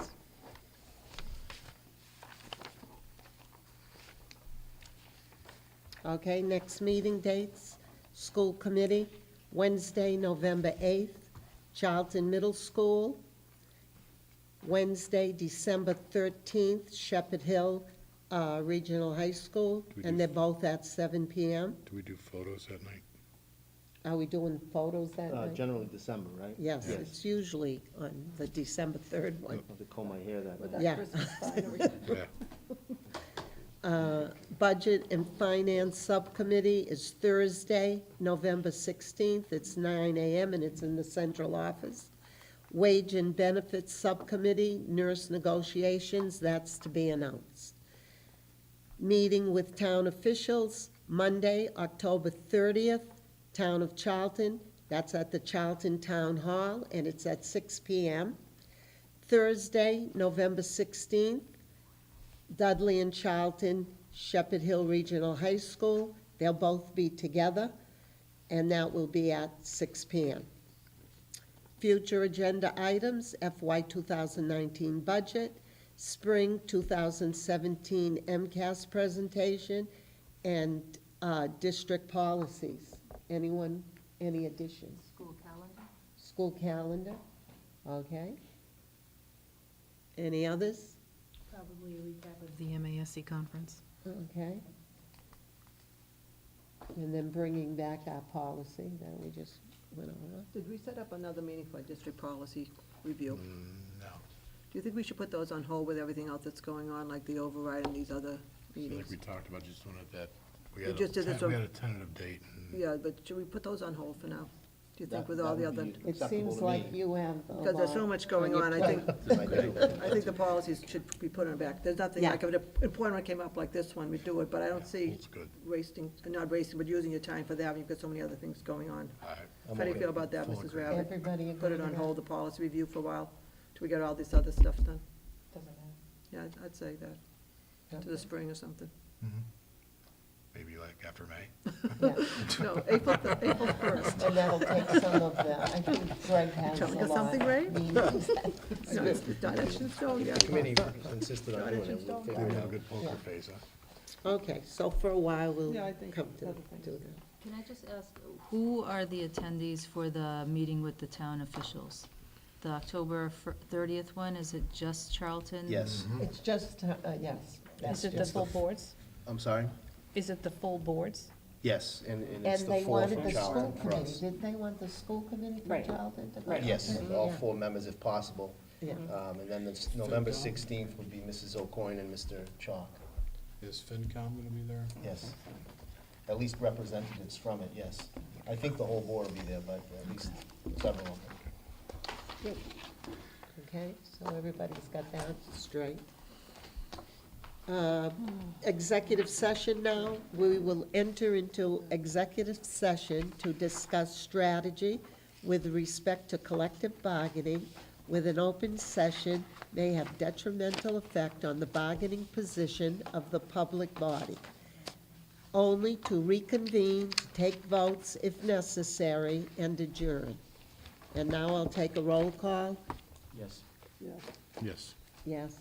Okay, next meeting dates, school committee, Wednesday, November 8th, Charlton Middle School, Wednesday, December 13th, Shepherd Hill Regional High School, Do we do- and they're both at 7 PM. Do we do photos that night? Are we doing photos that night? Generally December, right? Yes, it's usually on the December 3rd one. I have to comb my hair that With night. that Yeah. Christmas finery. Yeah. Budget and Finance Subcommittee is Thursday, November 16th. It's 9 AM and it's in the central office. Wage and Benefits Subcommittee, nurse negotiations, that's to be announced. Meeting with town officials, Monday, October 30th, Town of Charlton, that's at the Charlton Town Hall, and it's at 6 PM. Thursday, November 16th, Dudley and Charlton, Shepherd Hill Regional High School, they'll both be together, and that will be at 6 PM. Future agenda items, FY 2019 budget, spring 2017 MCAS presentation, and district policies. Anyone, any additions? School calendar? School calendar, okay. Any others? Probably a recap of the MASC conference. Okay. And then bringing back our policy that we just went over. Did we set up another meeting for district policy review? No. Do you think we should put those on hold with everything else that's going on, like the override and these other I think meetings? we talked about just doing it that, we We had just did this we one. had a tentative date. And Yeah, but should we put those on hold for now? Do you think That- with that all the would other, be It acceptable seems to like me. you have a because there's so lot much going your on, I plate. think, I do. I think the policies should be put on back. There's nothing, Yeah. like if an important one came up like this one, we'd do it, but I don't see It's good. wasting, not wasting, but using your time for that, when you've got so many other things going on. All right. How do you okay. feel about that, Full Mrs. agree. Rabbit? Everybody Put agree it on with hold, that? the policy review for a while, till we get all this other stuff done. Doesn't matter. Yeah, I'd say that, to the spring or something. Mhm. Maybe like after May. Yeah. No, April 1st. And that'll take some of the, I think Greg has a Telling us lot something, Ray? of meetings. No, it's not etched in stone yet. Committee insisted on Not doing etched in it. We'll stone. figure We it have a out. good poker Yeah. face, huh? Okay, so for a while, we'll Yeah, I think come to other things. do that. Can I just ask, who are the attendees for the meeting with the town officials? The October 30th one, is it just Charlton? Yes. It's just, yes. Is it the It's the full f- boards? I'm sorry? Is it the full boards? Yes, and it's And the they four wanted from the school Charlton for committee, us. didn't they want the school committee from Right. Charlton to go? Right. Yes, Okay, all yeah. 4 members if possible. Yeah. And then it's November 16th would be Mrs. O'Coin and Mr. Chalk. Is FinCom gonna be there? Yes. At least representatives from it, yes. I think the whole board will be there, but at least several of them. Good. Okay, so everybody's got that straight. Executive session now. We will enter into executive session to discuss strategy with respect to collective bargaining, with an open session may have detrimental effect on the bargaining position of the public body. Only to reconvene, take votes if necessary, and adjourn. And now I'll take a roll call. Yes. Yes. Yes.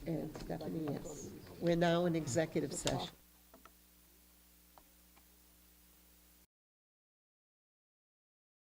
And Stephanie, yes. We're now in executive session.